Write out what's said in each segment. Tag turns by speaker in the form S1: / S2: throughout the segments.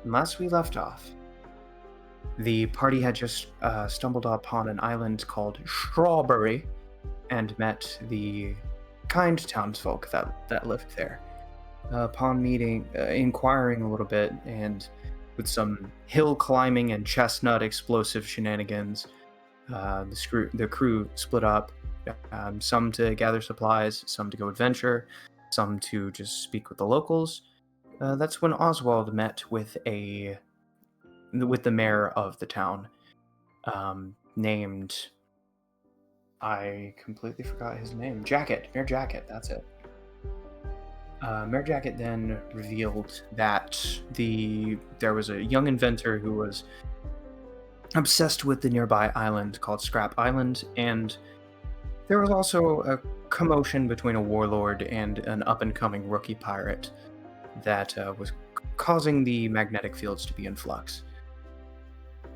S1: last we left off, the party had just stumbled upon an island called Strawberry and met the kind townsfolk that lived there. Upon meeting, inquiring a little bit, and with some hill climbing and chestnut explosive shenanigans, the crew split up. Some to gather supplies, some to go adventure, some to just speak with the locals. That's when Oswald met with the mayor of the town, named, I completely forgot his name. Mayor Jacket, that's it. Mayor Jacket then revealed that there was a young inventor who was obsessed with the nearby island called Scrap Island, and there was also a commotion between a warlord and an up-and-coming rookie pirate that was causing the magnetic fields to be in flux.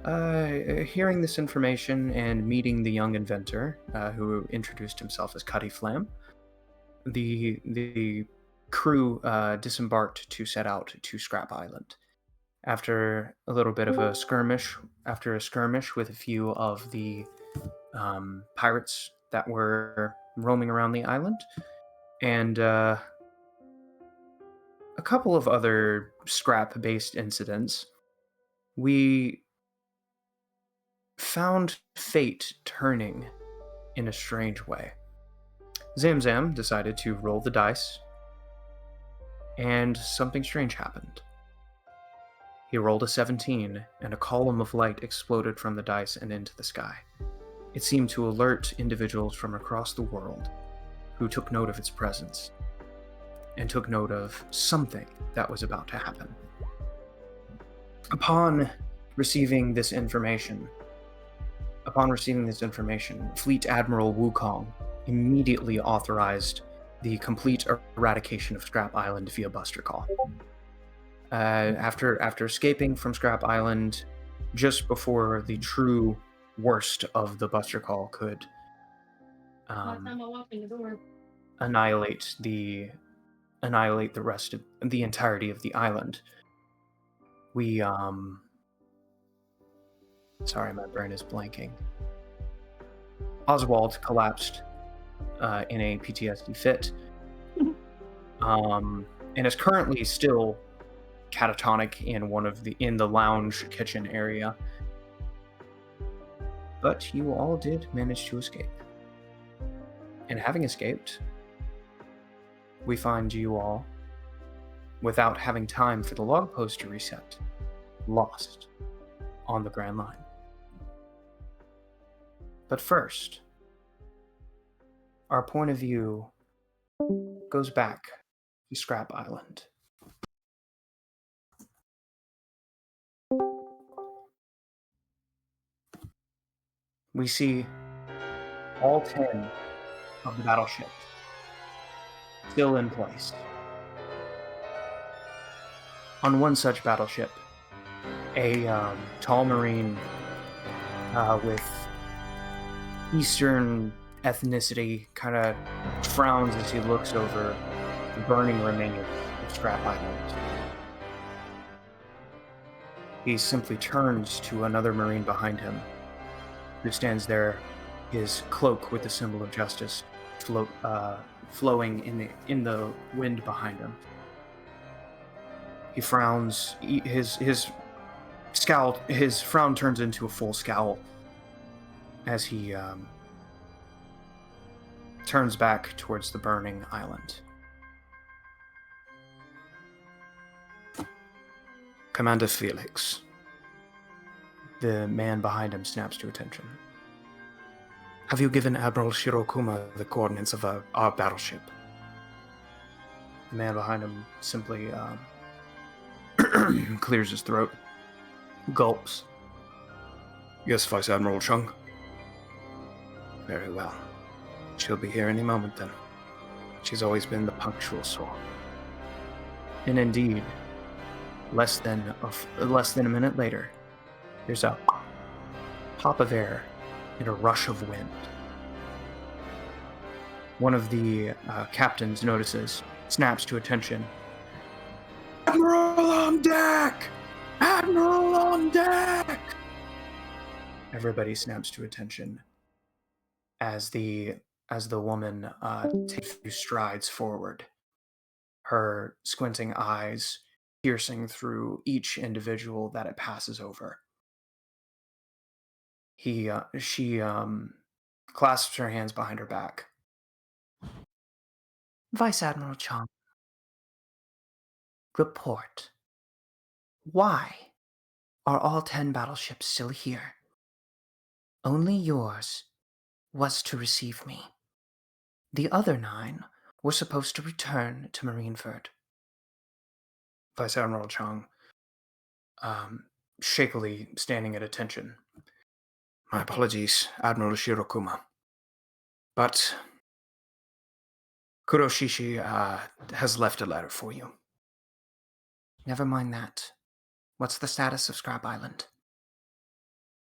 S1: Hearing this information and meeting the young inventor, who introduced himself as Cutty Flam, the crew disembarked to set out to Scrap Island. After a little bit of a skirmish with a few of the pirates that were roaming around the island, and a couple of other scrap-based incidents, we found fate turning in a strange way. Zamzam decided to roll the dice, and something strange happened. He rolled a 17, and a column of light exploded from the dice and into the sky. It seemed to alert individuals from across the world who took note of its presence, and took note of something that was about to happen. Upon receiving this information, Fleet Admiral Wukong immediately authorized the complete eradication of Scrap Island via Buster Call. After escaping from Scrap Island, just before the true worst of the Buster Call could annihilate the rest of the entirety of the island, we sorry, my brain is blanking. Oswald collapsed in a PTSD fit, and is currently still catatonic in the lounge kitchen area. But you all did manage to escape. And having escaped, we find you all, without having time for the log post to reset, lost on the Grand Line. But first, our point of view goes back to Scrap Island. We see all 10 of the battleships still in place. On one such battleship, a tall Marine with Eastern ethnicity kind of frowns as he looks over the burning remains of Scrap Island. He simply turns to another Marine behind him, who stands there, his cloak with the symbol of justice flowing in the wind behind him. He frowns. His frown turns into a full scowl as he turns back towards the burning island. Commander Felix. The man behind him snaps to attention. Have you given Admiral Shirokuma the coordinates of our battleship? The man behind him simply clears his throat, gulps. Yes, Vice Admiral Chung. Very well. She'll be here any moment then. She's always been the punctual sort. And indeed, less than a minute later, there's a pop of air and a rush of wind. One of the captains notices, snaps to attention. Admiral on deck! Admiral on deck! Everybody snaps to attention as the woman takes a few strides forward, her squinting eyes piercing through each individual that it passes over. She clasps her hands behind her back. Vice Admiral Chong, report. Why are all 10 battleships still here? Only yours was to receive me. The other 9 were supposed to return to Marineford. Vice Admiral Chong, shakily standing at attention. My apologies, Admiral Shirokuma. But Kuroshishi has left a letter for you. Never mind that. What's the status of Scrap Island?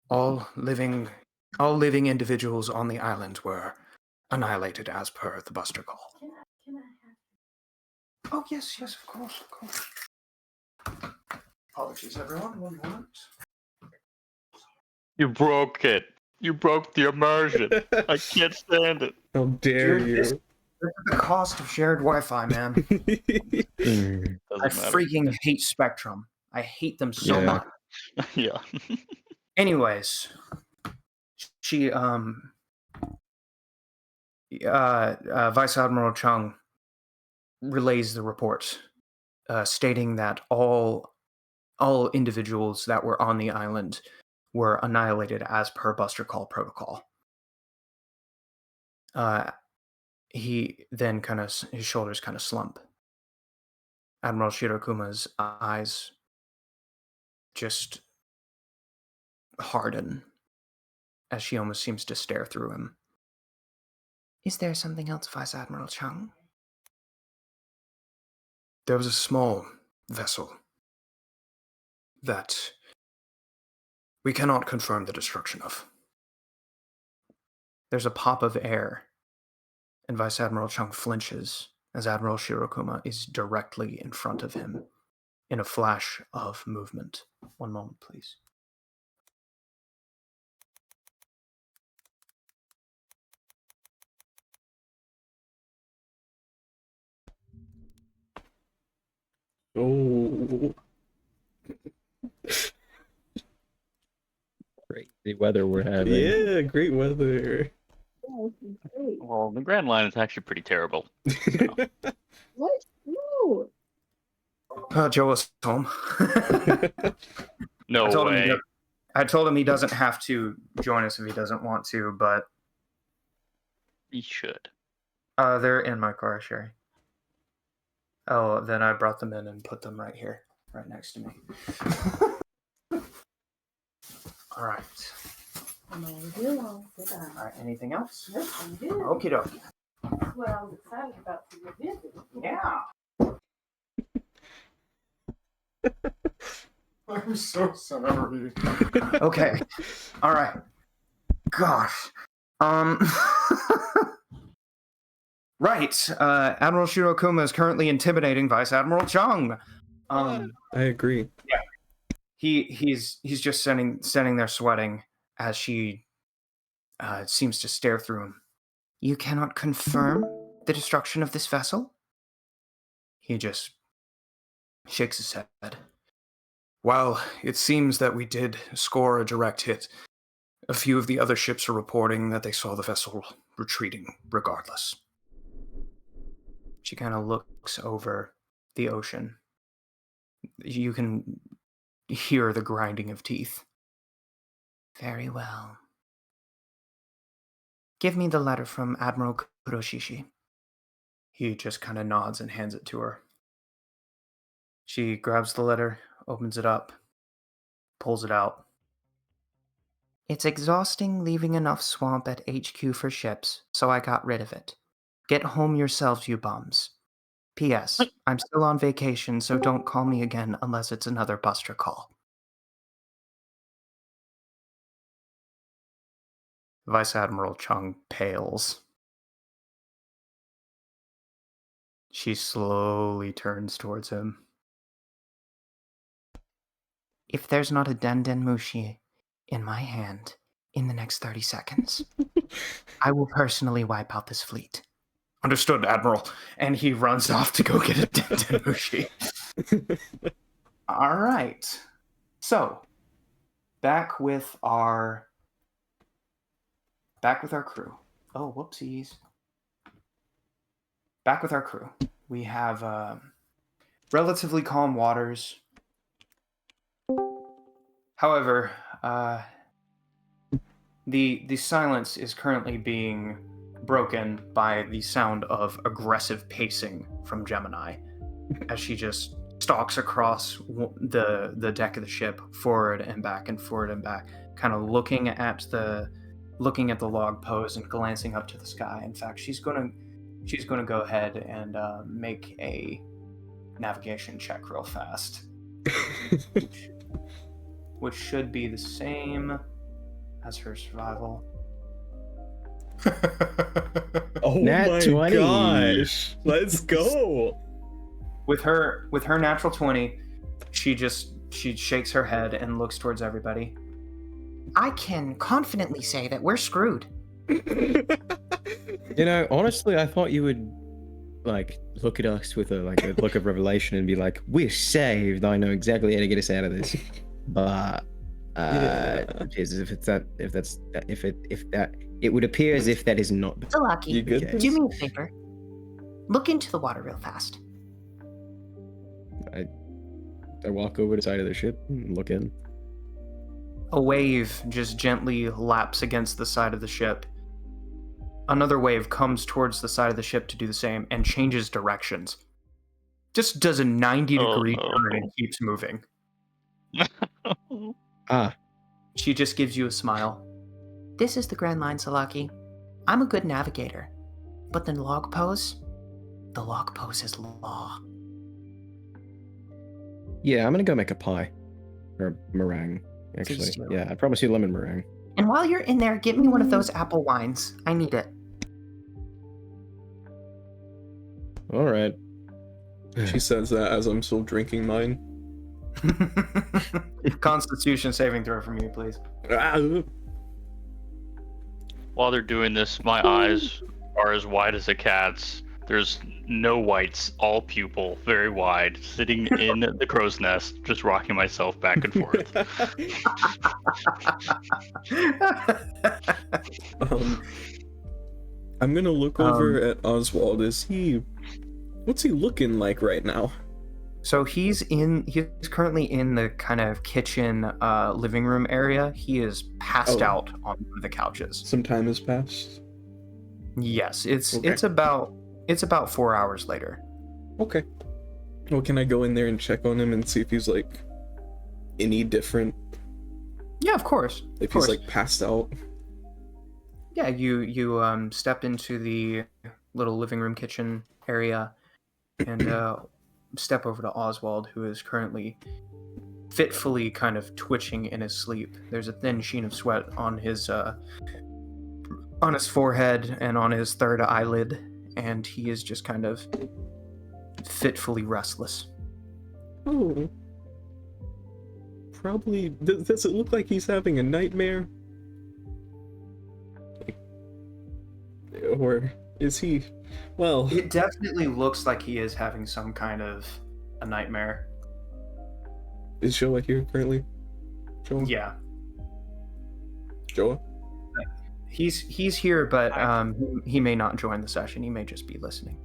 S1: All living individuals on the island were annihilated as per the Buster Call. Can I have... Oh, yes, of course. Apologies, everyone. One moment.
S2: You broke it. You broke the immersion. I can't stand it.
S3: How dare you?
S1: This is the cost of shared Wi-Fi, man. I freaking hate Spectrum. I hate them so much.
S2: Yeah.
S1: Anyways, she Vice Admiral Chung relays the report, stating that all individuals that were on the island were annihilated as per Buster Call protocol. He then his shoulders kind of slump. Admiral Shirokuma's eyes just harden as she almost seems to stare through him. Is there something else, Vice Admiral Chung? There was a small vessel that we cannot confirm the destruction of. There's a pop of air, and Vice Admiral Chung flinches as Admiral Shirokuma is directly in front of him in a flash of movement. One moment, please.
S3: Oh.
S4: Crazy weather we're having.
S3: Yeah, great weather.
S2: Well, the Grand Line is actually pretty terrible. So.
S5: What? No.
S1: Joe was home.
S2: No way.
S1: I told him he doesn't have to join us if he doesn't want to, but...
S2: He should.
S1: They're in my car, Sherry. Oh, then I brought them in and put them right here, right next to me. All right. All right, anything else?
S5: Yes, I'm good.
S1: Okie dokie.
S5: That's what I was excited about for your visit.
S1: Yeah. I'm so sorry. Okay. All right. Gosh. Right. Admiral Shirokuma is currently intimidating Vice Admiral Chung.
S3: I agree.
S1: Yeah. He's just standing there sweating as she seems to stare through him. You cannot confirm the destruction of this vessel? He just shakes his head. Well, it seems that we did score a direct hit. A few of the other ships are reporting that they saw the vessel retreating regardless. She kind of looks over the ocean. You can hear the grinding of teeth. Very well. Give me the letter from Admiral Kuroshishi. He just kind of nods and hands it to her. She grabs the letter, opens it up, pulls it out. It's exhausting leaving enough swamp at HQ for ships, so I got rid of it. Get home yourselves, you bums. P.S. I'm still on vacation, so don't call me again unless it's another Buster call. Vice Admiral Chung pales. She slowly turns towards him. if there's not a Den Mushi in my hand in the next 30 seconds, I will personally wipe out this fleet. Understood, Admiral. And he runs off to go get a Den Mushi. All right. So, back with our crew. Oh, whoopsies. Back with our crew. We have relatively calm waters. However, the silence is currently being broken by the sound of aggressive pacing from Gemini as she just stalks across the deck of the ship, forward and back, kind of looking at the log pose and glancing up to the sky. In fact, she's gonna go ahead and make a navigation check real fast, which should be the same as her survival.
S3: Oh
S4: Nat
S3: my
S4: 20.
S3: gosh! Let's go.
S1: With her natural 20, she shakes her head and looks towards everybody. I can confidently say that we're screwed.
S4: You know, honestly, I thought you would like look at us with a look of revelation and be like, "We're saved. I know exactly how to get us out of this." But it would appear as if that is not the
S6: Salaki,
S3: You good?
S4: case.
S6: do me a favor. Look into the water real fast.
S4: I walk over to the side of the ship and look in.
S1: A wave just gently laps against the side of the ship. Another wave comes towards the side of the ship to do the same and changes directions. Just does a 90-degree turn and keeps moving.
S4: Ah,
S1: She just gives you a smile.
S6: This is the Grand Line, Salaki. I'm a good navigator. But the log pose is law.
S4: yeah, I'm gonna go make a pie. Or meringue, actually.
S6: Please do.
S4: Yeah, I promise you lemon meringue.
S6: And while you're in there, get me one of those apple wines. I need it.
S4: Alright.
S3: She says that as I'm still drinking mine.
S1: Constitution saving throw from you, please.
S3: Ah,
S2: While they're doing this, my eyes are as wide as a cat's. There's no whites, all pupil, very wide, sitting in the crow's nest, just rocking myself back and forth.
S3: I'm gonna look over at Oswald. What's he looking like right now?
S1: So he's currently in the kind of kitchen living room area. He is passed
S3: Oh.
S1: out on one of the couches.
S3: Some time has passed.
S1: Yes, it's
S3: Okay.
S1: it's about 4 hours later.
S3: Okay. Well, can I go in there and check on him and see if he's like any different?
S1: Yeah, of course.
S3: If he's like passed out?
S1: Yeah, you step into the little living room kitchen area and step over to Oswald, who is currently fitfully kind of twitching in his sleep. There's a thin sheen of sweat on his forehead and on his third eyelid, and he is just kind of fitfully restless.
S3: Oh. Probably. Does it look like he's having a nightmare? Or is he? Well,
S1: It definitely looks like he is having some kind of a nightmare.
S3: is Joa here currently? Joa?
S1: Yeah,
S3: Joa?
S1: he's here, but he may not join the session. He may just be listening.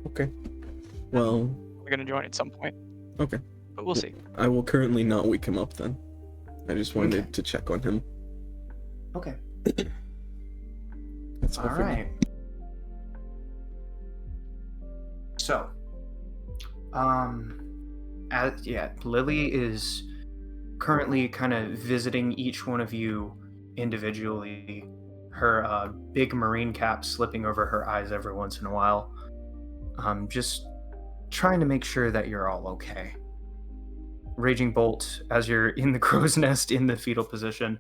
S3: Okay. Well,
S7: We're gonna join at some point.
S3: Okay.
S7: But we'll see.
S3: I will currently not wake him up then. I just wanted
S1: Okay.
S3: to check on him.
S1: Okay.
S3: That's
S1: All
S3: for me.
S1: right. So, Lily is currently kind of visiting each one of you individually. Her big marine cap slipping over her eyes every once in a while. Just trying to make sure that you're all okay. Raging Bolt, as you're in the crow's nest in the fetal position,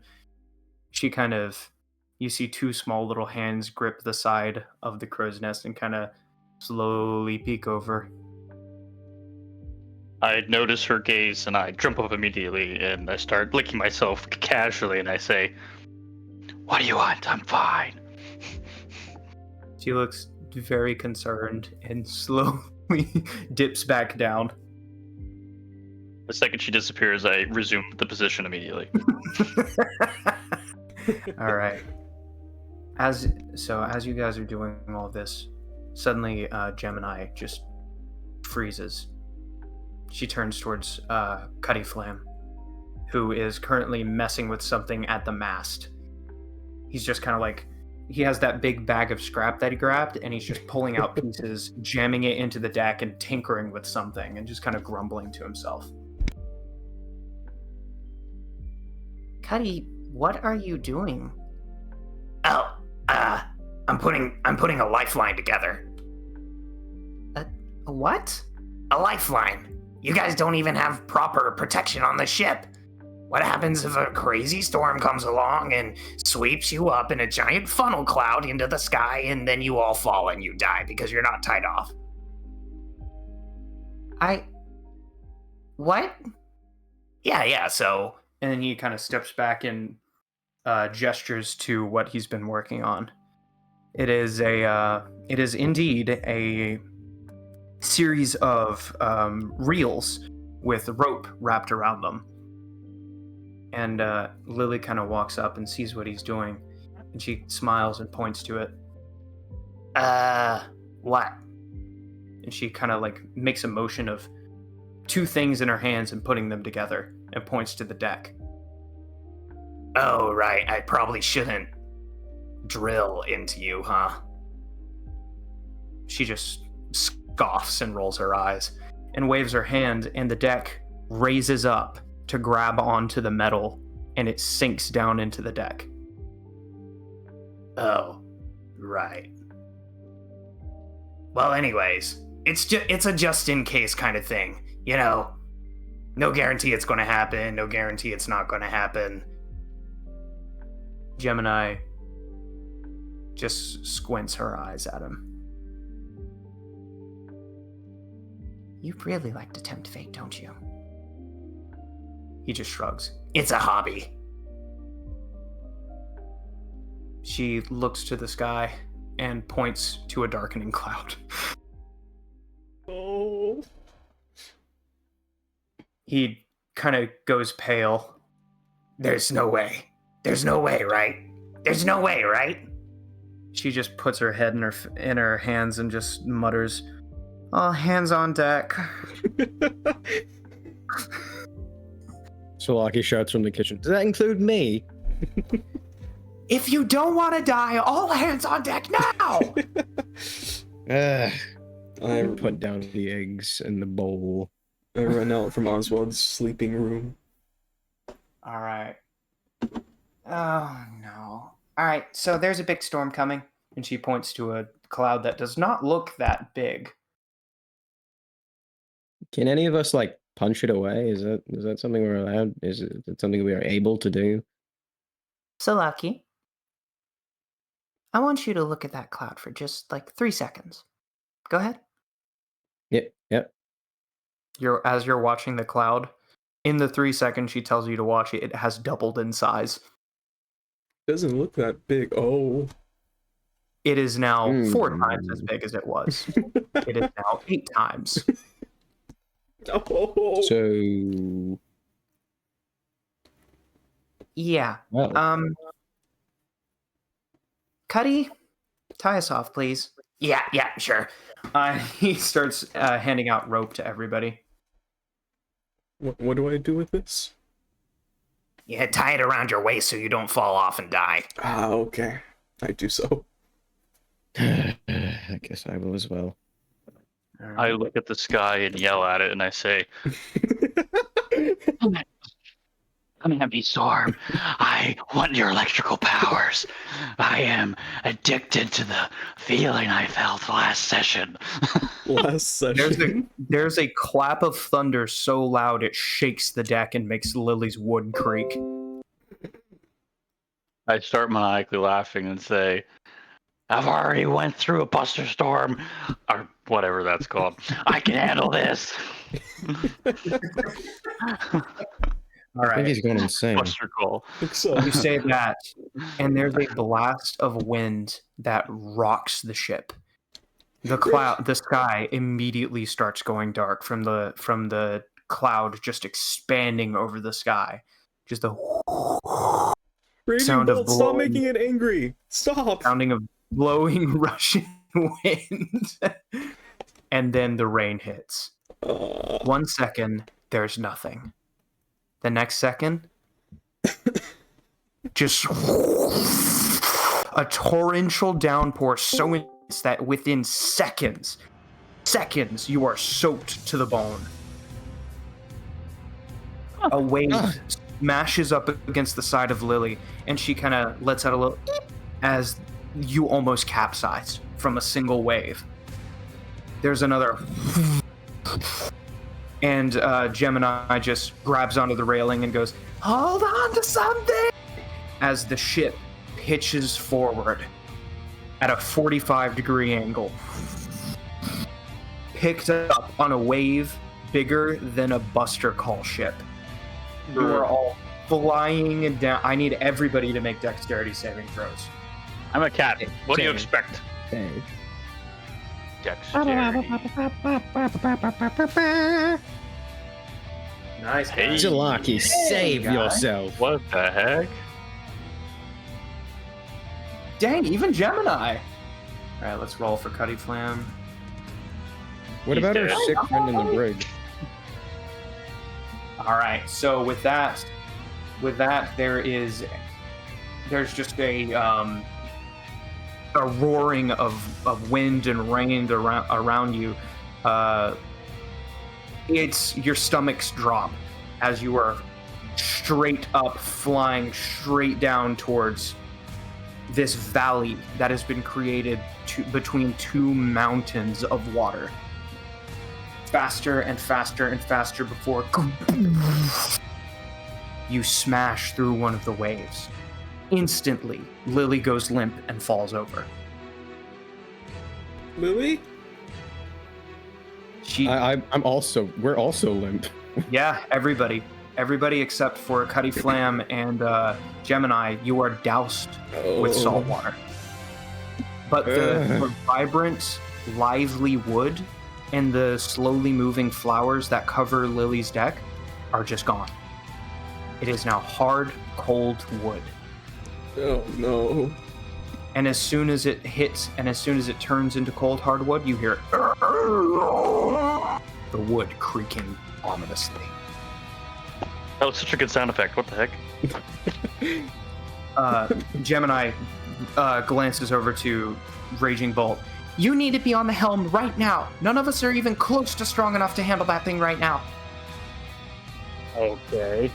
S1: she kind of, you see two small little hands grip the side of the crow's nest and kind of slowly peek over.
S2: I notice her gaze and I jump up immediately and I start licking myself casually and I say, "What do you want? I'm fine."
S1: She looks very concerned and slowly dips back down.
S2: The second she disappears, I resume the position immediately.
S1: All right. As you guys are doing all this, suddenly Gemini just freezes. She turns towards Cuddy Flam, who is currently messing with something at the mast. He's just kind of like, he has that big bag of scrap that he grabbed, and he's just pulling out pieces, jamming it into the deck, and tinkering with something, and just kind of grumbling to himself.
S6: Cuddy, what are you doing?
S8: Oh, I'm putting a lifeline together.
S6: What?
S8: A lifeline. You guys don't even have proper protection on the ship. What happens if a crazy storm comes along and sweeps you up in a giant funnel cloud into the sky, and then you all fall and you die because you're not tied off?
S6: What?
S8: Yeah, so...
S1: And then he kind of steps back and gestures to what he's been working on. It is indeed a series of reels with rope wrapped around them. And Lily kind of walks up and sees what he's doing, and she smiles and points to it.
S8: What?
S1: And she kind of like makes a motion of two things in her hands and putting them together, and points to the deck.
S8: Oh, right. I probably shouldn't drill into you, huh?
S1: She just scoffs and rolls her eyes and waves her hand, and the deck raises up to grab onto the metal, and it sinks down into the deck.
S8: Oh, right. Well, anyways, it's a just-in-case kind of thing. You know, no guarantee it's going to happen, no guarantee it's not going to happen.
S1: Gemini just squints her eyes at him.
S6: You really like to tempt fate, don't you?
S1: He just shrugs.
S8: It's a hobby.
S1: She looks to the sky and points to a darkening cloud.
S3: Oh.
S1: He kind of goes pale.
S8: There's no way. There's no way, right? There's no way, right?
S1: She just puts her head in her hands and just mutters, "Oh, hands on deck."
S4: Solaki shouts from the kitchen. Does that include me?
S8: If you don't want to die, all hands on deck now!
S3: I
S4: Put down the eggs in the bowl.
S3: run out from Oswald's sleeping room.
S1: All right. Oh, no. All right, so there's a big storm coming. And she points to a cloud that does not look that big.
S4: Can any of us like punch it away? Is that something we're allowed? Is it something we are able to do?
S6: Solaki, I want you to look at that cloud for just like 3 seconds. Go ahead.
S4: Yep.
S1: As you're watching the cloud, in the 3 seconds she tells you to watch it, it has doubled in size.
S3: Doesn't look that big. Oh.
S1: It is now 4 times as big as it was. It is now 8 times.
S3: Oh.
S4: So
S6: Yeah.
S4: well,
S6: Cuddy, tie us off, please.
S8: Yeah, sure.
S1: He starts handing out rope to everybody.
S3: What do I do with this?
S8: Yeah, tie it around your waist so you don't fall off and die.
S3: Ah, okay. I do so.
S4: I guess I will as well.
S2: I look at the sky and yell at it, and I say, "Come at me, Storm. I want your electrical powers. I am addicted to the feeling I felt last session."
S3: Last session.
S1: There's a clap of thunder so loud it shakes the deck and makes Lily's wood creak.
S2: I start maniacally laughing and say, I've already went through a buster storm, or whatever that's called. I can handle this.
S1: All
S4: I think
S1: right.
S4: he's gone insane.
S2: Buster call.
S3: So,
S1: You say that, and there's a blast of wind that rocks the ship. The sky immediately starts going dark from the cloud just expanding over the sky. Just a
S3: Raging
S1: sound of
S3: Bolt, stop
S1: blowing-
S3: making it angry. Stop.
S1: sounding of blowing Russian wind, and then the rain hits. 1 second, there's nothing. The next second, just a torrential downpour so intense that within seconds, you are soaked to the bone. A wave smashes up against the side of Lily, and she kind of lets out a little as you almost capsize from a single wave. There's another, and Gemini just grabs onto the railing and goes, "Hold on to something!" as the ship pitches forward at a 45-degree angle, picked up on a wave bigger than a Buster Call ship. You are all flying down. I need everybody to make dexterity saving throws.
S2: I'm a cat. What do you
S4: Same.
S2: expect?
S4: Dang.
S2: Dexterity.
S1: Nice.
S2: Hey.
S4: Jalaki, save
S1: guy.
S4: yourself.
S2: What the heck?
S1: Dang, even Gemini. All right, let's roll for Cuddy Flam.
S4: What
S2: He's
S4: about our
S2: dead.
S4: sick friend in the brig?
S1: All right, so with that, there's just a roaring of wind and rain around you. It's your stomachs drop as you are straight up flying straight down towards this valley that has been created between two mountains of water. Faster and faster and faster before you smash through one of the waves. Instantly, Lily goes limp and falls over.
S3: Lily?
S4: We're also limp.
S1: Yeah, everybody except for Cuddy Flam and Gemini, you are doused with salt water. But the vibrant, lively wood and the slowly moving flowers that cover Lily's deck are just gone. It is now hard, cold wood.
S3: Oh no.
S1: And as soon as it hits, and as soon as it turns into cold hardwood, you hear the wood creaking ominously.
S2: That was such a good sound effect. What the heck?
S1: Gemini glances over to Raging Bolt.
S6: You need to be on the helm right now. None of us are even close to strong enough to handle that thing right now.
S2: Okay.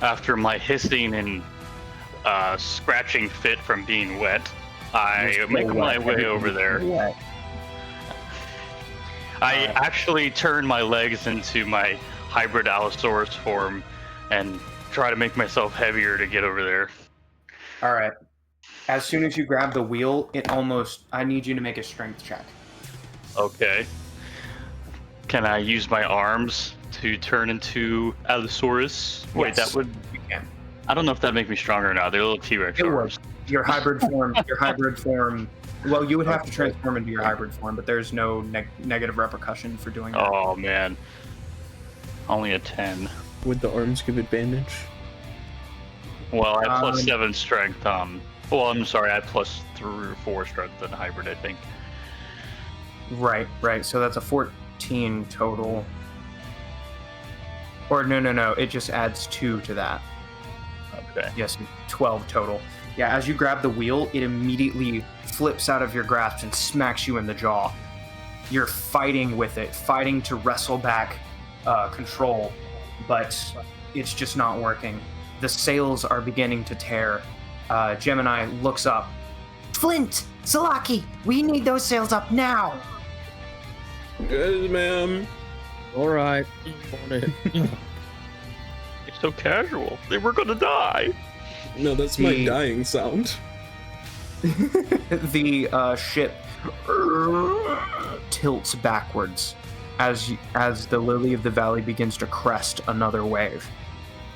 S2: After my hissing and scratching fit from being wet, I make my way over there. I actually turn my legs into my hybrid Allosaurus form and try to make myself heavier to get over there.
S1: All right. As soon as you grab the wheel, I need you to make a strength check.
S2: Okay. Can I use my arms to turn into Allosaurus? Wait,
S1: Yes,
S2: that would...
S1: you can.
S2: I don't know if that'd make me stronger or not. They're little T-Rex
S1: It would.
S2: arms.
S1: Your hybrid form. Well, you would have to transform into your hybrid form, but there's no negative repercussion for doing that.
S2: Oh, man. Only a 10.
S3: Would the arms give advantage?
S2: Well, I have plus 7 strength. Well, I'm sorry, I have plus 3 or 4 strength in hybrid, I think.
S1: Right. So that's a 14 total. Or no. It just adds 2 to that.
S2: Okay.
S1: Yes, 12 total. Yeah, as you grab the wheel, it immediately flips out of your grasp and smacks you in the jaw. You're fighting with it, fighting to wrestle back control, but it's just not working. The sails are beginning to tear. Gemini looks up.
S6: Flint, Salaki, we need those sails up now.
S3: Yes, ma'am.
S4: All right. On it.
S2: It's so casual. They were gonna die.
S3: No, that's my
S1: The-
S3: dying sound.
S1: the ship tilts backwards as the Lily of the Valley begins to crest another wave.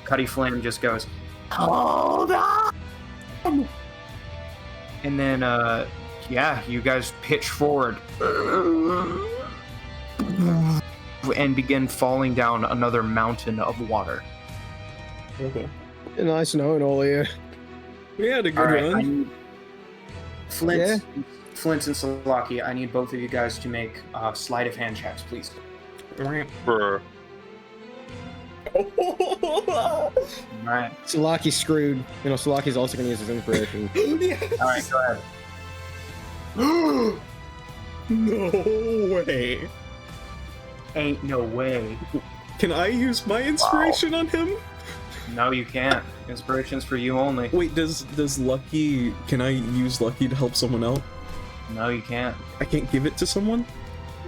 S1: Cutty Flame just goes, "Hold on!" And then, you guys pitch forward and begin falling down another mountain of water.
S3: Okay.
S4: Nice knowing all of you.
S3: We had a good
S1: All right,
S3: run.
S1: Flint,
S4: Yeah.
S1: Flint and Salaki, I need both of you guys to make sleight of hand checks, please.
S2: Brr.
S1: All right,
S4: Salaki's screwed. You know, Salaki's also gonna use his inspiration.
S3: Yes.
S1: all right, go ahead.
S3: No way.
S1: Ain't no way.
S3: Can I use my inspiration on him?
S1: No, you can't. Inspiration's for you only.
S3: Wait, does Lucky? Can I use Lucky to help someone out?
S1: No, you can't.
S3: I can't give it to someone.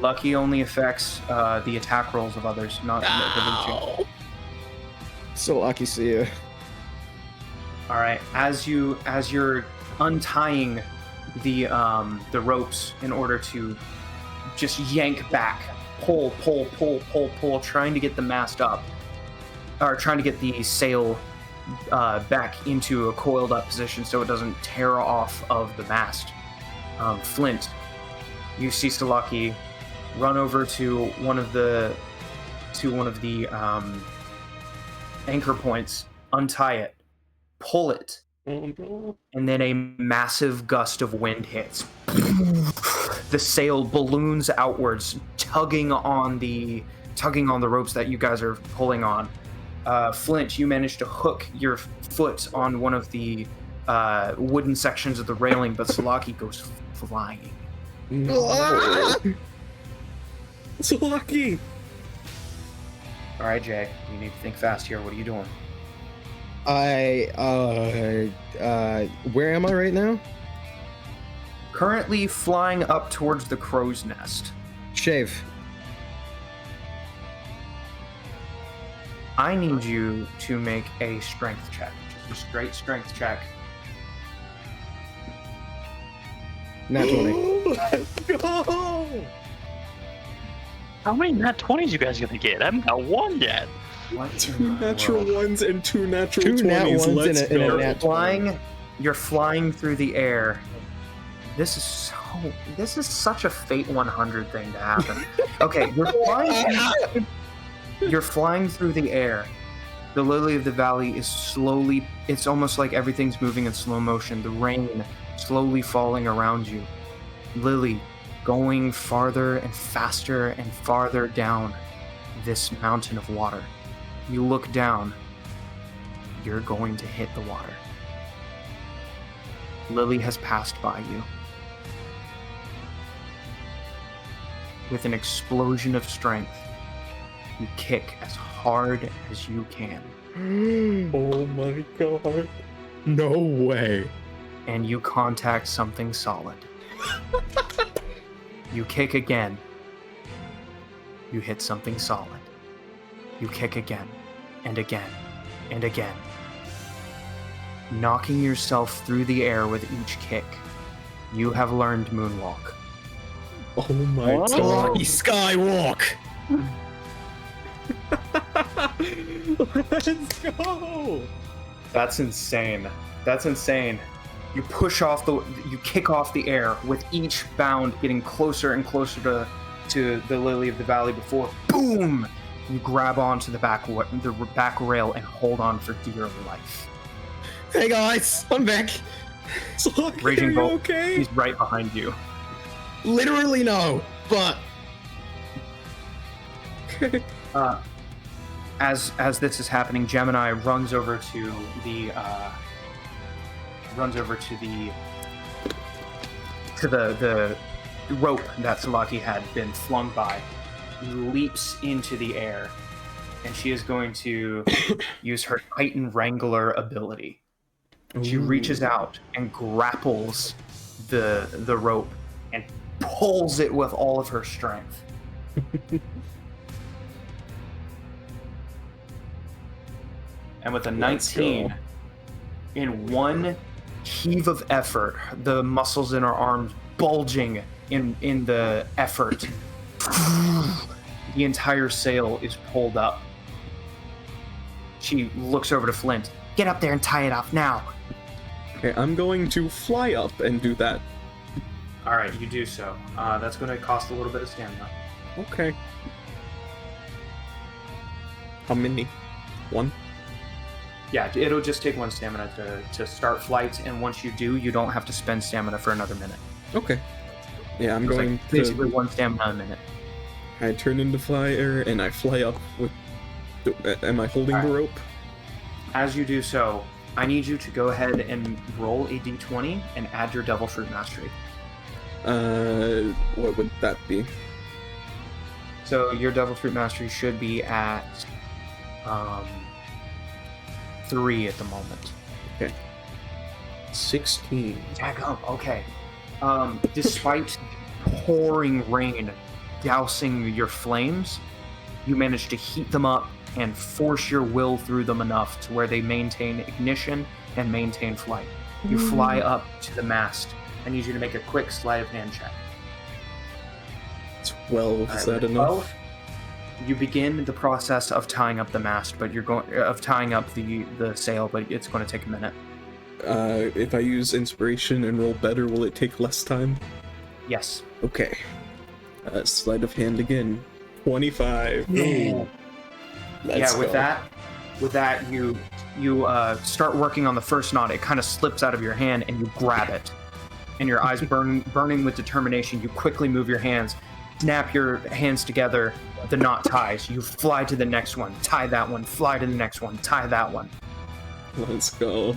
S1: Lucky only affects the attack rolls of others, not the ability.
S4: Salaki, see ya.
S1: All right, as you're untying the ropes in order to just yank back, pull, trying to get the mast up, or trying to get the sail back into a coiled up position so it doesn't tear off of the mast. Flint, you see Salaki run over to one of the anchor points, untie it, pull it,
S3: Oh no.
S1: and then a massive gust of wind hits. The sail balloons outwards, tugging on the ropes that you guys are pulling on. Flint, you manage to hook your foot on one of the wooden sections of the railing, but Salaki goes flying.
S3: No. So lucky.
S1: All right, Jay, you need to think fast here. What are you doing?
S4: Where am I right now?
S1: Currently flying up towards the crow's nest.
S4: Shave.
S1: I need you to make a strength check. Just a straight strength check.
S4: Nat 20.
S3: Let's go.
S2: How many nat 20s you guys gonna get? I haven't got one yet.
S1: What in
S3: 2
S1: the
S3: natural
S1: world?
S3: ones and 2 natural
S4: 2 nat
S3: 20s.
S4: ones
S3: Let's
S4: and a
S3: go.
S4: nat 20.
S1: You're flying through the air. This is such a Fate 100 thing to happen. Okay, you're flying through the air. The Lily of the Valley is slowly, it's almost like everything's moving in slow motion. The rain slowly falling around you. Lily going farther and faster and farther down this mountain of water. You look down, you're going to hit the water. Lily has passed by you. With an explosion of strength, you kick as hard as you can,
S3: Oh my god.
S4: No way.
S1: and you contact something solid. You kick again. You hit something solid. You kick again, and again, and again. Knocking yourself through the air with each kick. You have learned Moonwalk.
S3: Oh my god.
S4: Salaki Skywalk.
S3: Let's go.
S1: That's insane. That's insane. You you kick off the air with each bound getting closer and closer to the Lily of the Valley before, boom, you grab onto the back rail and hold on for dear life.
S4: Hey guys, I'm back.
S3: Salaki,
S1: Raging
S3: are you
S1: Bolt,
S3: okay?
S1: he's right behind you.
S4: Literally no, but
S1: As this is happening, Gemini runs over to the rope that Salaki had been flung by, leaps into the air, and she is going to use her Titan Wrangler ability. She reaches out and grapples the rope and pulls it with all of her strength. And with a
S3: Let's
S1: 19,
S3: go.
S1: in one heave of effort, the muscles in her arms bulging in the effort. The entire sail is pulled up. She looks over to Flint. Get up there and tie it off now.
S3: Okay, I'm going to fly up and do that.
S1: All right, you do so. That's going to cost a little bit of stamina.
S3: Okay. How many? One?
S1: Yeah, it'll just take 1 stamina to start flight, and once you do, you don't have to spend stamina for another minute.
S3: Okay. Yeah, I'm
S1: It's
S3: going
S1: like basically
S3: to...
S1: 1 stamina a minute.
S3: I turn into fire and I fly up with... Am I holding the rope?
S1: As you do so, I need you to go ahead and roll a d20 and add your Devil Fruit Mastery.
S3: What would that be?
S1: So your Devil Fruit Mastery should be at 3 at the moment.
S3: 16.
S1: Daggum, okay. Despite pouring rain dousing your flames, you manage to heat them up and force your will through them enough to where they maintain ignition and maintain flight. You fly up to the mast. I need you to make a quick sleight of hand check.
S3: 12, is that enough?
S1: 12, you begin the process of tying up the mast, but you're going of tying up the sail, but it's going to take a minute.
S3: If I use inspiration and roll better, will it take less time?
S1: Yes.
S3: Okay. Sleight of hand again. 25.
S1: Yeah.
S3: Let's
S1: With
S3: go.
S1: that, you start working on the first knot. It kind of slips out of your hand, and you grab it. And your eyes burning with determination, you quickly move your hands, snap your hands together. The knot ties. You fly to the next one, tie that one, fly to the next one, tie that one.
S3: Let's go.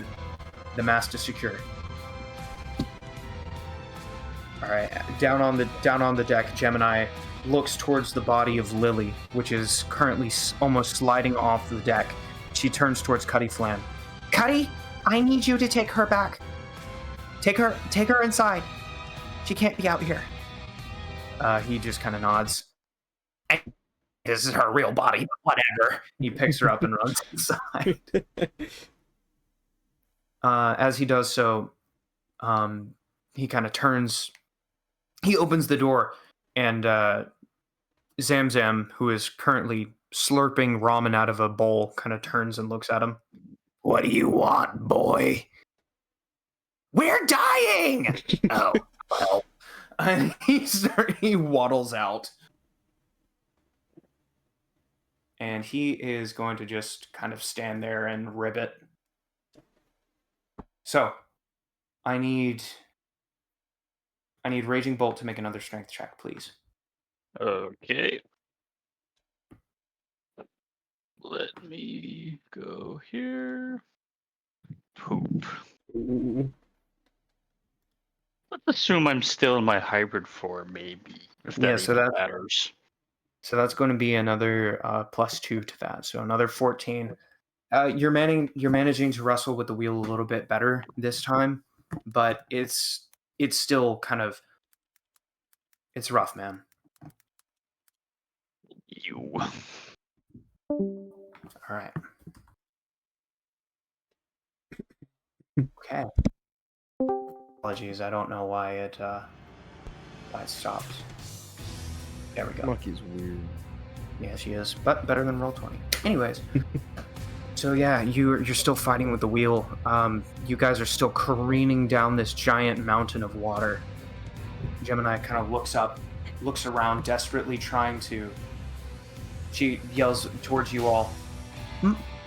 S1: The mast is secure. All right, down on the deck, Gemini looks towards the body of Lily, which is currently almost sliding off the deck. She turns towards Cuddy Flan.
S6: Cuddy, I need you to take her back. Take her inside. She can't be out here.
S1: He just kind of nods.
S8: This is her real body, but whatever.
S1: He picks her up and runs inside. As he does so, he kind of turns. He opens the door, and Zamzam, who is currently slurping ramen out of a bowl, kind of turns and looks at him.
S8: What do you want, boy? We're dying! Oh, well.
S1: And he waddles out. And he is going to just kind of stand there and ribbit. So, I need Raging Bolt to make another strength check, please.
S2: Okay. Let me go here. Poop.
S3: Ooh.
S2: Let's assume I'm still in my hybrid form, maybe. If that
S1: so
S2: even
S1: that-
S2: matters.
S1: So that's going to be another +2 to that. So another 14. You're managing to wrestle with the wheel a little bit better this time, but it's still kind of, it's rough, man.
S2: You.
S1: All right. Okay. Apologies, I don't know why it stopped. There we go.
S4: Monkey's weird.
S1: Yeah, she is, but better than roll 20. Anyways, so yeah, you're still fighting with the wheel. You guys are still careening down this giant mountain of water. Gemini kind of looks around, desperately trying to. She yells towards you all.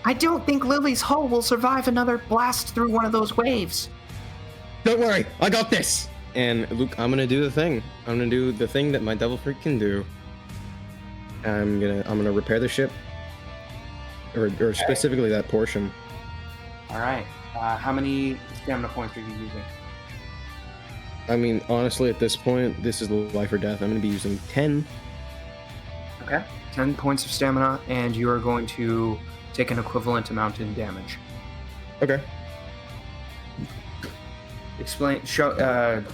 S6: I don't think Lily's hull will survive another blast through one of those waves.
S4: Don't worry, I got this. And Luke, I'm gonna do the thing. I'm gonna do the thing that my devil fruit can do. I'm gonna repair the ship, or specifically that portion.
S1: All right. How many stamina points are you using?
S4: I mean, honestly, at this point, this is life or death. I'm gonna be using 10.
S1: Okay. 10 points of stamina, and you are going to take an equivalent amount in damage.
S4: Okay.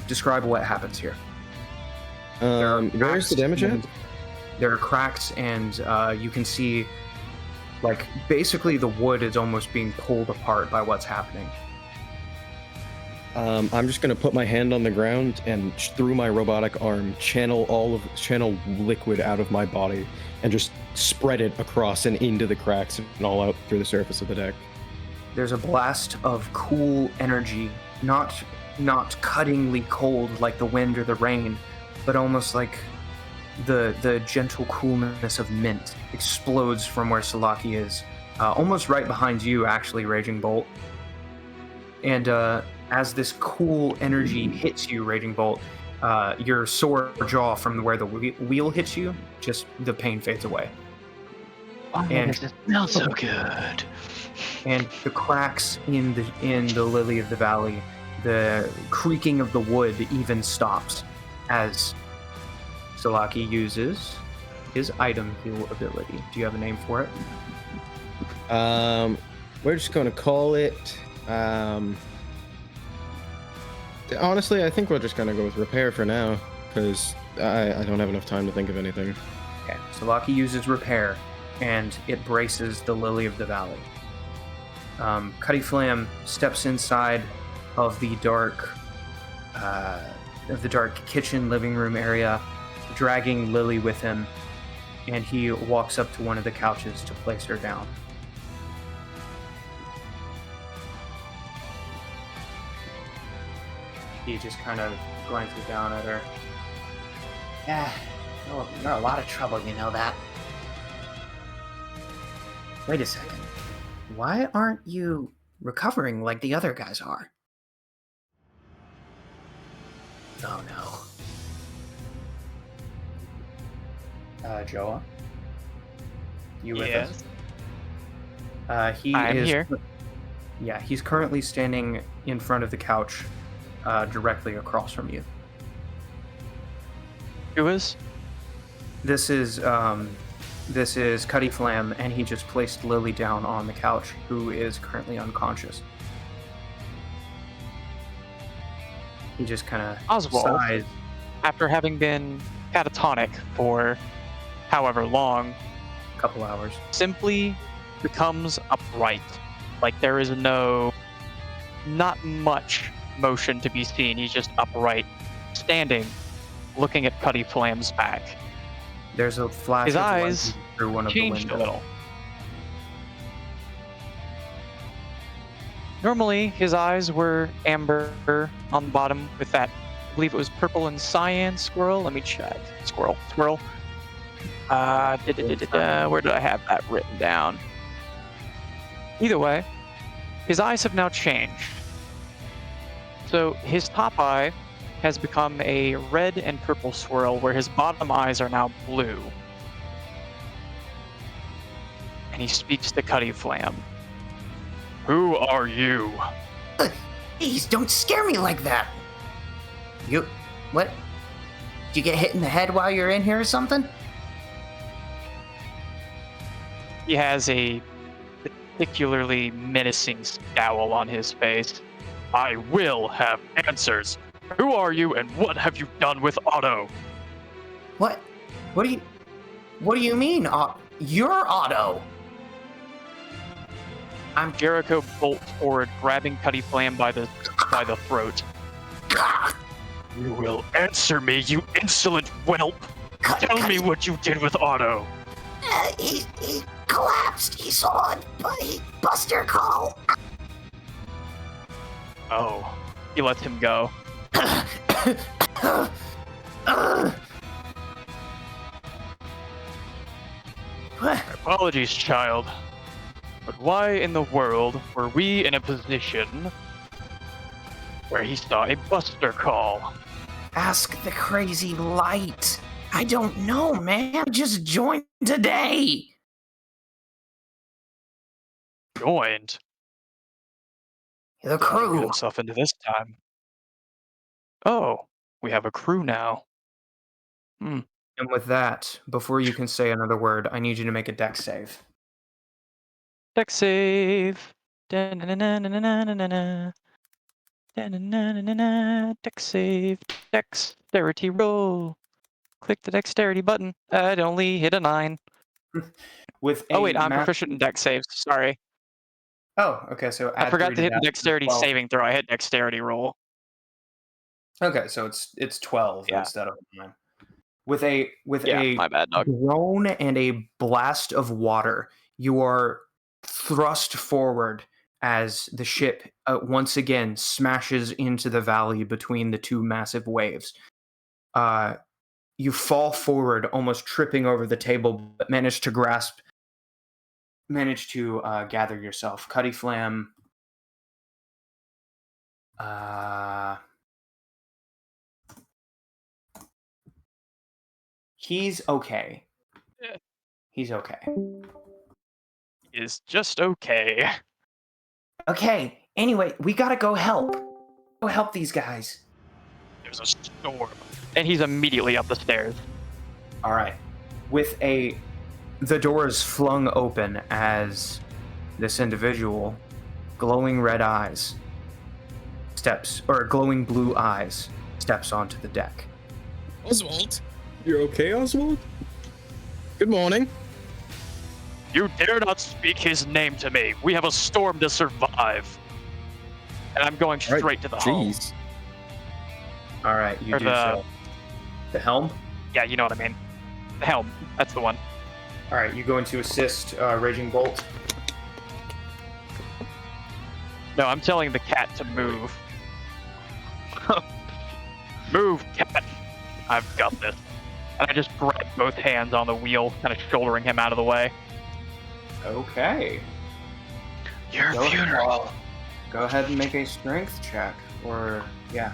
S1: Describe what happens here.
S4: Where's the damage at?
S1: There are cracks, and you can see, like, basically the wood is almost being pulled apart by what's happening.
S4: I'm just gonna put my hand on the ground and through my robotic arm channel liquid out of my body and just spread it across and into the cracks and all out through the surface of the deck.
S1: There's a blast of cool energy, not cuttingly cold like the wind or the rain, but almost like the gentle coolness of mint explodes from where Salaki is, almost right behind you, actually, Raging Bolt. And as this cool energy hits you, Raging Bolt, your sore jaw from where the wheel hits you, just the pain fades away.
S2: Oh,
S1: And-
S2: this smells so good.
S1: And the cracks in the lily of the valley, the creaking of the wood even stops as Salaki uses his item heal ability. Do you have a name for it?
S4: We're just gonna call it. Honestly, I think we're just gonna go with repair for now, because I don't have enough time to think of anything.
S1: Okay, Salaki uses repair, and it braces the lily of the valley. Cutty Flam steps inside of the dark kitchen living room area, dragging Lily with him, and he walks up to one of the couches to place her down. He just kind of glances down at her.
S6: Yeah, you're a lot of trouble, you know that. Wait a second. Why aren't you recovering like the other guys are? Oh no.
S1: Joa? You with
S7: Yes.
S1: us? He
S7: I'm
S1: is
S7: here.
S1: Yeah, he's currently standing in front of the couch, directly across from you.
S7: Who is?
S1: This is Cutty Flam, and he just placed Lily down on the couch, who is currently unconscious. He just kind of
S7: Oswald.
S1: sighs.
S7: After having been catatonic for however long,
S1: A couple hours.
S7: simply becomes upright. Like there is not much motion to be seen. He's just upright, standing, looking at Cutty Flam's back.
S1: There's a flash
S7: His
S1: of light
S7: eyes
S1: through one of the
S7: Changed a
S1: windows.
S7: little. Normally, his eyes were amber on the bottom with that, I believe it was purple and cyan squirrel. Let me check. Squirrel. Where did I have that written down? Either way, his eyes have now changed. So his top eye has become a red and purple swirl, where his bottom eyes are now blue. And he speaks to Cutty Flam. Who are you?
S8: Please, don't scare me like that.
S6: What? Did you get hit in the head while you're in here or something?
S7: He has a particularly menacing scowl on his face. I will have answers. Who are you and what have you done with Otto?
S8: What? What do you mean? You're Otto.
S7: Jericho bolts forward, grabbing Cutty Flam by the throat. You will answer me, you insolent whelp! Tell me what you did with Otto!
S8: He collapsed. He saw a buster call.
S7: Oh, he lets him go. Apologies, child. But why in the world were we in a position where he saw a buster call?
S8: Ask the crazy light. I don't know, man. I just joined today.
S7: Joined.
S8: The
S7: Get
S8: crew.
S7: himself into this time. Oh, we have a crew now.
S1: And with that, before you can say another word, I need you to make a dex save.
S7: Dex save. Da-na-na-na-na-na-na-na. Da-na-na-na-na-na. Dex save. Dexterity roll. Click the dexterity button. It only hit a 9.
S1: With
S7: Oh wait,
S1: a
S7: I'm
S1: math-
S7: proficient in dex saves. Sorry.
S1: Oh, okay. So
S7: I
S1: add
S7: forgot
S1: 3
S7: to hit the
S1: that,
S7: dexterity
S1: 12.
S7: saving throw. I hit dexterity roll.
S1: Okay, so it's 12
S7: Yeah.
S1: instead of 9. With a
S7: Yeah, my bad, dog.
S1: groan and a blast of water, you are thrust forward as the ship once again smashes into the valley between the two massive waves. You fall forward, almost tripping over the table, but manage to gather yourself. Cuddy Flam. He's okay.
S7: Yeah.
S1: He's okay.
S7: Is just okay.
S6: Okay, anyway, we gotta go help. Go help these guys.
S7: There's a storm. And he's immediately up the stairs.
S1: All right. The door is flung open as this individual, glowing red eyes, glowing blue eyes, steps onto the deck.
S4: Oswald,
S3: You're okay, Oswald?
S4: good morning.
S7: You dare not speak his name to me. We have a storm to survive. And I'm going
S4: Right,
S7: straight to the home.
S4: Jeez.
S1: All right, you
S7: Or
S1: do
S7: the-
S1: so. The helm.
S7: Yeah, you know what I mean. The helm. That's the one.
S1: All right, you going to assist Raging Bolt.
S7: No, I'm telling the cat to move. Move, cat. I've got this. And I just grab both hands on the wheel, kind of shouldering him out of the way.
S1: Okay.
S7: Your
S1: Go-
S7: funeral.
S1: Go ahead and make a strength check, or yeah,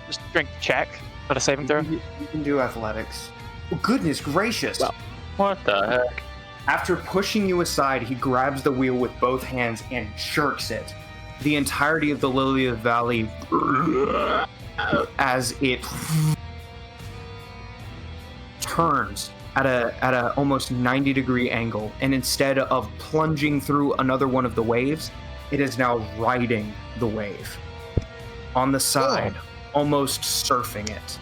S7: Just strength check. Not a saving throw.
S1: you can do athletics. Oh, goodness gracious!
S7: Well-
S2: What the heck?
S1: After pushing you aside, he grabs the wheel with both hands and jerks it. The entirety of the Lily of the Valley, as it turns at a almost 90-degree angle, and instead of plunging through another one of the waves, it is now riding the wave on the side, almost surfing it.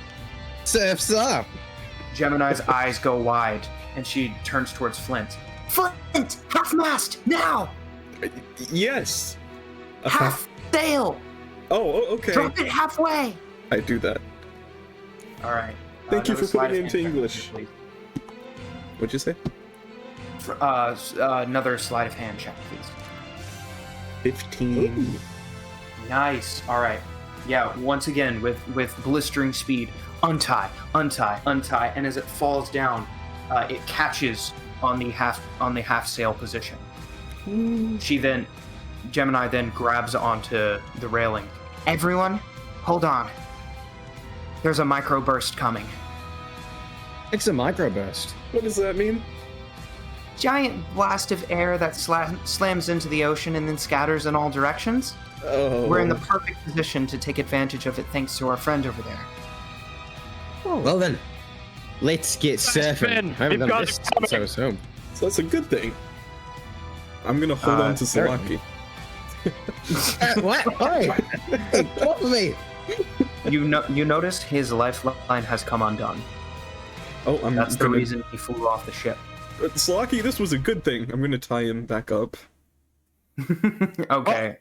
S4: Surf's up.
S1: Gemini's eyes go wide, and she turns towards Flint.
S6: Flint, half mast, now!
S3: Yes.
S6: Half sail!
S3: Okay.
S6: Drop it halfway!
S3: I do that.
S1: All right.
S3: Thank you
S1: another
S3: for
S1: sleight
S3: putting
S1: of
S3: it into
S1: hand check,
S3: English.
S1: please.
S3: What'd you say?
S1: Another sleight of hand check, please.
S3: 15.
S1: Nice. All right. Yeah. Once again, with blistering speed, untie, and as it falls down, it catches on the half sail position. Gemini then grabs onto the railing.
S6: Everyone, hold on. There's a microburst coming.
S4: It's a microburst.
S3: What does that mean?
S6: Giant blast of air that slams into the ocean and then scatters in all directions.
S3: Oh.
S6: We're in the perfect position to take advantage of it thanks to our friend over there.
S4: Well then, let's get surfing.
S7: Finn,
S4: I haven't
S7: you've
S4: done
S7: got
S4: this
S7: it
S4: since I was home.
S3: So that's a good thing. I'm gonna hold on to
S4: apparently.
S3: Salaki.
S4: What? Hey, what for me?
S1: You notice his lifeline has come undone.
S3: Oh, I'm
S1: That's the
S3: gonna...
S1: reason he flew off the ship.
S3: Salaki, this was a good thing. I'm gonna tie him back up.
S1: Okay.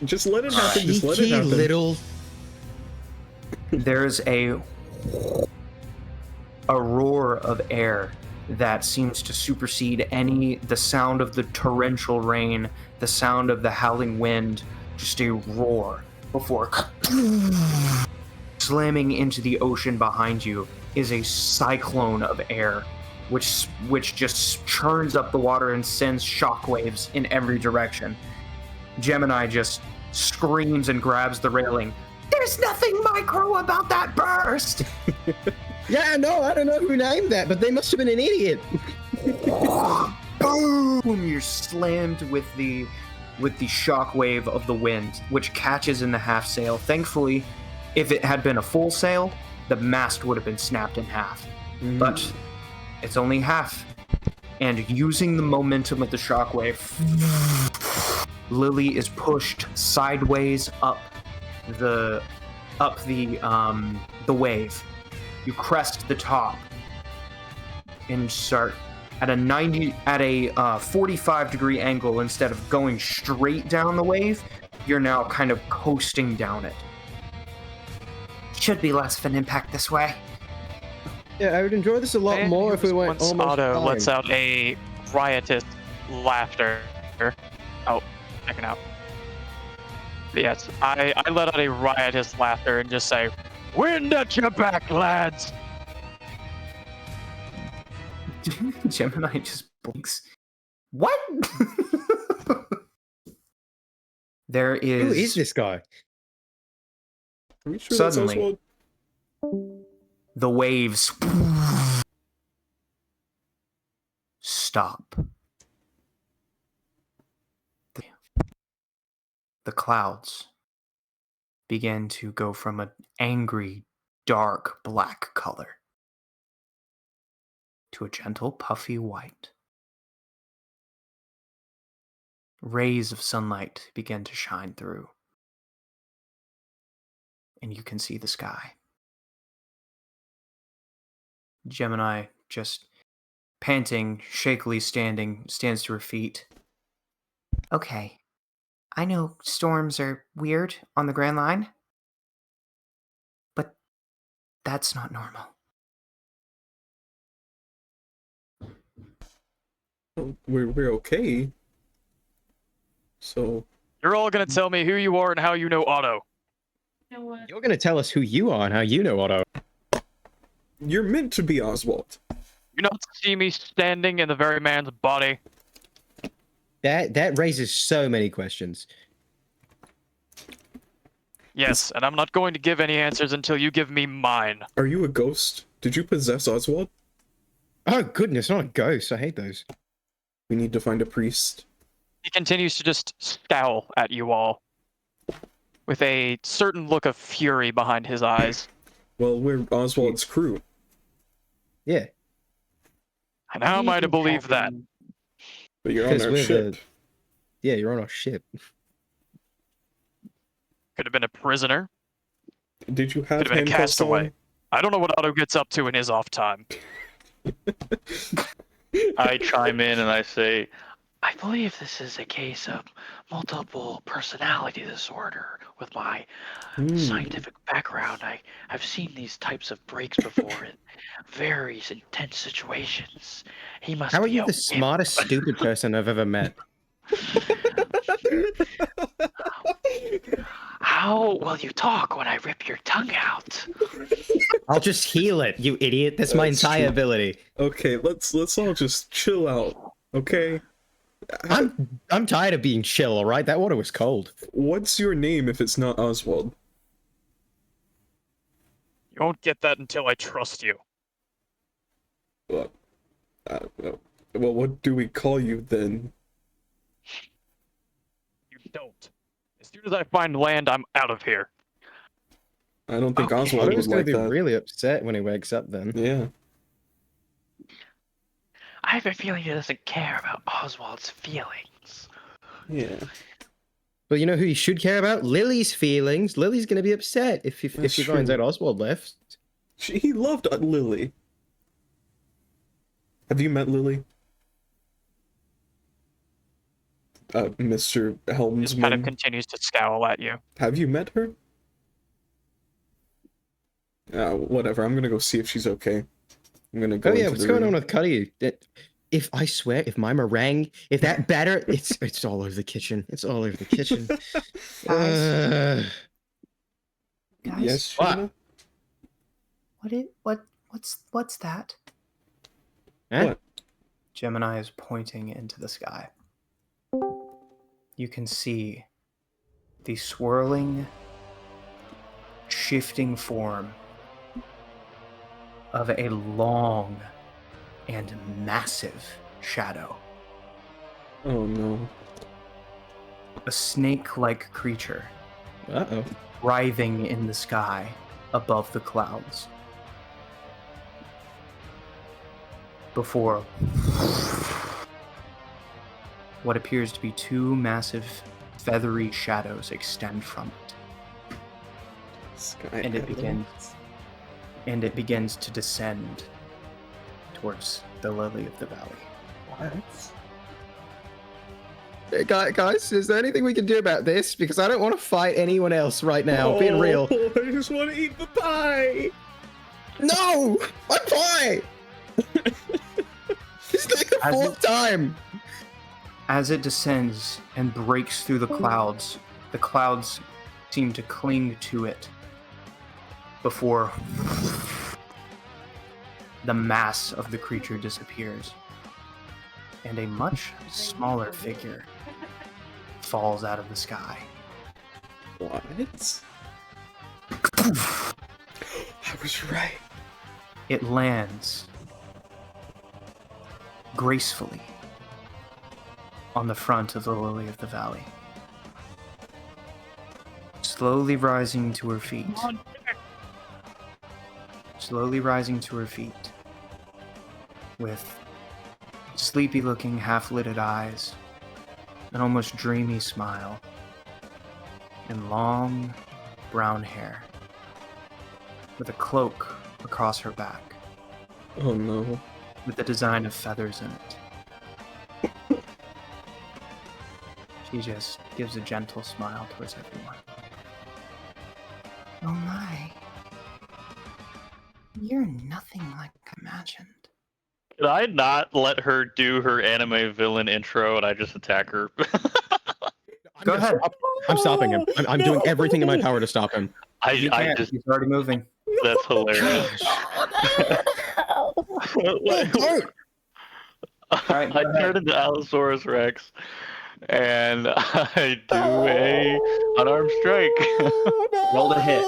S3: Just let it happen. Just let it
S4: Cheeky
S3: happen.
S4: little.
S1: There's a roar of air that seems to supersede the sound of the torrential rain, the sound of the howling wind, just a roar before slamming into the ocean behind you is a cyclone of air which just churns up the water and sends shockwaves in every direction. Gemini just screams and grabs the railing.
S6: There's nothing micro about that burst!
S4: Yeah, no, I don't know who named that, but they must have been an idiot.
S1: Boom! You're slammed with the shockwave of the wind, which catches in the half sail. Thankfully, if it had been a full sail, the mast would have been snapped in half. But it's only half. And using the momentum of the shockwave, Lily is pushed sideways up the wave. You crest the top and start at a 45-degree angle. Instead of going straight down the wave, you're now kind of coasting down it.
S6: Should be less of an impact this way.
S4: Yeah, I would enjoy this a lot
S7: Man
S4: more if we
S7: who's
S4: went
S7: once
S4: almost
S7: Otto
S4: fine.
S7: lets out a riotous laughter. Oh, checking out. But yes, I let out a riotous laughter and just say, "Wind at your back, lads!"
S1: Gemini just blinks. What? There is.
S4: Who is this guy?
S3: Are we sure
S1: Suddenly-
S3: that's Oswald?
S1: The waves stop. The clouds begin to go from an angry, dark black color to a gentle, puffy white. Rays of sunlight begin to shine through, and you can see the sky. Gemini, just panting, shakily stands to her feet.
S6: Okay. I know storms are weird on the Grand Line, but that's not normal.
S3: Oh, we're okay. So
S7: You're all gonna tell me who you are and how you know Otto.
S5: You know what?
S4: You're gonna tell us who you are and how you know Otto.
S3: you're meant to be Oswald.
S7: You not see me standing in the very man's body.
S4: That raises so many questions.
S7: Yes, and I'm not going to give any answers until you give me mine.
S3: Are you a ghost? Did you possess Oswald?
S4: Oh goodness, not a ghost. I hate those.
S3: We need to find a priest.
S7: He continues to just scowl at you all, with a certain look of fury behind his eyes.
S3: Well, we're Oswald's crew.
S4: Yeah,
S7: And how am I to believe that?
S3: But you're on
S4: because
S3: our
S4: we're
S3: ship.
S4: yeah, you're on our ship.
S7: Could have been a prisoner.
S3: Did you have
S7: Could have been a
S3: handcuffs
S7: castaway.
S3: on?
S7: I don't know what Otto gets up to in his off time.
S2: I chime in and I say, I believe this is a case of multiple personality disorder. With my scientific background, I've seen these types of breaks before in very intense situations. He must
S4: How are
S2: be
S4: you
S2: a
S4: the
S2: wimp.
S4: smartest stupid person I've ever met?
S2: How will you talk when I rip your tongue out?
S4: I'll just heal it, you idiot. That's my
S3: That's
S4: entire
S3: true.
S4: ability.
S3: Okay, let's all just chill out. Okay.
S4: I'm tired of being chill, alright? That water was cold.
S3: What's your name if it's not Oswald?
S7: You won't get that until I trust you.
S3: Well, I don't know. Well, what do we call you then?
S7: You don't. As soon as I find land, I'm out of here.
S3: I don't think
S2: Okay.
S3: Oswald
S4: Otto's
S3: would
S4: gonna
S3: like
S4: be
S3: that.
S4: really upset when he wakes up then.
S3: Yeah.
S2: I have a feeling he doesn't care about Oswald's feelings.
S3: Yeah.
S4: But you know who you should care about? Lily's feelings. Lily's gonna be upset if
S3: That's
S4: she finds
S3: true.
S4: out Oswald left.
S3: He loved Lily. Have you met Lily? Mr.
S7: Just kind of
S3: Helmsman.
S7: continues to scowl at you.
S3: Have you met her? Whatever. I'm gonna go see if she's okay. I'm gonna go.
S4: Oh yeah,
S3: into
S4: what's
S3: the
S4: going
S3: room.
S4: on with Cuddy? If I swear, if my meringue, if that batter, it's all over the kitchen. It's all over the kitchen.
S6: Guys,
S3: Yes,
S4: What?
S3: Shana?
S6: what's that?
S4: Huh?
S3: What?
S1: Gemini is pointing into the sky. You can see the swirling, shifting form of a long and massive shadow.
S3: Oh no.
S1: A snake-like creature
S4: Uh-oh.
S1: writhing in the sky above the clouds. Before what appears to be two massive feathery shadows extend from it,
S3: Sky
S1: and it
S3: Islands.
S1: begins to descend towards the lily of the valley.
S3: What?
S4: Guys, is there anything we can do about this? Because I don't want to fight anyone else right now. Being real.
S3: I just want to eat the pie.
S4: No, my pie. This is like the
S1: As
S4: fourth time.
S1: As it descends and breaks through the clouds seem to cling to it before the mass of the creature disappears, and a much smaller figure falls out of the sky.
S3: What? I was right.
S1: It lands gracefully on the front of the Lily of the Valley, slowly rising to her feet. Slowly rising to her feet, with sleepy-looking, half-lidded eyes, an almost dreamy smile, and long, brown hair, with a cloak across her back,
S3: Oh no.
S1: with the design of feathers in it. She just gives a gentle smile towards everyone.
S6: Oh my. You're nothing like imagined.
S2: Did I not let her do her anime villain intro and I just attack her?
S1: Go ahead.
S4: I'm stopping him. I'm doing everything in my power to stop him.
S1: You can't. He's already moving.
S2: That's hilarious.
S4: Don't.
S1: Alright,
S2: I turn into Allosaurus Rex and I do a unarmed strike.
S1: Roll to hit.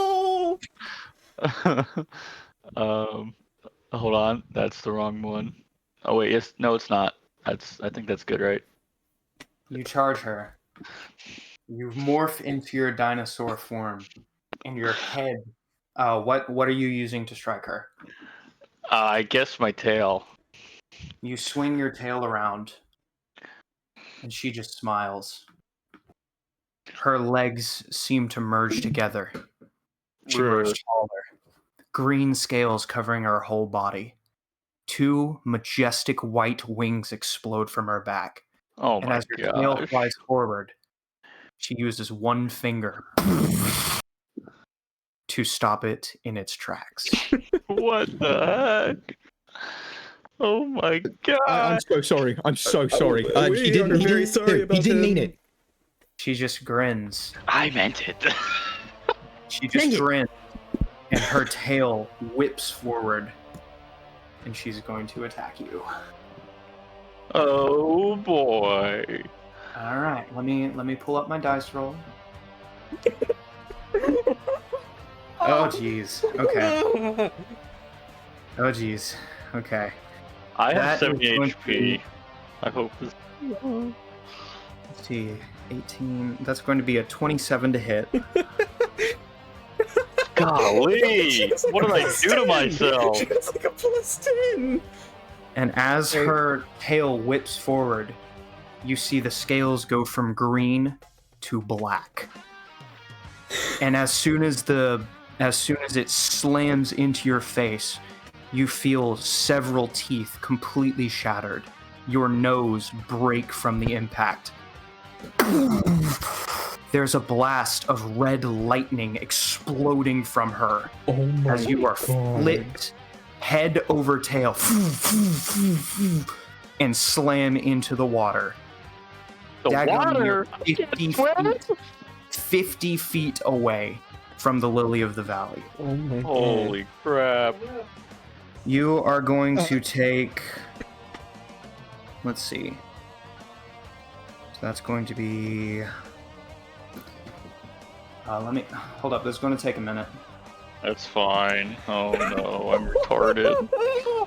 S2: Hold on, that's the wrong one. Oh wait, yes, no, it's not. I think that's good, right?
S1: You charge her. You morph into your dinosaur form, and your head. What are you using to strike her?
S2: I guess my tail.
S1: You swing your tail around, and she just smiles. Her legs seem to merge together. She grows taller. Green scales covering her whole body. Two majestic white wings explode from her back.
S2: Oh
S1: And
S2: my
S1: as her tail
S2: gosh.
S1: flies forward, she uses one finger to stop it in its tracks.
S2: What the heck? Oh my god.
S4: I'm so sorry. I'm so sorry.
S3: We are very sorry about
S4: He didn't mean
S3: him.
S4: it.
S1: She just grins.
S2: I meant it.
S1: She just grins, and her tail whips forward, and she's going to attack you.
S2: Oh boy.
S1: All right, let me pull up my dice roll. Oh jeez. Okay. Oh jeez. Okay.
S2: I
S1: That
S2: have
S1: is
S2: 70
S1: going to
S2: HP.
S1: be-
S2: I hope this.
S1: Let's see. 18. That's going to be a 27 to hit.
S2: Golly! What did I do to myself?
S3: She got like a +10.
S1: And as her tail whips forward, you see the scales go from green to black. And as soon as it slams into your face, you feel several teeth completely shattered. Your nose break from the impact. There's a blast of red lightning exploding from her
S3: Oh my
S1: as you are
S3: God.
S1: flipped head over tail and slam into the water.
S2: The
S1: Daggone
S2: water?
S1: near 50 feet away from the Lily of the Valley.
S3: Oh my God.
S2: Holy crap.
S1: You are going to take... Let's see. So that's going to be... let me... Hold up, this is going to take a minute.
S2: That's fine. Oh no, I'm retarded.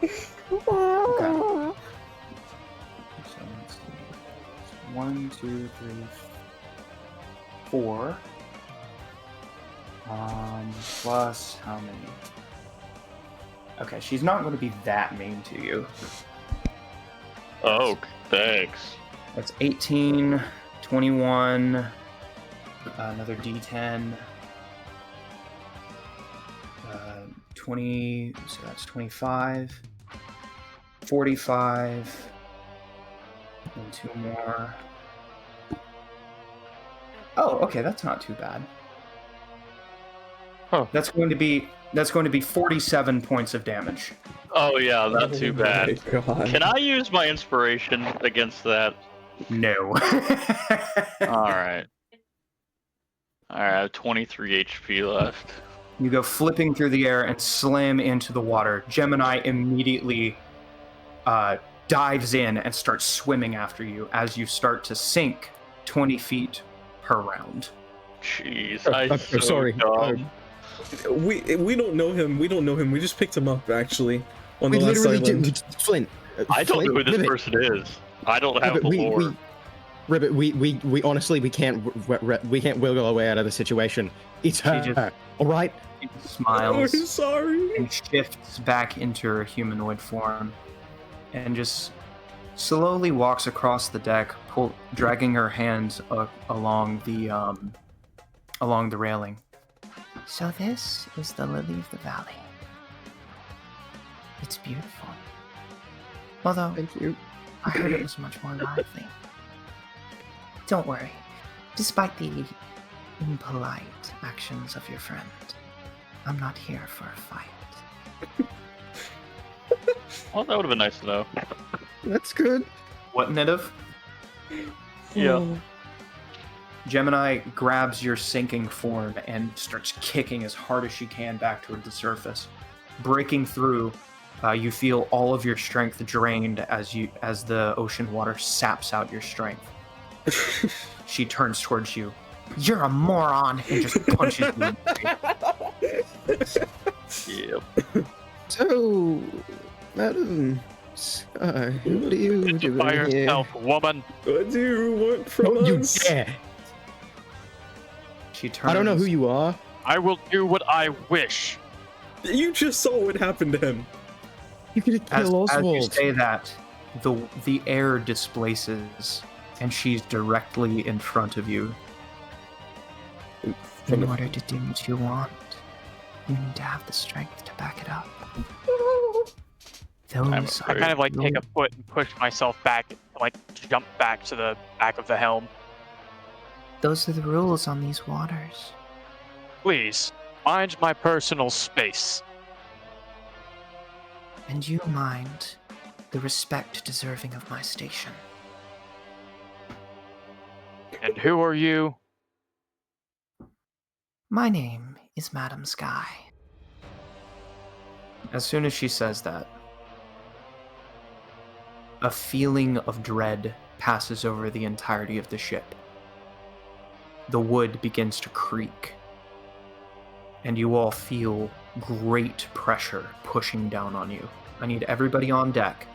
S1: Okay. So let's see. 1, 2, 3, 4. Plus how many? Okay, she's not going to be that mean to you.
S2: Oh, thanks.
S1: That's 18, 21, another D10, 20, so that's 25, 45, and 2 more, Oh, okay, that's not too bad.
S2: Huh.
S1: That's going to be 47 points of damage.
S2: Oh yeah, not too bad.
S3: Oh my God.
S2: Can I use my inspiration against that?
S1: No.
S2: Alright. Alright, I have 23 HP left.
S1: You go flipping through the air and slam into the water. Gemini immediately dives in and starts swimming after you as you start to sink 20 feet per round.
S2: Jeez,
S4: I'm
S2: so
S4: sorry.
S2: dumb.
S3: We don't know him. We don't know him. We just picked him up actually on
S4: We
S3: the last
S4: literally
S3: island.
S4: did. Flint.
S2: I don't know who
S4: Flint,
S2: this
S4: Ribbit,
S2: person is. I don't have
S4: Ribbit,
S2: the lore.
S4: Ribbit, we honestly we can't wiggle our way out of the situation. It's her.
S1: She just-
S4: All right.
S1: She
S3: Oh,
S1: smiles
S3: I'm sorry.
S1: and shifts back into her humanoid form and just slowly walks across the deck, dragging her hands along the railing.
S6: So this is the lily of the valley. It's beautiful. Although,
S4: Thank you.
S6: I heard it was much more lively. Don't worry. Despite the impolite actions of your friend, I'm not here for a fight.
S2: Well, that would have been nice to know.
S4: That's good.
S1: What, Nidav?
S2: Yeah.
S1: Gemini grabs your sinking form and starts kicking as hard as she can back toward the surface. Breaking through, you feel all of your strength drained as the ocean water saps out your strength. She turns towards you. You're a moron! And just punches you in the face.
S2: Yep.
S4: So, Madam Sky, what are you doing
S7: By
S4: here?
S7: yourself, woman.
S3: What do you want from
S4: Don't you
S3: us?
S4: dare!
S1: She turns.
S4: I don't know who you are.
S7: I will do what I wish.
S3: You just saw what happened to him.
S4: You could
S1: As
S4: kill
S1: you
S4: Oswald.
S1: say that, the air displaces, and she's directly in front of you.
S6: In order to do what you want, you need to have the strength to back it up. Those
S7: I
S6: are
S7: kind of like take
S6: your-
S7: a foot and push myself back, and, like jump back to the back of the helm.
S6: Those are the rules on these waters.
S7: Please, mind my personal space.
S6: And you mind the respect deserving of my station.
S7: And who are you?
S6: My name is Madam Sky.
S1: As soon as she says that, a feeling of dread passes over the entirety of the ship. The wood begins to creak, and you all feel great pressure pushing down on you. I need everybody on deck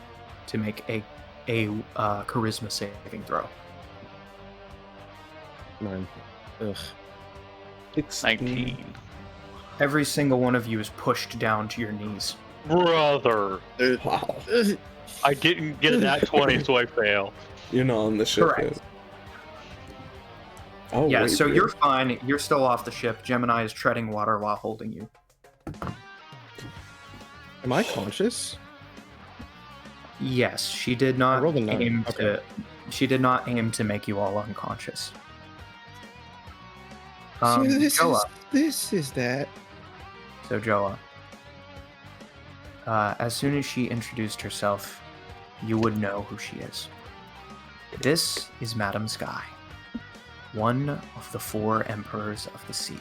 S1: to make a charisma saving throw.
S4: 9. Ugh.
S2: 19.
S1: Every single one of you is pushed down to your knees.
S2: Brother.
S3: Wow.
S2: I didn't get that 20, so I fail.
S3: You're not on the ship
S1: Correct.
S3: yet. Oh,
S1: Yeah,
S3: wait,
S1: so
S3: wait.
S1: you're fine. You're still off the ship. Gemini is treading water while holding you.
S4: Am I conscious?
S1: Yes, she did
S4: I
S1: not
S4: rolled a 9.
S1: aim
S4: Okay.
S1: to. She did not aim to make you all unconscious. Joa.
S4: This is that.
S1: So Joa. As soon as she introduced herself, you would know who she is. This is Madam Sky, one of the 4 emperors of the sea,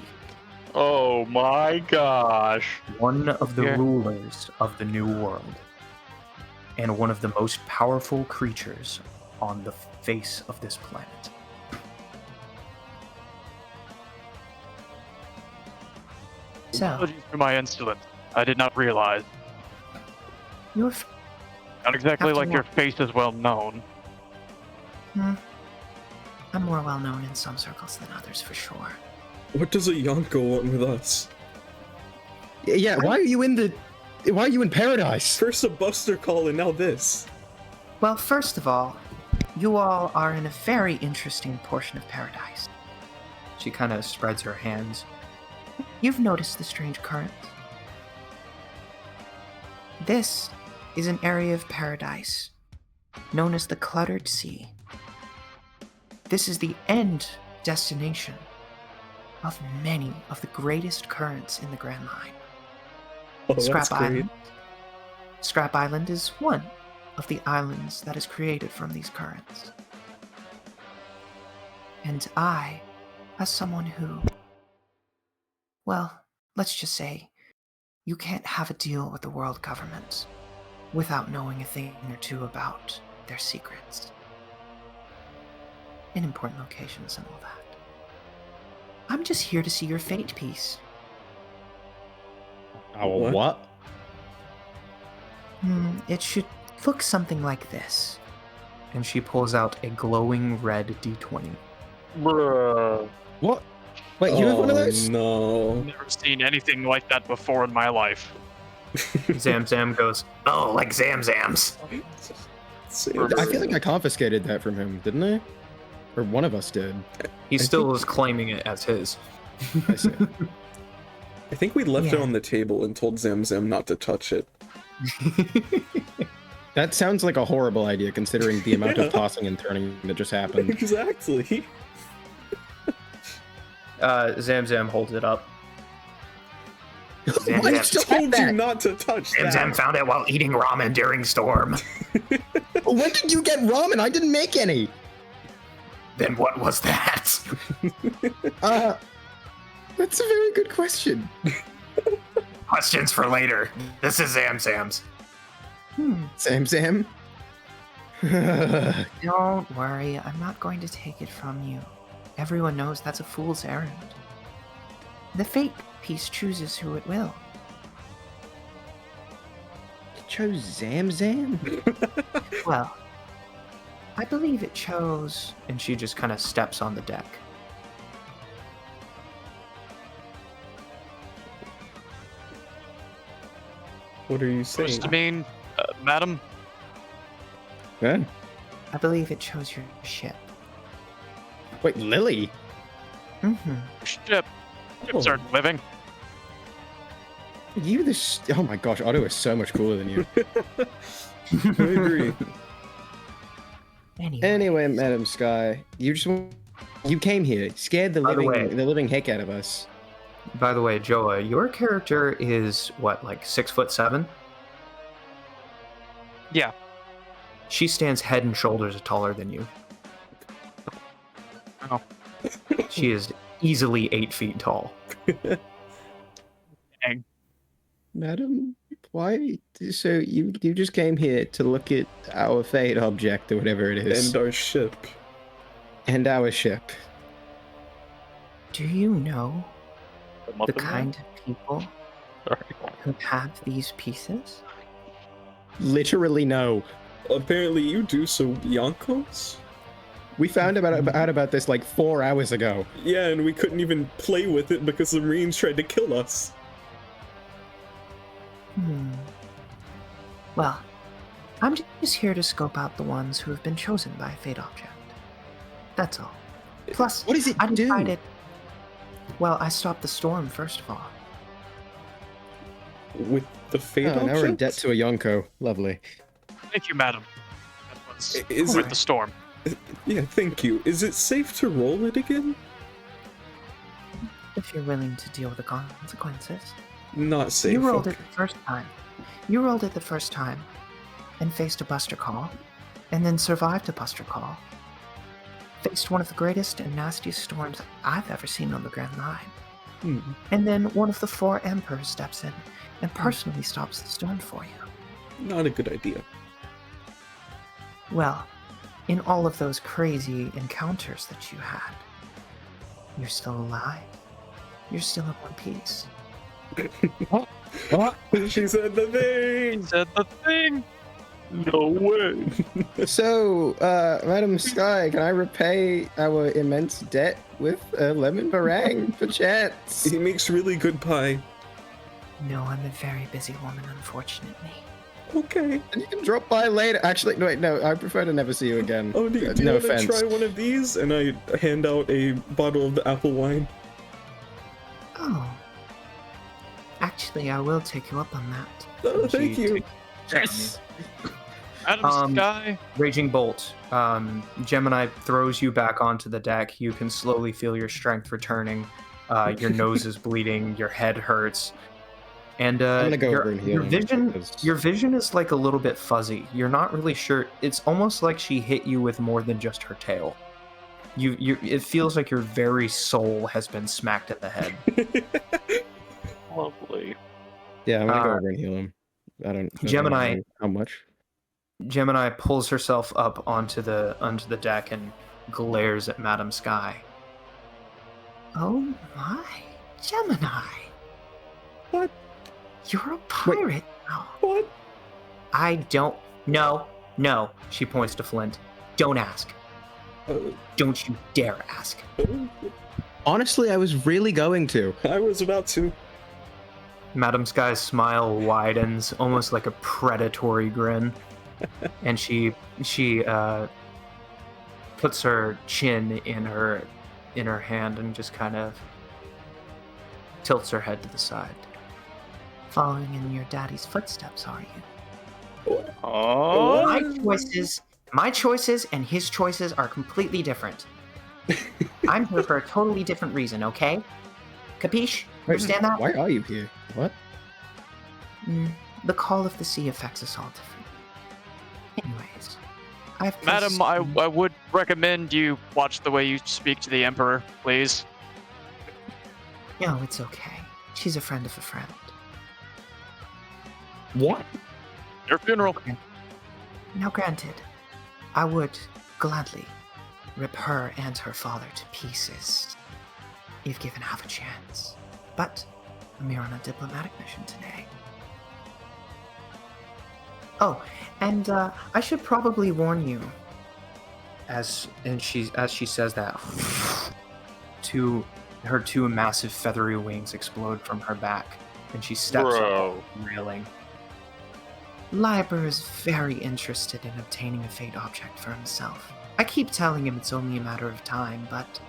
S2: Oh my gosh.
S1: one of the
S7: Yeah.
S1: rulers of the New World, and one of the most powerful creatures on the face of this planet.
S6: So,
S7: Apologies for my insolence. I did not realize.
S6: you're
S7: Not exactly
S6: Have to
S7: like your
S6: walk.
S7: face is well known.
S6: I'm more well known in some circles than others for sure.
S3: What does a Yonko want with us?
S4: Yeah, why are you in paradise?
S3: First a Buster call and now this.
S6: Well, first of all, you all are in a very interesting portion of paradise.
S1: She kind of spreads her hands.
S6: You've noticed the strange current. This is an area of paradise known as the Cluttered Sea. This is the end destination of many of the greatest currents in the Grand Line.
S3: Oh, that's
S6: Scrap
S3: great.
S6: Island. Scrap Island is one of the islands that is created from these currents. And I, as someone who, well, let's just say, you can't have a deal with the world government without knowing a thing or two about their secrets. In important locations and all that. I'm just here to see your fate piece.
S4: Our what?
S6: It should look something like this.
S1: And she pulls out a glowing red d20.
S2: Bruh.
S4: What? Wait, you have one of
S3: Oh,
S4: those?
S3: no.
S7: Never seen anything like that before in my life.
S1: Zam Zam goes,
S8: Oh, like Zamzams.
S4: I feel like I confiscated that from him, didn't I? Or one of us did.
S1: he still was claiming it as his.
S4: I see.
S3: I think we left it
S6: Yeah.
S3: on the table and told Zamzam not to touch it.
S4: That sounds like a horrible idea considering the amount
S3: Yeah.
S4: of tossing and turning that just happened.
S3: Exactly.
S1: Zam Zam holds it up.
S4: Why do you still have
S3: Told you
S4: that?
S3: not to touch
S8: Zamzam
S3: that.
S8: found it while eating ramen during storm.
S4: When did you get ramen? I didn't make any.
S8: Then what was that?
S4: That's a very good question.
S8: Questions for later. This is Zamzam's.
S4: Sam?
S6: Don't worry, I'm not going to take it from you. Everyone knows that's a fool's errand. The fate piece chooses who it will.
S4: You chose Zamzam?
S6: Well, I believe it chose.
S1: And she just kind of steps on the deck.
S3: What are you saying?
S7: Supposed to mean, madam?
S4: Good.
S6: I believe it chose your ship.
S4: Wait, Lily?
S6: Mm-hmm.
S7: Ship. Ships
S3: Oh.
S7: aren't living.
S4: You this? Oh my gosh, Otto is so much cooler than you.
S3: I agree.
S4: Anyway, Madam Sky, you came here, scared the
S1: By the
S4: living
S1: way-
S4: the living heck out of us.
S1: By the way, Joa, your character is what, like 6'7"?
S7: Yeah.
S1: She stands head and shoulders taller than you.
S7: Oh.
S1: She is easily 8 feet tall.
S7: Dang.
S4: Madam, why? So you just came here to look at our fate object or whatever it is,
S3: And our ship.
S4: and our ship.
S6: Do you know the
S2: Muffin Man?
S6: kind of people
S2: Sorry.
S6: who have these pieces?
S4: Literally no.
S3: Apparently you do, so Yonkos?
S4: We found out about this like 4 hours ago.
S3: Yeah, and we couldn't even play with it because the Marines tried to kill us.
S6: Well, I'm just here to scope out the ones who have been chosen by a fate object. That's all. Plus,
S4: What does it
S6: I
S4: do?
S6: decided. Well, I stopped the storm first of all.
S3: With the fate
S4: Oh, now we're in
S3: object?
S4: debt to a Yonko. Lovely.
S7: Thank you, madam. That was
S3: Is
S7: with
S3: it-
S7: the storm.
S3: Yeah, thank you. Is it safe to roll it again?
S6: If you're willing to deal with the consequences.
S3: Not safe.
S6: You rolled
S3: okay.
S6: it the first time. You rolled it the first time, and faced a buster call, and then survived a buster call. Faced one of the greatest and nastiest storms I've ever seen on the Grand Line. And then one of the 4 emperors steps in and personally stops the storm for you.
S3: Not a good idea.
S6: Well, in all of those crazy encounters that you had, you're still alive. You're still in one piece.
S4: What?
S3: She said the thing!
S7: Said the thing.
S2: No way.
S4: So, Madam Sky, can I repay our immense debt with a lemon meringue for chance?
S3: He makes really good pie.
S6: No, I'm a very busy woman, unfortunately.
S3: Okay.
S4: And you can drop by later. Actually, no, wait, no, I prefer to never see you again.
S3: Oh, do you
S4: no
S3: want to
S4: offense.
S3: try one of these? And I hand out a bottle of the apple wine.
S6: Oh. Actually, I will take you up on that.
S3: Oh, thank
S1: She
S3: you.
S1: takes-
S4: Yes!
S7: Madam Sky.
S1: Raging Bolt. Gemini throws you back onto the deck. You can slowly feel your strength returning. Your nose is bleeding. Your head hurts. And
S4: I'm gonna go over and heal
S1: your
S4: him,
S1: vision,
S4: because-
S1: your vision is like a little bit fuzzy. You're not really sure. It's almost like she hit you with more than just her tail. It feels like your very soul has been smacked in the head.
S2: Lovely.
S4: Yeah, I'm gonna go over and heal him. I don't
S1: Gemini-
S4: know how much.
S1: Gemini pulls herself up onto the deck and glares at Madam Sky.
S6: Oh my, Gemini.
S3: What?
S6: You're a pirate now.
S3: What?
S6: I don't.
S1: No. She points to Flint. Don't ask. Don't you dare ask.
S4: Honestly, I was really going to.
S3: I was about to.
S1: Madam Sky's smile widens, almost like a predatory grin, and she puts her chin in her hand and just kind of tilts her head to the side.
S6: Following in your daddy's footsteps, are you?
S2: Oh,
S1: My choices and his choices are completely different. I'm here for a totally different reason, okay? Capiche? Understand that?
S4: Why are you here? What?
S6: The call of the sea affects us all differently. Anyways,
S7: Madam, I would recommend you watch the way you speak to the Emperor, please.
S6: No, it's okay. She's a friend of a friend.
S4: What?
S7: Your funeral.
S6: Now, granted, I would gladly rip her and her father to pieces if given half a chance. But I'm here on a diplomatic mission today. Oh, and I should probably warn you.
S1: As she says that, her two massive feathery wings explode from her back, and she steps
S2: Bro.
S1: up, railing.
S6: Liber is very interested in obtaining a fate object for himself. I keep telling him it's only a matter of time, but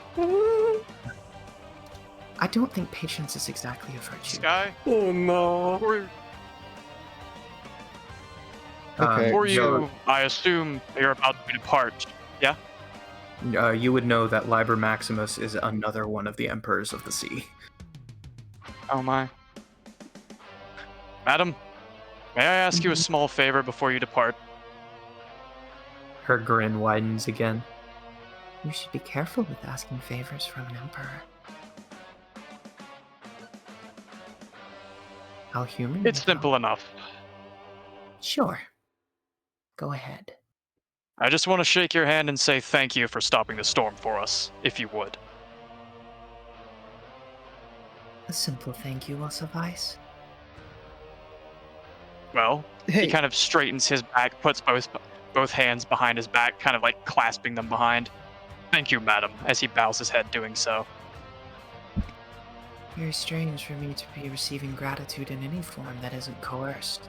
S6: I don't think patience is exactly a virtue.
S7: Sky,
S3: Oh no.
S4: Okay.
S7: before you,
S1: so,
S7: I assume you're about to depart. Yeah?
S1: you would know that Liber Maximus is another one of the emperors of the sea.
S7: Oh my. Madam, may I ask you a small favor before you depart?
S1: Her grin widens again.
S6: You should be careful with asking favors from an emperor. How human?
S7: It's
S6: you go.
S7: simple enough.
S6: Sure. Go ahead.
S7: I just want to shake your hand and say thank you for stopping the storm for us, if you would.
S6: A simple thank you will suffice.
S7: Well,
S4: Hey,
S7: he kind of straightens his back, puts both hands behind his back, kind of like clasping them behind. Thank you, madam, as he bows his head doing so.
S6: Very strange for me to be receiving gratitude in any form that isn't coerced.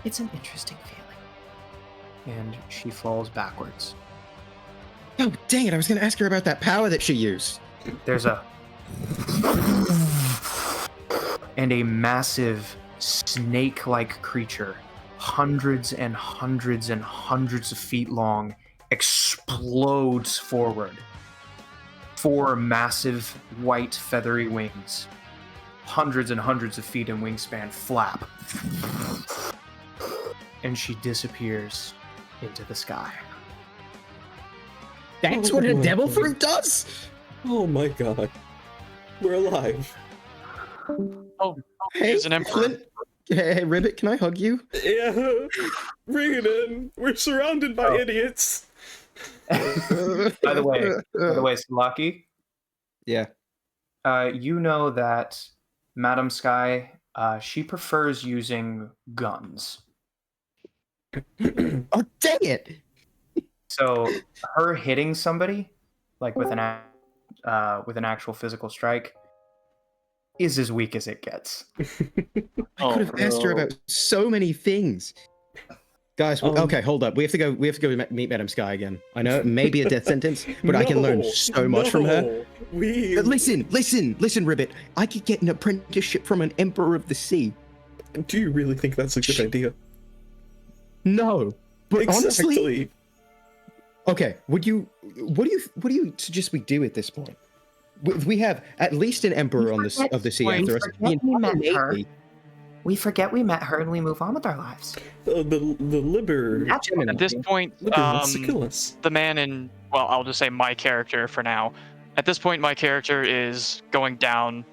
S6: It's an interesting feeling.
S1: And she falls backwards.
S4: oh dang it! I was gonna ask her about that power that she used.
S1: There's a and a massive snake-like creature, hundreds and hundreds and hundreds of feet long, explodes forward. 4 massive white feathery wings, hundreds and hundreds of feet in wingspan, flap, and she disappears into the sky.
S4: That's what a devil fruit does.
S3: Oh my god. We're alive.
S4: Hey,
S7: He's an emperor.
S4: Flint. Hey, Ribbit, can I hug you?
S3: Yeah. Bring it in. We're surrounded by idiots.
S1: By the way, Slaki,
S4: Yeah.
S1: you know that Madam Sky, she prefers using guns.
S4: Oh dang it!
S1: So her hitting somebody, like with an actual physical strike, is as weak as it gets.
S4: I could have asked her about so many things. Guys, okay, hold up. We have to go meet Madam Sky again. I know it may be a death sentence, but I can learn so much from her. But listen, Ribbit. I could get an apprenticeship from an emperor of the sea.
S3: Do you really think that's a good idea?
S4: No, But honestly,
S3: Exactly.
S4: okay. What do you suggest we do at this point? We have at least an emperor on this of the sea
S6: we
S4: after us.
S6: forget we met her.
S4: Navy-
S6: We forget we met her and we move on with our lives.
S3: The Liber
S6: That's
S4: Gemini.
S7: At this point,
S3: wants to kill us.
S7: the man in, well, I'll just say my character for now. At this point, my character is going down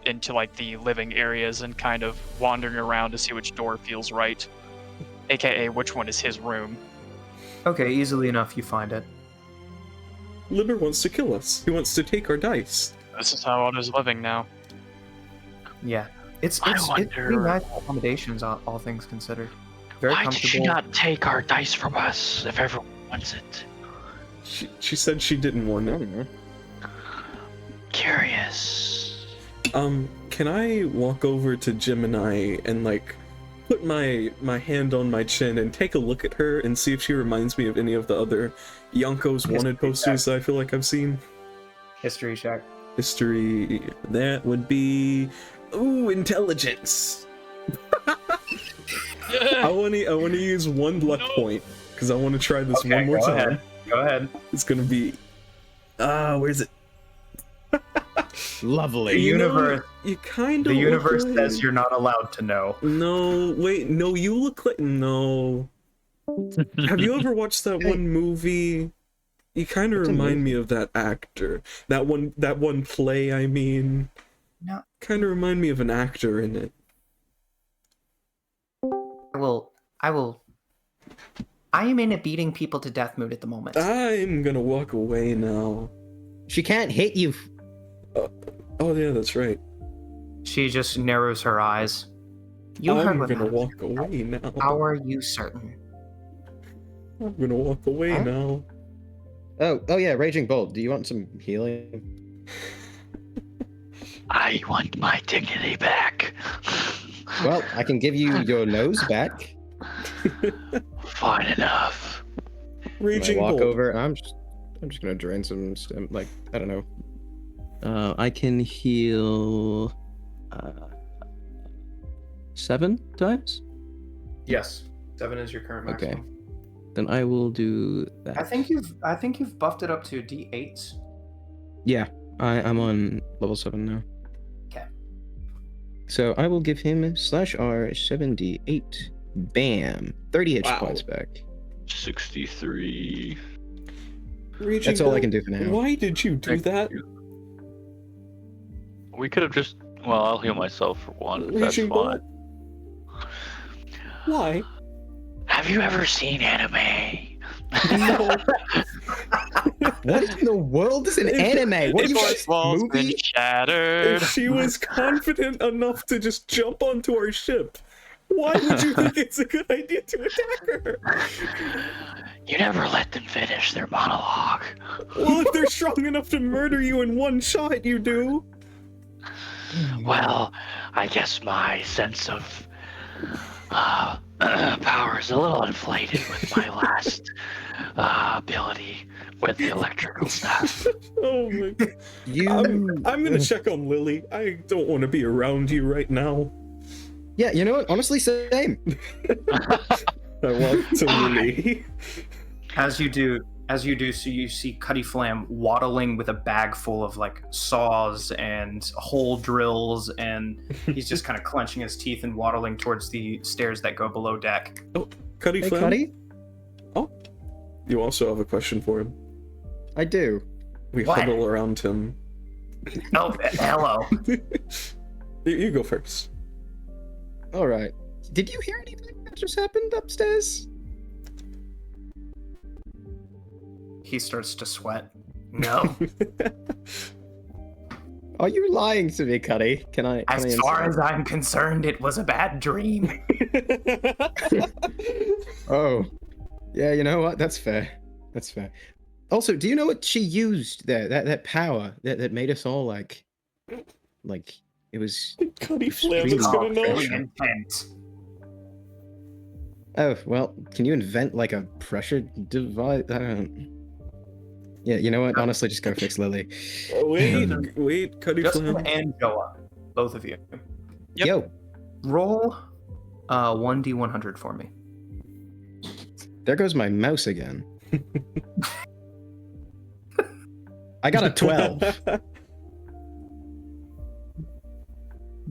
S7: into like the living areas and kind of wandering around to see which door feels right, aka which one is his room.
S1: Okay, easily enough you find it.
S3: Liber wants to kill us. He wants to take our dice.
S7: This is how others living now.
S1: Yeah. It's
S2: I
S1: pretty
S2: wonder-
S1: nice accommodations, all things considered. Very
S2: Why did
S1: comfortable.
S2: she not take our dice from us if everyone wants it?
S3: She said she didn't want it.
S2: Curious.
S3: Can I walk over to Gemini and like put my hand on my chin and take a look at her and see if she reminds me of any of the other Yonko's wanted posters that I feel like I've seen?
S1: History check.
S3: History. That would be intelligence. I want to use one luck point because I want to try this one more
S1: go
S3: time.
S1: ahead. Go ahead.
S3: It's gonna be where's it?
S4: Lovely.
S1: The universe.
S3: You kind of.
S1: The universe says you're not allowed to know.
S3: No, wait, no, you look like no. Have you ever watched that one movie? You kind of
S4: What's a
S3: remind me of that actor. That one play, I mean.
S6: No.
S3: Kind of remind me of an actor in it.
S6: I am in a beating people to death mood at the moment.
S3: I'm gonna walk away now.
S4: She can't hit you.
S3: Oh yeah, that's right.
S1: She just narrows her eyes.
S6: You heard
S3: I'm
S6: what
S3: gonna
S6: happened.
S3: walk away now.
S6: How are you certain?
S3: I'm gonna walk away
S4: Huh?
S3: now.
S4: Oh yeah, Raging Bolt. Do you want some healing?
S2: I want my dignity back.
S4: Well, I can give you your nose back.
S2: Fine enough.
S4: When I
S3: Raging
S4: walk
S3: Bolt.
S4: over, I'm just gonna drain some like I don't know. I can heal 7 times.
S1: Yes. 7 is your current
S4: Okay.
S1: maximum.
S4: Then I will do that.
S1: I think you've buffed it up to D8.
S4: Yeah, I'm on level 7 now.
S1: Okay.
S4: So I will give him /R 78. Bam, 30 hit
S3: Wow.
S4: points back.
S2: 63.
S3: Raging
S4: That's all I
S3: Bolt,
S4: can do for now.
S3: Why did you do
S2: Thank
S3: that?
S2: you. We could have just. Well, I'll heal myself for one. If that's
S3: Raging
S2: fine.
S3: Bolt? Why?
S2: Have you ever seen anime?
S3: No.
S4: What in the world is an anime? What are you guys,
S7: Wall's been
S4: movie?
S7: shattered.
S3: If she was confident enough to just jump onto our ship, why would you think it's a good idea to attack her?
S2: You never let them finish their monologue.
S3: Well, if they're strong enough to murder you in one shot, you do.
S2: Well, I guess my sense of power is a little inflated with my last ability with the electrical stuff.
S3: Oh my.
S4: You.
S3: I'm gonna check on Lily. I don't want to be around you right now.
S4: Yeah, you know what? Honestly, same.
S3: I walk to Lily.
S1: As you do, so you see Cuddy Flam waddling with a bag full of like saws and hole drills, and he's just kind of clenching his teeth and waddling towards the stairs that go below deck.
S3: Cuddy
S4: Hey,
S3: Flam?
S4: Cuddy?
S3: You also have a question for him.
S4: I do.
S3: We
S8: What?
S3: huddle around him.
S8: Oh, hello.
S3: You go first.
S4: All right. Did you hear anything that just happened upstairs?
S1: He starts to sweat.
S8: No.
S4: Are you lying to me, Cuddy? Can I?
S8: As far as I'm concerned, it was a bad dream.
S4: Oh, yeah. You know what? That's fair. That's fair. Also, do you know what she used there? That power that made us all like it was.
S3: Cuddy Flam is
S4: Oh,
S3: gonna know.
S8: Very intense.
S4: Oh well, can you invent like a pressure device? I don't. Yeah, you know what? Honestly, just go fix Lily.
S3: Wait, Cuddy
S1: Justin
S3: Flam.
S1: and Joa, both of you,
S7: Yep.
S4: Yo,
S1: roll 1d100 for me.
S4: There goes my mouse again. I got a 12.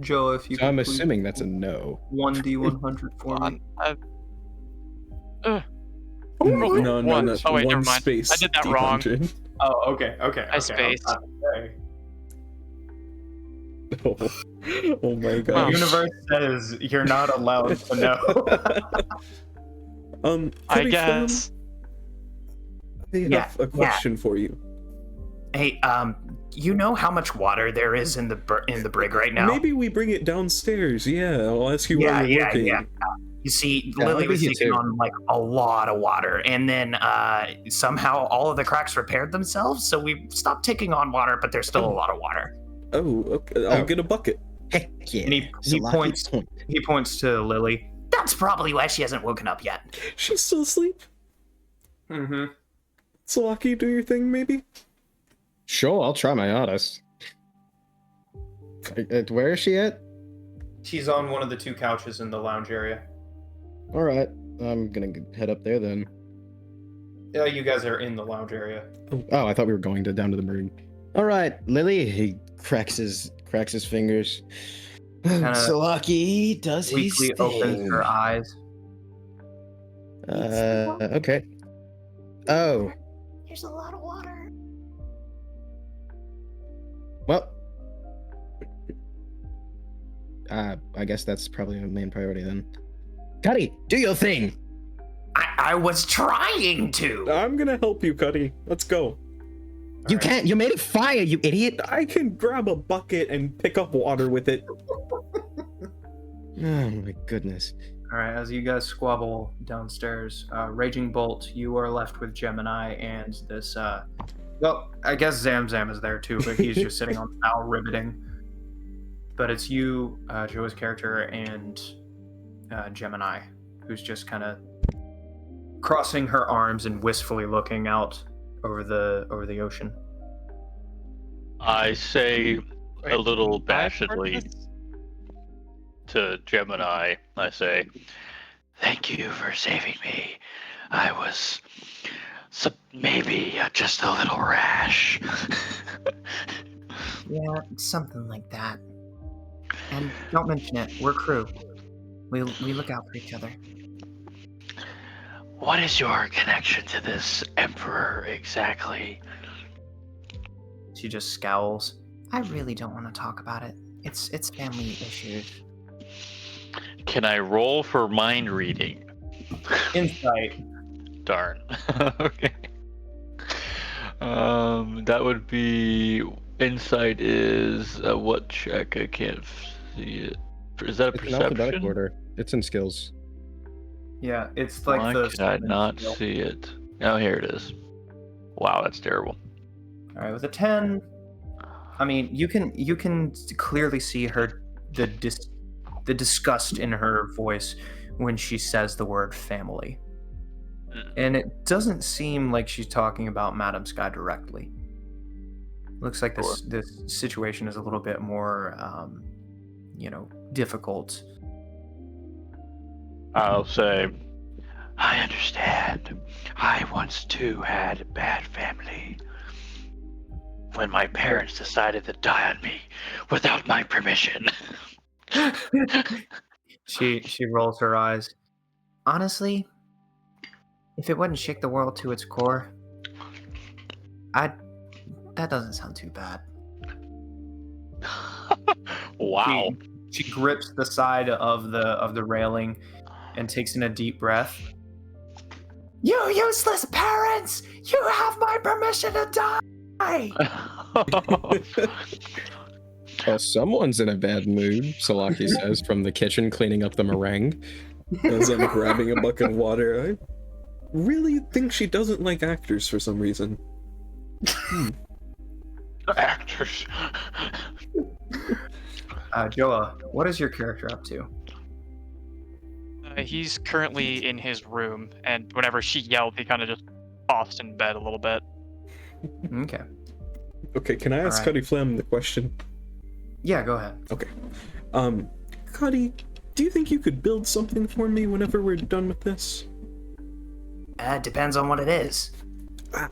S1: Joe, if you
S4: So I'm
S1: could please
S4: assuming that's a no.
S1: 1d100 for
S7: Hold
S1: me.
S7: on.
S3: No,
S7: One.
S3: that's
S7: Oh, wait,
S3: one
S7: never mind.
S3: space.
S7: I did that wrong.
S3: D100.
S1: Oh, okay.
S7: I spaced.
S3: Oh my
S1: The
S3: gosh.
S1: universe says you're not allowed to know.
S7: I
S3: Cuddy
S7: guess.
S3: Flem, I have a question for you.
S8: Hey, you know how much water there is in the brig right now?
S3: Maybe we bring it downstairs. Yeah, I'll ask you while you're working.
S8: You see,
S4: Yeah,
S8: Lily
S4: I'll be
S8: was
S4: here
S8: taking
S4: too.
S8: on like a lot of water, and then somehow all of the cracks repaired themselves, so we stopped taking on water, but there's still a lot of water.
S3: Oh, okay. I'll get a bucket.
S4: Heck yeah.
S1: And he
S4: Salaki's
S1: points. He points to Lily.
S8: That's probably why she hasn't woken up yet.
S3: She's still asleep.
S1: Mm-hmm.
S3: Salaki, do your thing, maybe?
S4: Sure, I'll try my hardest. Where is she at?
S1: She's on one of the two couches in the lounge area.
S4: All right, I'm gonna head up there then.
S1: Yeah, you guys are in the lounge area.
S4: Oh, I thought we were going down to the marine. All right, Lily. He cracks his fingers. Salaki does his
S1: Weakly opens her eyes.
S4: Okay. Oh,
S8: There's a lot of water.
S4: well. I guess that's probably the main priority then. Cuddy, do your thing.
S8: I was trying to.
S3: I'm gonna help you, Cuddy. Let's go.
S4: You can't. You made a fire, you idiot.
S3: I can grab a bucket and pick up water with it.
S4: Oh my goodness.
S1: All right, as you guys squabble downstairs, Raging Bolt, you are left with Gemini and this. Well, I guess Zamzam is there too, but he's just sitting on the bow riveting. But it's you, Joe's character, and Gemini, who's just kind of crossing her arms and wistfully looking out over the ocean.
S2: I say a little
S7: I've heard
S2: bashedly
S7: this.
S2: to Gemini, I say, "Thank you for saving me. I was maybe just a little rash."
S6: Yeah, something like that. And don't mention it. We're crew. We look out for each other.
S2: What is your connection to this emperor exactly?
S1: She just scowls.
S6: I really don't want to talk about it. It's family issues.
S2: Can I roll for mind reading?
S1: Insight.
S2: Darn. Okay. That would be insight is what check? I can't see it. Is that a
S4: It's in alphabetic
S2: perception?
S4: order. It's in skills.
S1: Yeah, it's like
S2: Why
S1: the.
S2: could I not
S1: skill.
S2: see it? Oh, here it is. Wow, that's terrible.
S1: All right, with a 10, I mean, you can clearly see her the disgust in her voice when she says the word family, and it doesn't seem like she's talking about Madam Sky directly. Looks like this situation is a little bit more, difficult.
S2: I'll say, I understand. I once too had a bad family. When my parents decided to die on me without my permission.
S1: She rolls her eyes.
S6: Honestly, if it wouldn't shake the world to its core, that doesn't sound too bad.
S2: Wow.
S1: She grips the side of the railing and takes in a deep breath.
S8: You useless parents! You have my permission to die!
S4: Well, someone's in a bad mood, Salaki says from the kitchen, cleaning up the meringue.
S3: As I'm grabbing a bucket of water, I really think she doesn't like actors for some reason.
S2: Actors.
S1: Joa, what is your character up to?
S7: He's currently in his room, and whenever she yelled, he kind of just tossed in bed a little bit.
S1: Okay.
S3: Okay, can I ask
S1: Alright.
S3: Cuddy Flem the question?
S1: Yeah, go ahead.
S3: Okay. Cuddy, do you think you could build something for me whenever we're done with this?
S8: Depends on what it is.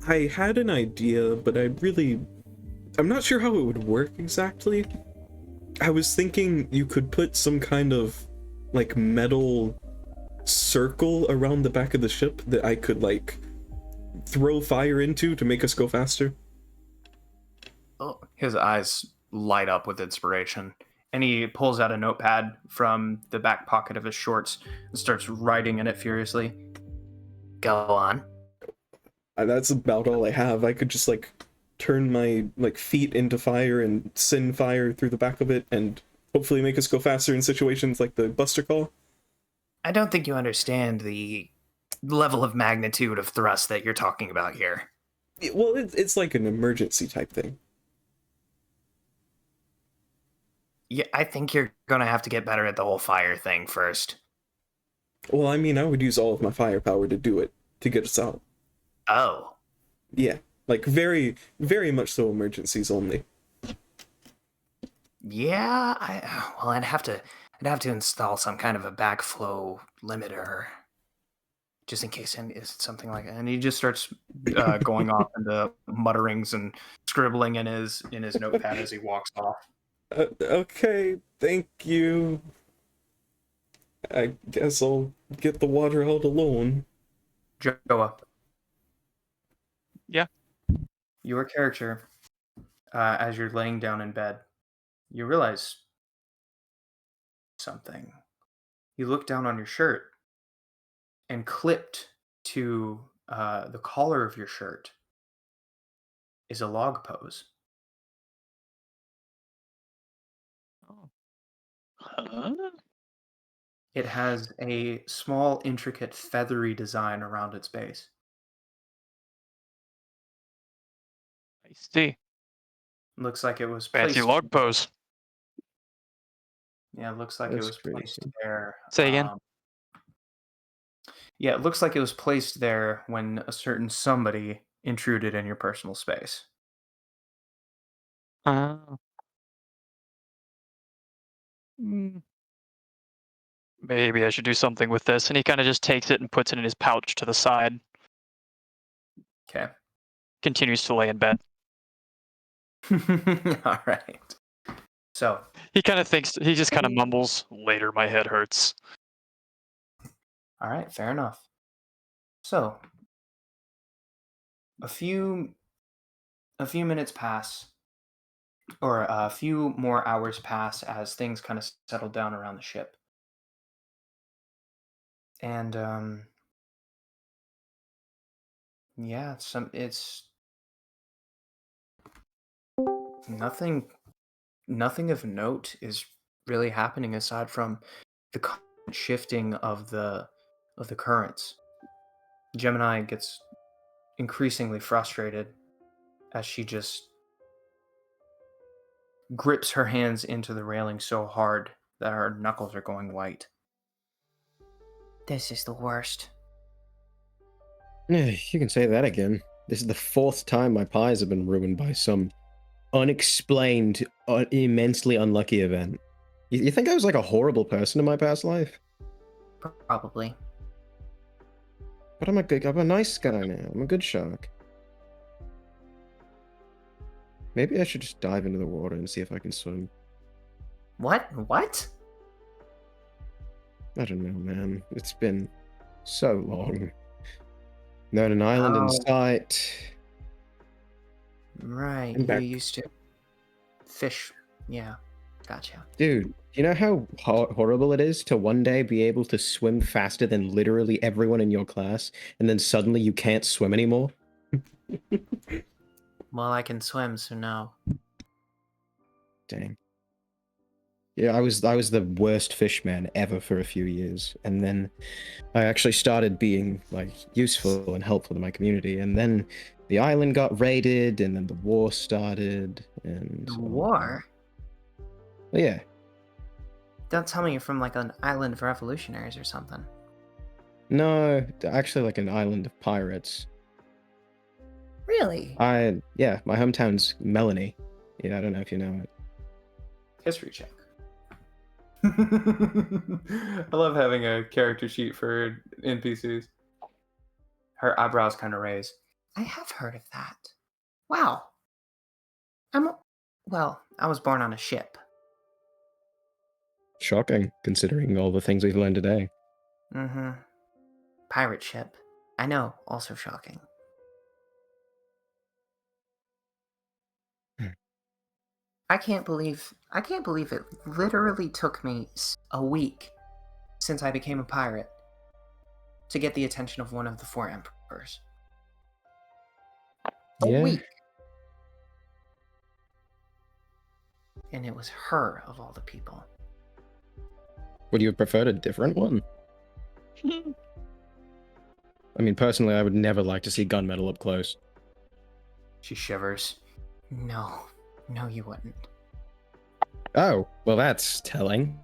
S3: I had an idea, but I'm not sure how it would work exactly. I was thinking you could put some kind of, like, metal circle around the back of the ship that I could, like, throw fire into to make us go faster.
S1: Oh, his eyes light up with inspiration, and he pulls out a notepad from the back pocket of his shorts and starts writing in it furiously.
S8: Go on.
S3: That's about all I have. I could just, like, turn my, like, feet into fire and send fire through the back of it and hopefully make us go faster in situations like the Buster Call.
S8: I don't think you understand the level of magnitude of thrust that you're talking about here.
S3: Well, it's like an emergency type thing.
S8: Yeah, I think you're gonna have to get better at the whole fire thing first.
S3: Well, I mean, I would use all of my firepower to do it, to get us out.
S8: Oh.
S3: Yeah, like very, very much so emergencies only.
S8: Yeah, I'd have to install some kind of a backflow limiter, just in case it's something like that.
S1: And he just starts going off into mutterings and scribbling in his notepad as he walks off.
S3: Okay, thank you. I guess I'll get the water out alone.
S1: Joa.
S7: Yeah.
S1: Your character, as you're laying down in bed, you realize something. You look down on your shirt, and clipped to the collar of your shirt is a log pose.
S7: Oh.
S2: Huh?
S1: It has a small, intricate, feathery design around its base.
S7: I see.
S1: Looks like it was
S7: Fancy
S1: placed.
S7: log pose.
S1: Yeah, it looks like
S4: That's
S1: it was
S4: pretty
S1: placed
S4: cool.
S1: there.
S7: Say again?
S1: Yeah, it looks like it was placed there when a certain somebody intruded in your personal space.
S7: Oh. Mm. Maybe I should do something with this. And he kind of just takes it and puts it in his pouch to the side.
S1: Okay.
S7: Continues to lay in bed.
S1: All right. So,
S7: He kind of thinks, he just kind of mumbles, later my head hurts.
S1: all right, fair enough. So, a few minutes pass, or a few more hours pass as things kind of settle down around the ship. And yeah, it's nothing of note is really happening aside from the constant shifting of the currents. Gemini gets increasingly frustrated as she just grips her hands into the railing so hard that her knuckles are going white.
S6: This is the worst.
S4: Yeah, you can say that again. This is the 4th time my pies have been ruined by some unexplained, immensely unlucky event. You think I was like a horrible person in my past life?
S6: Probably.
S4: But I'm a nice guy now. I'm a good shark. Maybe I should just dive into the water and see if I can swim.
S6: What? What?
S4: I don't know, man. It's been so long. Not an island in
S6: Oh.
S4: sight.
S6: Right,
S4: I'm
S6: you
S4: back.
S6: used to fish. Yeah, gotcha.
S4: Dude, you know how horrible it is to one day be able to swim faster than literally everyone in your class, and then suddenly you can't swim anymore?
S6: Well, I can swim, so no.
S4: Dang. Yeah, I was the worst fishman ever for a few years, and then I actually started being like useful and helpful to my community, and then the island got raided, and then the war started, and
S6: The war?
S4: Well, yeah.
S6: Don't tell me you're from like an island of revolutionaries or something.
S4: No, actually like an island of pirates.
S6: Really?
S4: Yeah, my hometown's Melanie. Yeah, I don't know if you know it.
S1: History check. I love having a character sheet for NPCs. Her eyebrows kind of raise.
S6: I have heard of that. Wow. Well, I was born on a ship.
S4: Shocking, considering all the things we've learned today.
S6: Mm-hmm. Pirate ship. I know, also shocking. I can't believe it literally took me a week since I became a pirate to get the attention of one of the 4 emperors. A
S4: Yeah.
S6: week. And it was her of all the people.
S4: Would you have preferred a different one? I mean, personally, I would never like to see gunmetal up close.
S1: She shivers.
S6: No, you wouldn't.
S4: Oh, well, that's telling.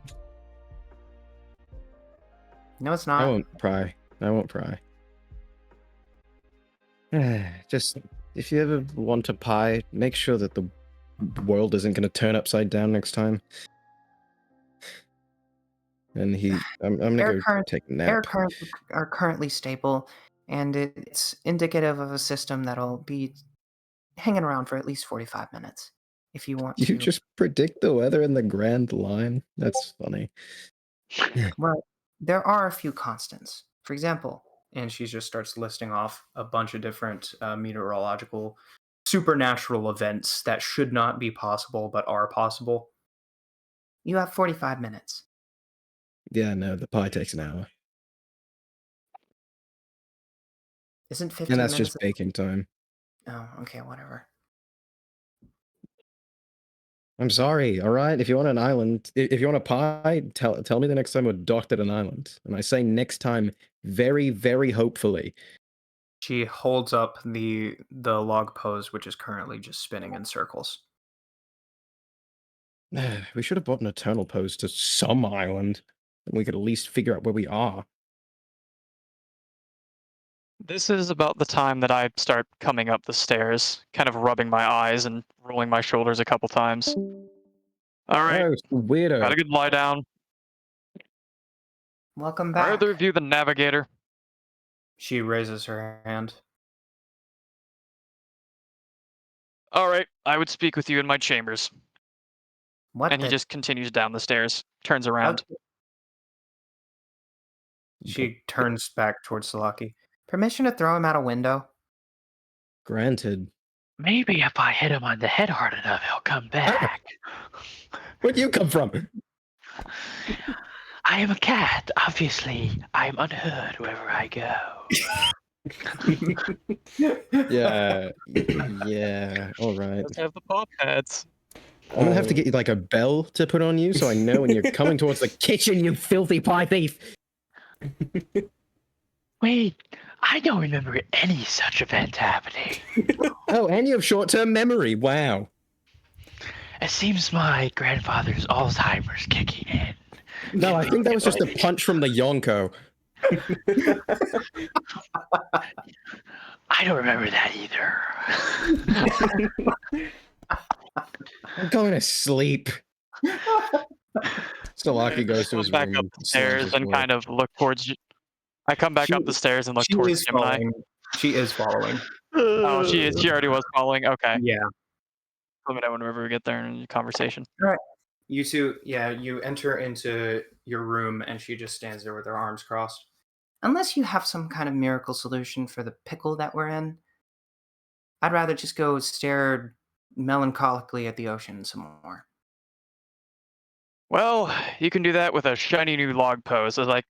S6: No, it's
S4: I
S6: not.
S4: won't pry. I won't pry. Just, if you ever want to pie, make sure that the world isn't going to turn upside down next time. And I'm gonna go take a
S6: Air
S4: nap.
S6: currents are currently stable, and it's indicative of a system that'll be hanging around for at least 45 minutes. If you want
S4: You
S6: to.
S4: just predict the weather in the grand line? That's funny.
S6: Well, there are a few constants. For example,
S1: And she just starts listing off a bunch of different meteorological, supernatural events that should not be possible but are possible.
S6: you have 45 minutes.
S4: Yeah, no, the pie takes an hour.
S6: Isn't 15
S4: And that's
S6: minutes?
S4: just baking time.
S6: Oh, okay, whatever.
S4: I'm sorry, alright? If you want an island, if you want a pie, tell me the next time we're docked at an island. And I say next time very, very hopefully.
S1: She holds up the log pose, which is currently just spinning in circles.
S4: We should have bought an eternal pose to some island. And we could at least figure out where we are.
S7: This is about the time that I start coming up the stairs, kind of rubbing my eyes and rolling my shoulders a couple times. All right,
S4: Oh, weirdo.
S7: got a good lie down.
S6: Welcome
S7: Are
S6: back.
S7: either of you the navigator?
S1: She raises her hand.
S7: All right, I would speak with you in my chambers.
S6: What
S7: And he
S6: the-
S7: just continues down the stairs, turns around.
S1: She turns back towards Salaki.
S6: Permission to throw him out a window?
S4: Granted.
S2: Maybe if I hit him on the head hard enough, he'll come back.
S4: Where'd you come from?
S2: I am a cat. Obviously, I am unheard wherever I go.
S4: Yeah, yeah, alright.
S7: Let's have the pop pads.
S4: I'm gonna have to get you like a bell to put on you so I know when you're coming towards the kitchen, you filthy pie thief!
S2: Wait, I don't remember any such event happening.
S4: Oh, and you have short-term memory, wow.
S2: It seems my grandfather's Alzheimer's kicking in.
S4: No, I think that was just a punch from the Yonko.
S2: I don't remember that either.
S4: I'm going to sleep. Stalaki goes to his
S7: Back
S4: room
S7: up the stairs and kind of look towards. I come back up the stairs and look
S1: She
S7: towards
S1: is
S7: Gemini.
S1: following. She is following.
S7: Oh, she is. She already was following. Okay.
S1: Yeah.
S7: Let me know whenever we get there in conversation.
S1: You two, yeah, you enter into your room and she just stands there with her arms crossed.
S6: Unless you have some kind of miracle solution for the pickle that we're in, I'd rather just go stare melancholically at the ocean some more.
S7: Well, you can do that with a shiny new log pose. As I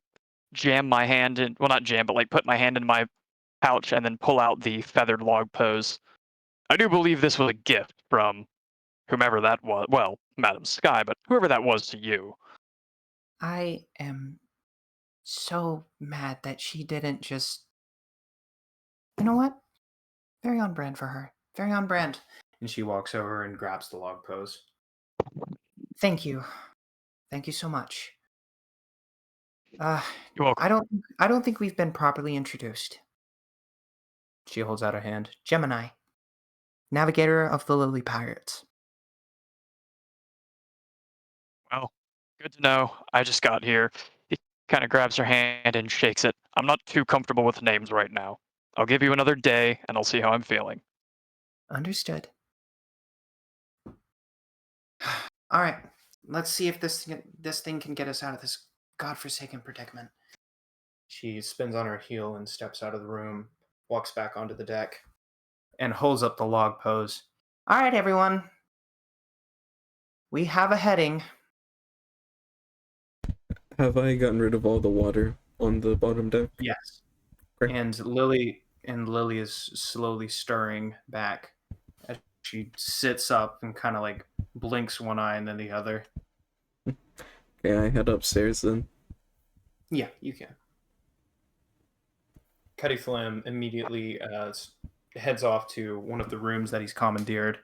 S7: jam my hand in, well, not jam, but like put my hand in my pouch and then pull out the feathered log pose. I do believe this was a gift from whomever that was. Well, Madam Sky, but whoever that was to you.
S6: I am so mad that she didn't just. You know what? Very on brand for her. Very on brand.
S1: And she walks over and grabs the log pose.
S6: Thank you. Thank you so much.
S7: You're welcome.
S6: I don't think we've been properly introduced.
S1: She holds out her hand.
S6: Gemini, navigator of the Lily Pirates.
S7: Well, good to know. I just got here. He kind of grabs her hand and shakes it. I'm not too comfortable with names right now. I'll give you another day, and I'll see how I'm feeling.
S6: Understood. All right, let's see if this thing can get us out of this godforsaken predicament.
S1: She spins on her heel and steps out of the room, walks back onto the deck, and holds up the log pose.
S6: All right, everyone. We have a heading.
S3: Have I gotten rid of all the water on the bottom deck?
S1: Yes.
S3: Okay.
S1: And Lily is slowly stirring back as she sits up and kind of like blinks one eye and then the other.
S3: Okay, I head upstairs then.
S1: Yeah, you can. Cuddy Flim immediately heads off to one of the rooms that he's commandeered,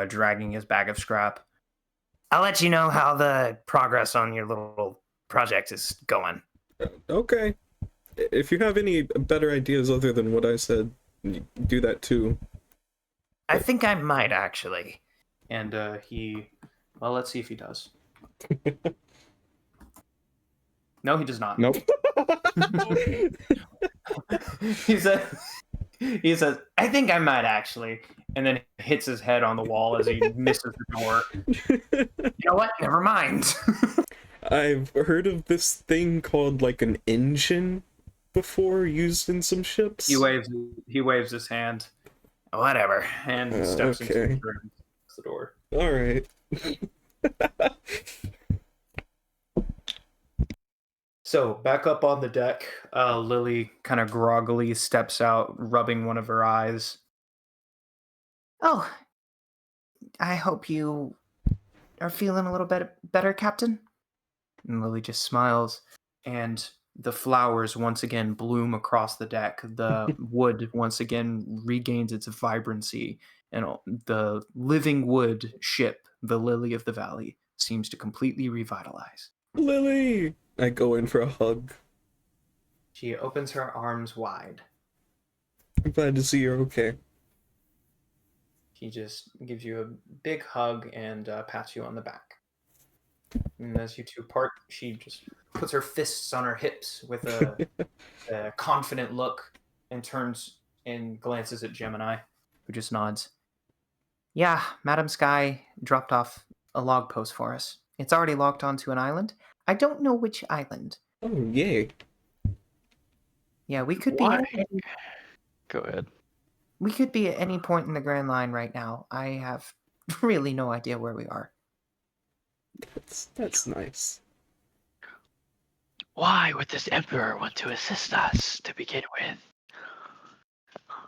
S1: dragging his bag of scrap.
S8: I'll let you know how the progress on your little project is going.
S3: Okay. If you have any better ideas other than what I said, do that too.
S8: I think I might actually.
S1: And well, let's see if he does. No, he does not.
S4: Nope.
S1: he says, I think I might actually, and then hits his head on the wall as he misses the door.
S8: You know what? Never mind.
S3: I've heard of this thing called like an engine before, used in some ships.
S1: He waves his hand.
S8: Whatever.
S1: And steps into
S3: okay.
S1: the room. The door.
S3: All right.
S1: So back up on the deck, Lily kind of groggily steps out, rubbing one of her eyes.
S6: Oh, I hope you are feeling a little bit better, Captain.
S1: And Lily just smiles, and the flowers once again bloom across the deck. The wood once again regains its vibrancy, and the living wood ship, the Lily of the Valley, seems to completely revitalize.
S3: Lily! I go in for a hug.
S1: She opens her arms wide.
S3: I'm glad to see you're okay.
S1: She just gives you a big hug and pats you on the back. And as you two part, she just puts her fists on her hips with a confident look and turns and glances at Gemini, who just nods.
S6: Yeah, Madam Sky dropped off a log post for us. It's already locked onto an island. I don't know which island.
S3: Oh, yay.
S6: Yeah, we could
S2: Why?
S6: be.
S2: Go ahead.
S6: We could be at any point in the Grand Line right now. I have really no idea where we are.
S3: That's nice.
S2: Why would this emperor want to assist us to begin with?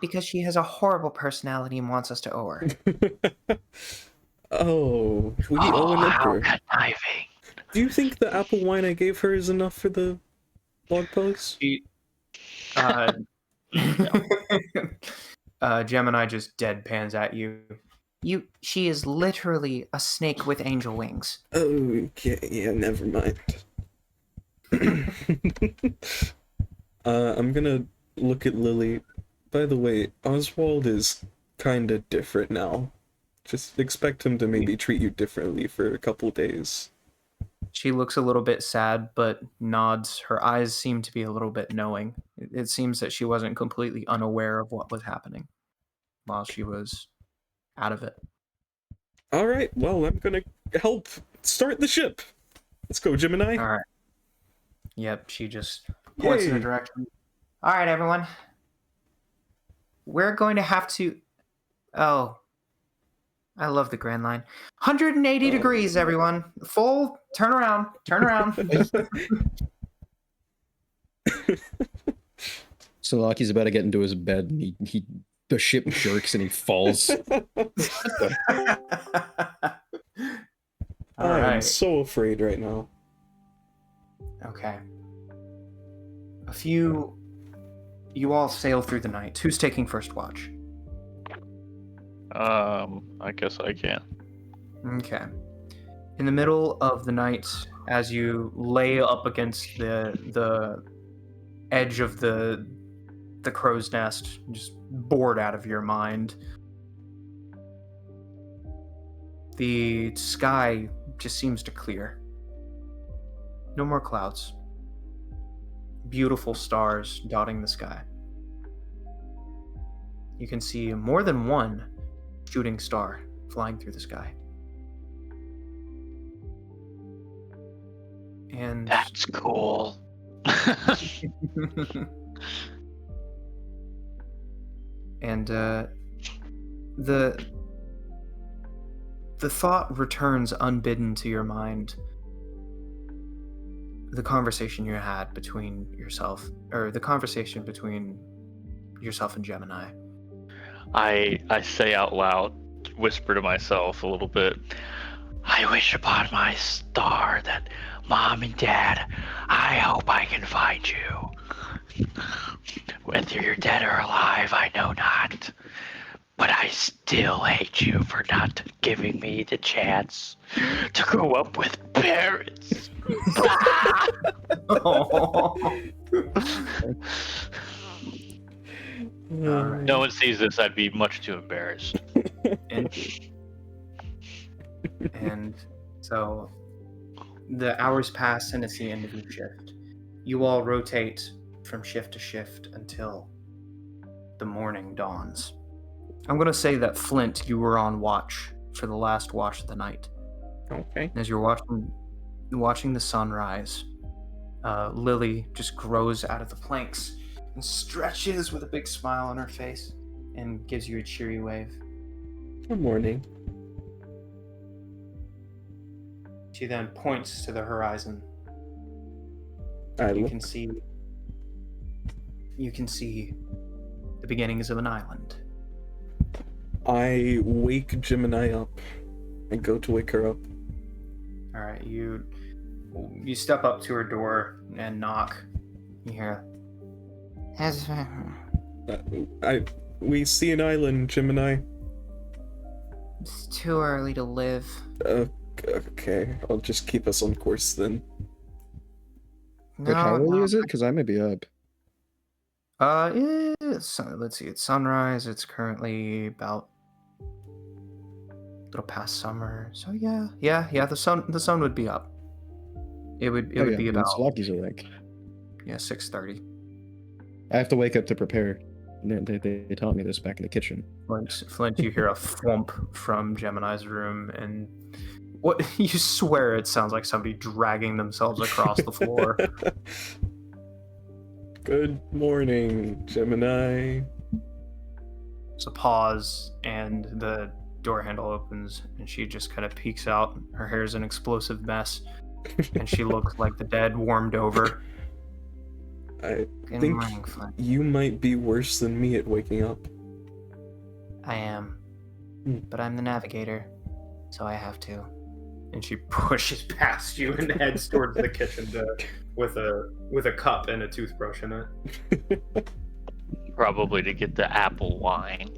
S6: Because she has a horrible personality and wants us to owe her.
S3: Oh, we owe an
S2: how
S3: emperor.
S2: conniving.
S3: Do you think the apple wine I gave her is enough for the blog post?
S1: Gemini just deadpans at you.
S6: She is literally a snake with angel wings.
S3: Okay, yeah, never mind. I'm gonna look at Lily. By the way, Oswald is kinda different now. Just expect him to maybe treat you differently for a couple days.
S1: She looks a little bit sad, but nods. Her eyes seem to be a little bit knowing. It seems that she wasn't completely unaware of what was happening while she was out of it.
S3: Alright, well, I'm gonna help start the ship. Let's go, Gemini.
S1: All right. Yep, she just points in a
S3: Yay.
S1: direction.
S6: All right, everyone. We're going to have to... Oh. I love the Grand Line. 180 degrees, everyone. Full turn around. Turn around.
S4: So Loki's about to get into his bed, and the ship jerks and he falls.
S1: All
S3: I'm
S1: right.
S3: so afraid right now.
S1: Okay. You all sail through the night. Who's taking first watch?
S2: I guess I can.
S1: Okay. In the middle of the night, as you lay up against the edge of the crow's nest, just bored out of your mind, the sky just seems to clear. No more clouds. Beautiful stars dotting the sky. you can see more than one shooting star flying through the sky. And
S2: That's cool.
S1: and the thought returns unbidden to your mind. The conversation you had between yourself, or the conversation between yourself and Gemini.
S2: I say out loud, whisper to myself a little bit. I wish upon my star that Mom and Dad, I hope I can find you. Whether you're dead or alive, I know not. But I still hate you for not giving me the chance to grow up with parents.
S1: Alright.
S2: No one sees this, I'd be much too embarrassed.
S1: Indeed. And so the hours pass and it's the end of your shift. You all rotate from shift to shift until the morning dawns. I'm going to say that Flint, you were on watch for the last watch of the night.
S3: Okay.
S1: As you're watching the sunrise, Lily just grows out of the planks and stretches with a big smile on her face and gives you a cheery wave.
S3: Good morning.
S1: She then points to the horizon.
S3: I
S1: You
S3: look.
S1: can see the beginnings of an island.
S3: I wake Gemini up. I go to wake her up.
S1: All right, you step up to her door and knock. You hear,
S3: We see an island, Gemini.
S6: It's too early to live.
S3: Okay, I'll just keep us on course then.
S4: Wait, how early
S6: no.
S4: is it? Because I may be up.
S1: let's see, it's sunrise. It's currently about a little past summer. So yeah. The sun would be up. It would be about
S4: Slocky's awake.
S1: 6:30.
S4: I have to wake up to prepare. They taught me this back in the kitchen.
S1: Flint, you hear a thump from Gemini's room, and what you swear it sounds like somebody dragging themselves across the floor.
S3: Good morning, Gemini.
S1: There's a pause, and the door handle opens, and she just kind of peeks out. Her hair's an explosive mess, and she looks like the dead warmed over.
S3: I
S6: Good
S3: think
S6: morning, Flint.
S3: you might be worse than me at waking up.
S6: I am.
S3: Hmm.
S6: But I'm the navigator, so I have to.
S1: And she pushes past you and heads towards the kitchen with a cup and a toothbrush in it.
S2: Probably to get the apple wine.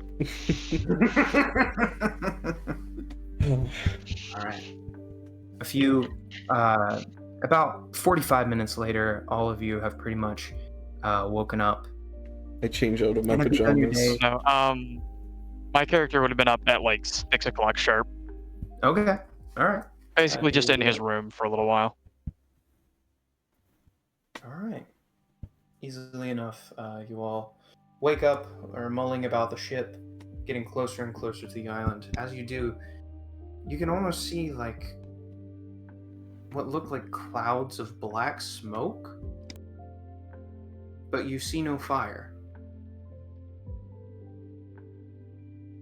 S1: All right. A few, about 45 minutes later, all of you have pretty much woken up.
S3: I change out of my
S1: And have you done your
S3: pajamas.
S1: day?
S7: No, my character would have been up at like 6 o'clock sharp.
S1: Okay. All right.
S7: Basically just in his room for a little while.
S1: All right. Easily enough, you all wake up, are mulling about the ship, getting closer and closer to the island. As you do, you can almost see like what look like clouds of black smoke, but you see no fire.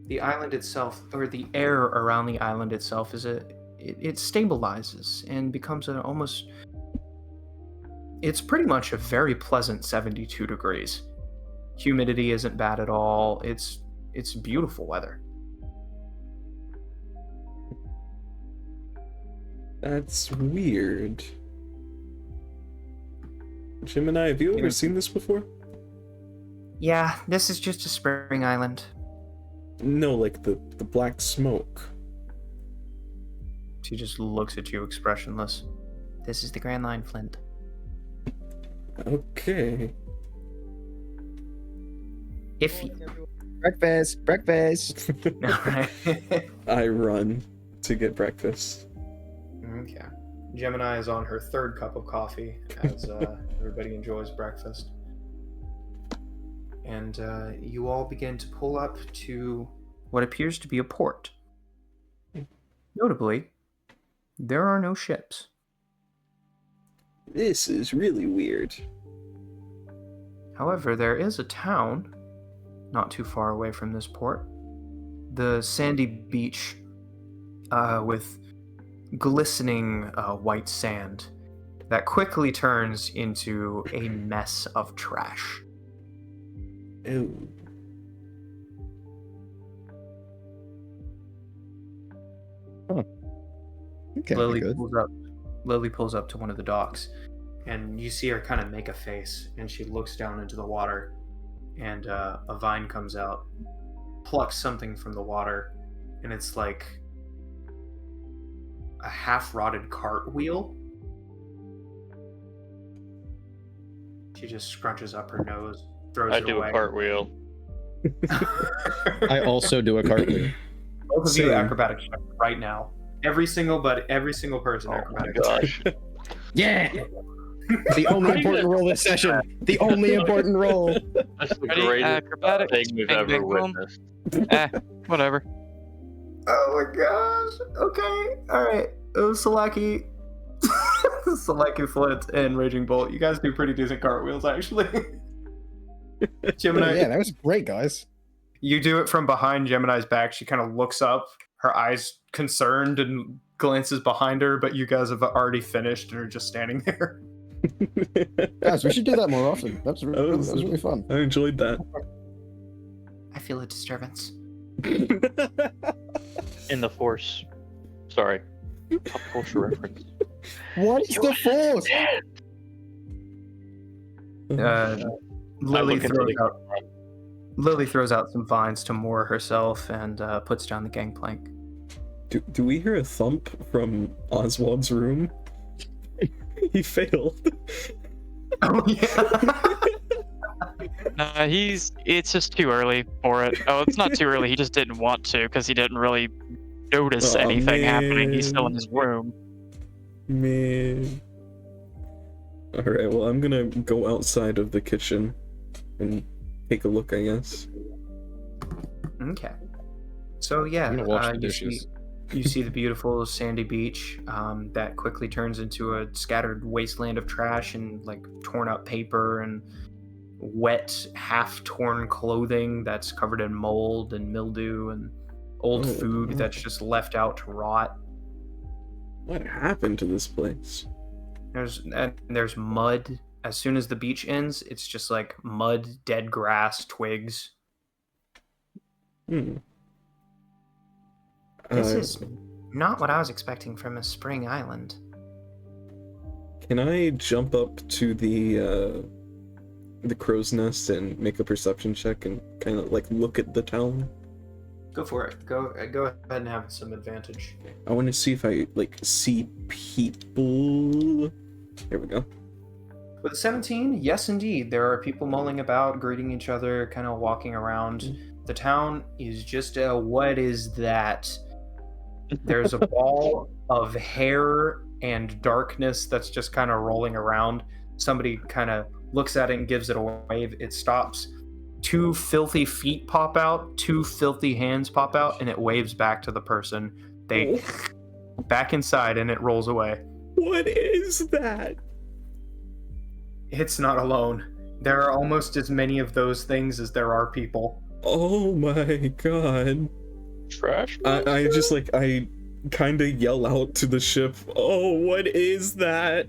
S1: The island itself, or the air around the island itself, it stabilizes and becomes an almost. It's pretty much a very pleasant 72 degrees. Humidity isn't bad at all. It's beautiful weather.
S3: That's weird. Gemini, have you ever seen this before?
S6: Yeah, this is just a spring island.
S3: No, like the black smoke.
S1: She just looks at you expressionless.
S6: This is the Grand Line, Flint.
S3: Okay.
S6: If y-
S4: Breakfast.
S3: I run to get breakfast.
S1: Okay. Gemini is on her third cup of coffee as everybody enjoys breakfast. and you all begin to pull up to what appears to be a port. Notably, there are no ships.
S3: This is really weird.
S1: However, there is a town not too far away from this port. The sandy beach with glistening white sand that quickly turns into a mess of trash.
S3: Ew.
S4: Okay,
S1: Lily
S4: good.
S1: pulls up to one of the docks, and you see her kind of make a face, and she looks down into the water, and a vine comes out, plucks something from the water, and it's like a half-rotted cartwheel. She just scrunches up her nose, throws
S2: I
S1: it
S2: do
S1: away.
S2: a cartwheel.
S4: I also do a cartwheel.
S1: Both of you
S3: Same.
S1: acrobatic check right now. Every single person
S2: Oh my
S1: acrobatic.
S2: gosh.
S4: Yeah! The only important role this session. The only important role.
S2: That's the
S7: Ready?
S2: greatest
S7: Acrobatics.
S2: thing we've
S7: Bing,
S2: ever
S7: bing, boom.
S2: witnessed.
S7: Whatever.
S1: Oh my gosh. Okay. Alright. Salaki. Salaki Flint and Raging Bolt. You guys do pretty decent cartwheels, actually. Gemini,
S4: Yeah, that was great, guys.
S1: you do it from behind Gemini's back. She kind of looks up, her eyes concerned, and glances behind her, but you guys have already finished and are just standing there.
S4: Guys, we should do that more often. That was really fun.
S3: I enjoyed that.
S6: I feel a disturbance.
S2: In the Force. Sorry. Pop culture reference.
S4: What is the force?
S1: Lily
S2: look into
S1: throws
S2: the-
S1: out. Lily throws out some vines to moor herself and puts down the gangplank.
S3: Do we hear a thump from Oswald's room? He failed.
S1: Oh yeah.
S7: It's just too early for it. Oh, it's not too early. He just didn't want to because he didn't really notice
S3: Aw,
S7: anything happening. He's still in
S3: man.
S7: his room.
S3: Man. Alright, well, I'm gonna go outside of the kitchen and take a look, I guess.
S1: Okay. So yeah,
S4: I'm gonna wash the
S1: you
S4: dishes.
S1: you see the beautiful sandy beach that quickly turns into a scattered wasteland of trash and like torn up paper and wet, half-torn clothing that's covered in mold and mildew and old
S3: Oh,
S1: food
S3: no.
S1: that's just left out to rot.
S3: What happened to this place?
S1: There's mud. As soon as the beach ends, it's just like mud, dead grass, twigs.
S3: Hmm.
S6: This
S3: Uh,
S6: is not what I was expecting from a spring island.
S3: Can I jump up to the crow's nest and make a perception check and kind of like look at the town?
S1: Go for it. Go ahead and have some advantage.
S3: I want to see if I like see people. Here we go.
S1: With 17, yes, indeed. There are people mulling about, greeting each other, kind of walking around. The town is just a what is that? There's a ball of hair and darkness that's just kind of rolling around. Somebody kind of looks at it and gives it a wave. It stops. 2 filthy feet pop out, 2 filthy hands pop out, and it waves back to the person. They back inside and it rolls away.
S3: What is that?
S1: It's not alone. There are almost as many of those things as there are people.
S3: Oh my god.
S2: Trash.
S3: I just like, I kind of yell out to the ship, oh, what is that?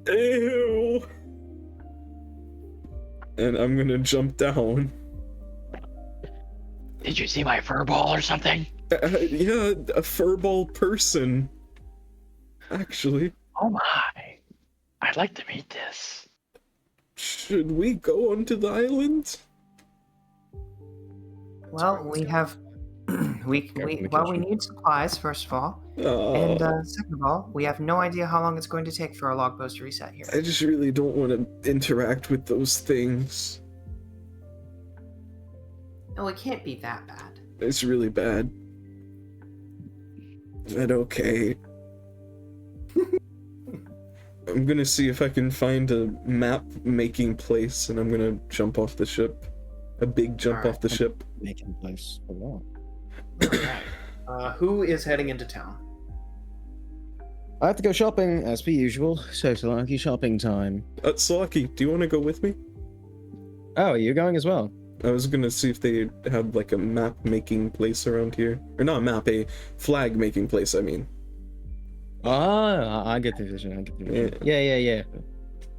S3: Ew. And I'm gonna jump down.
S2: Did you see my fur ball or something?
S3: Yeah, a furball person. Actually,
S2: Oh my. I'd like to meet this.
S3: should we go onto the island?
S6: Well, we have we need supplies first of all, and second of all, we have no idea how long it's going to take for our log post to reset here.
S3: I just really don't want to interact with those things.
S6: No, it can't be that bad.
S3: It's really bad. But okay. I'm gonna see if I can find a map-making place, and I'm gonna jump off the ship. A big jump
S1: Alright.
S3: off the ship.
S4: Making place a lot.
S1: Who is heading into town?
S4: I have to go shopping as per usual. So lucky shopping time.
S3: Salaki, do you want to go with me?
S4: Oh, you're going as well.
S3: I was gonna see if they had like a map-making place around here, or not a map, a flag-making place. I mean.
S4: Ah, I get the vision. Yeah.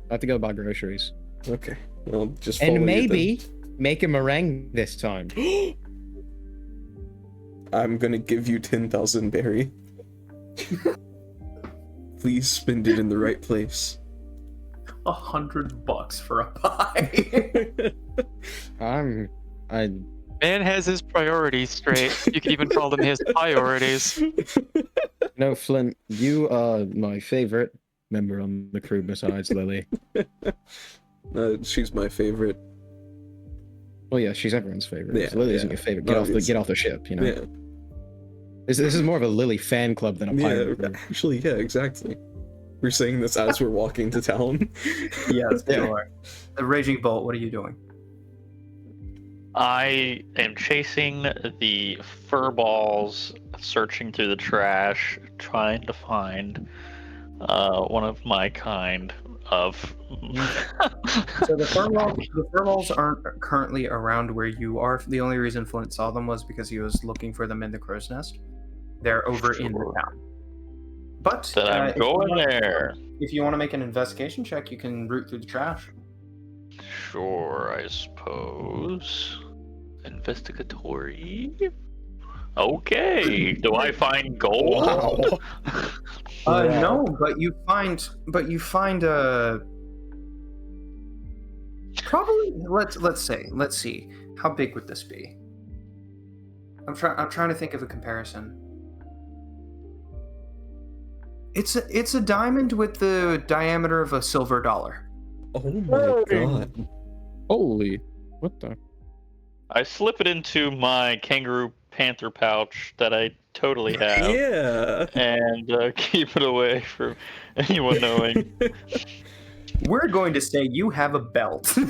S4: I have to go buy groceries.
S3: Okay, I'll just follow
S4: And
S3: you
S4: maybe make a meringue this time.
S3: then. I'm gonna give you 10,000 berry. Please spend it in the right place.
S1: $100 for a pie.
S7: Man has his priorities straight. You could even call them his priorities.
S4: No, Flint, you are my favorite member on the crew besides Lily.
S3: She's my favorite.
S4: Well, yeah, she's everyone's favorite.
S3: Yeah,
S4: So Lily isn't
S3: yeah.
S4: your favorite. Get off the ship, you know.
S3: Yeah,
S4: This is more of a Lily fan club than a pirate
S3: yeah,
S4: crew.
S3: actually, yeah, exactly. We're saying this as we're walking to town.
S1: Yes,
S4: Yeah.
S1: you are. The Raging Bolt, what are you doing?
S2: I am chasing the fur balls, searching through the trash, trying to find one of my kind of.
S1: So the fur balls aren't currently around where you are. The only reason Flint saw them was because he was looking for them in the crow's nest. They're over in the
S2: Sure.
S1: town. But
S2: That I'm
S1: if you
S2: going
S1: wanna-
S2: there.
S1: If you want to make an investigation check, you can root through the trash.
S2: Sure, I suppose. Investigatory. Okay. Do I find gold?
S4: Wow.
S1: No, but you find probably let's see. How big would this be? I'm trying to think of a comparison. It's a diamond with the diameter of a silver dollar.
S3: Oh my god.
S4: Holy, what the?
S2: I slip it into my kangaroo panther pouch that I totally have.
S3: Yeah.
S2: And keep it away from anyone knowing.
S1: We're going to say you have a belt.
S2: I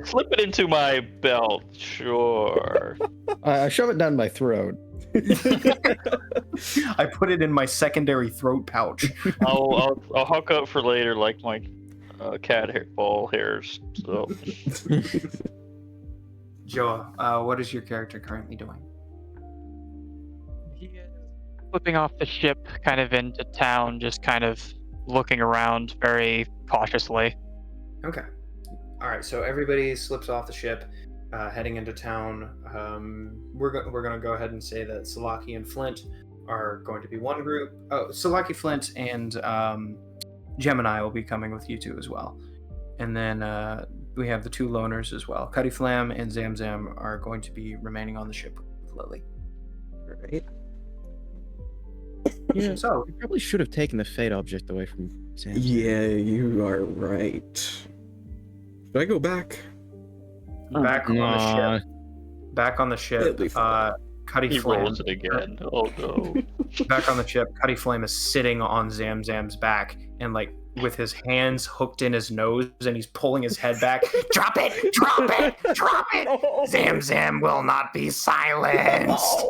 S2: slip it into my belt, sure.
S4: I shove it down my throat.
S1: I put it in my secondary throat pouch.
S2: I'll hook up for later, like my cat hair, ball hairs. So
S1: Joa, what is your character currently doing?
S7: He is flipping off the ship kind of into town, just kind of looking around very cautiously.
S1: Okay. All right. So everybody slips off the ship, heading into town. We're going to go ahead and say that Salaki and Flint are going to be one group. Oh, Salaki, Flint, and Gemini will be coming with you two as well. And then we have the two loners as well. Cuddy Flam and Zamzam are going to be remaining on the ship with Lily.
S3: Right.
S4: Yeah,
S1: So
S4: we probably should have taken the fate object away from Sam.
S3: Yeah, you are right. Should I go back?
S1: back on the
S4: Nah.
S1: ship. Back on the ship.
S3: It'll be fine.
S1: Cuddy
S2: he
S1: Flam.
S2: rolls it again. Oh no.
S1: Back on the ship, Cuddy Flame is sitting on Zamzam's back and like with his hands hooked in his nose and he's pulling his head back.
S8: Drop it! Drop it! Drop it! Zamzam will not be silenced.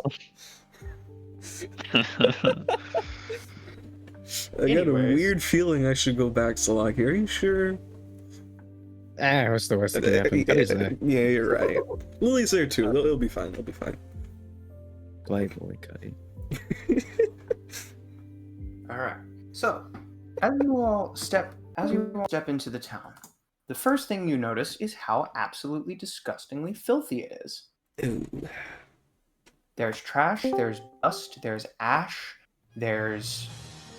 S3: I got a
S1: Anyways.
S3: weird feeling I should go back, Salaki. Are you sure?
S4: What's the worst that could happen? Cuddy's there.
S3: Yeah, you're right. Lily's there too. They'll be fine. They'll be fine.
S4: Playboy Cuddy.
S1: All right. So, as you all step into the town, the first thing you notice is how absolutely disgustingly filthy it is.
S3: Ooh.
S1: There's trash, there's dust, there's ash, there's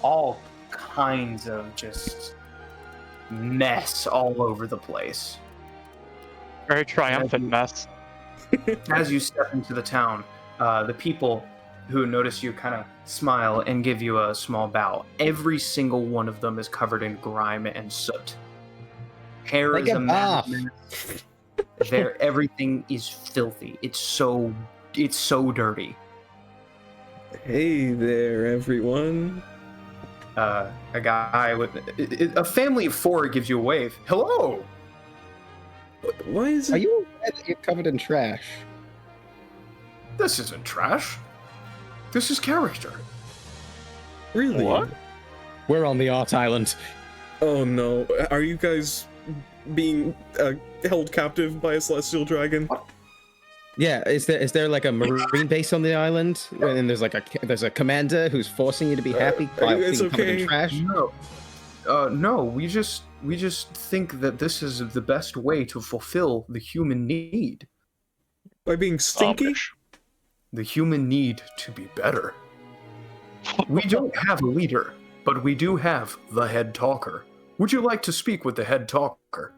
S1: all kinds of just mess all over the place.
S7: Very triumphant mess.
S1: As you step into the town, the people who notice you kind of smile and give you a small bow. Every single one of them is covered in grime and soot. Hair
S4: Like
S1: is
S4: a
S1: a
S4: bath.
S1: mess. Everything is filthy. It's so dirty.
S3: Hey there, everyone.
S1: a guy with a family of 4 gives you a wave. Hello.
S3: Why is
S4: Are
S3: it?
S4: you aware that you're covered in trash?
S1: This isn't trash. This is character.
S3: Really?
S2: What?
S4: We're on the art island.
S3: Oh no! Are you guys being held captive by a celestial dragon?
S4: Yeah, is there like a marine base on the island? And there's like there's a commander who's forcing you to be happy
S3: are
S4: while
S3: you guys
S4: being covered in
S3: okay?
S4: trash?
S1: No. No, we just think that this is the best way to fulfill the human need.
S3: By being stinky?
S2: Amish.
S1: The human need to be better. We don't have a leader, but we do have the head talker. Would you like to speak with the head talker?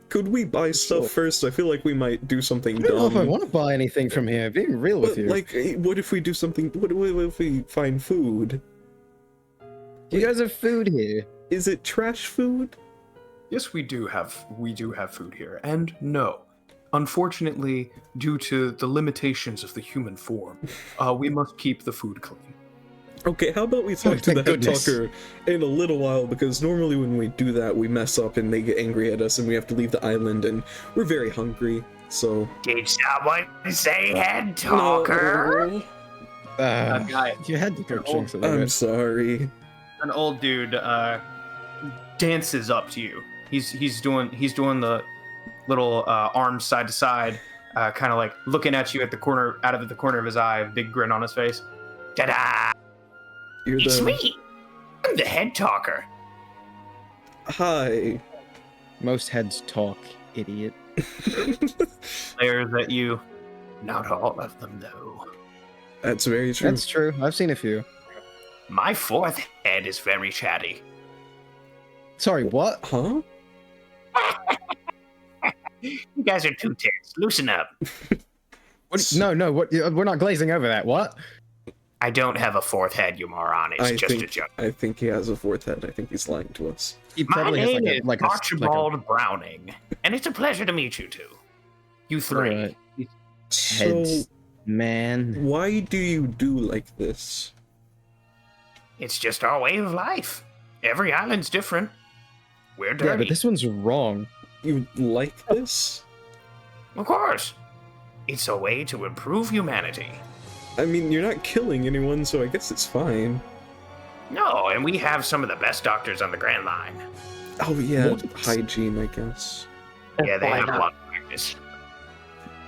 S3: Could we buy stuff first? I feel like we might do something
S4: I don't know if I
S3: dumb.
S4: want to buy anything from here. Being real with
S3: But,
S4: you.
S3: like, what if we do something? What if we find food?
S4: You guys have food here.
S3: Is it trash food?
S1: Yes, we do have food here, and no. Unfortunately, due to the limitations of the human form, we must keep the food clean.
S3: Okay, how about we talk to
S4: thank
S3: the head
S4: goodness.
S3: talker in a little while, because normally when we do that, we mess up and they get angry at us and we have to leave the island, and we're very hungry, so...
S8: Did someone say head talker?
S3: No.
S1: Guy,
S4: You had to go chunks of
S3: I'm
S4: it.
S3: sorry.
S1: an old dude, dances up to you. He's doing the little arms side to side, kind of like looking at you out of the corner of his eye, a big grin on his face.
S8: Ta-da!
S3: You're
S8: It's
S3: the...
S8: me! I'm the head talker.
S3: Hi.
S4: Most heads talk, idiot.
S1: Stares at you. Not all of them, though.
S3: That's very true.
S4: That's true. I've seen a few.
S8: My 4th head is very chatty.
S4: Sorry, what?
S3: Huh?
S8: You guys are too tense. Loosen up.
S4: No, what? We're not glazing over that. What?
S8: I don't have a 4th head, you moron. It's just a joke.
S3: I think he has a 4th head. I think he's lying to us.
S4: He
S8: My
S4: probably
S8: name
S4: has
S8: is
S4: like a
S8: Archibald Browning, and it's a pleasure to meet you two. You three.
S4: Alright.
S3: So,
S4: Heads, man.
S3: why do you do like this?
S8: It's just our way of life. Every island's different. We're dirty.
S4: Yeah, but this one's wrong.
S3: You like this?
S8: Of course. It's a way to improve humanity.
S3: I mean, you're not killing anyone, so I guess it's fine.
S8: No, and we have some of the best doctors on the Grand Line.
S3: Oh yeah,
S4: What?
S3: hygiene, I guess.
S8: Yeah, they
S2: Why
S8: have a
S2: not?
S8: lot of practice.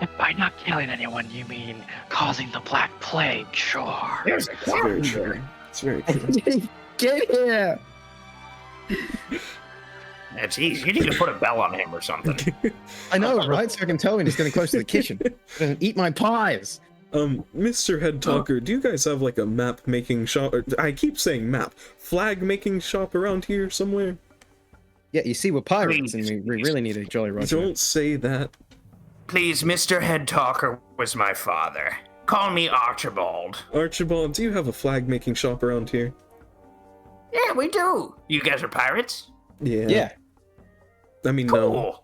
S2: If by not killing anyone, you mean causing the Black Plague, sure.
S8: There's a
S3: It's very
S8: cat
S3: true.
S8: here.
S3: It's very true.
S4: Get here!
S8: That's easy. You need to put a bell on him or something.
S4: I know, right? So I can tell when he's getting close to the kitchen. Doesn't eat my pies.
S3: Mr. Head Talker, do you guys have like a map making shop? Or, I keep saying map. Flag making shop around here somewhere?
S4: Yeah, you see, we're pirates, and we really need a Jolly Roger.
S3: Don't say that.
S8: Please, Mr. Head Talker was my father. Call me Archibald.
S3: Archibald, do you have a flag making shop around here?
S8: Yeah, we do. You guys are pirates?
S3: Yeah.
S4: Yeah.
S3: I mean,
S8: Cool.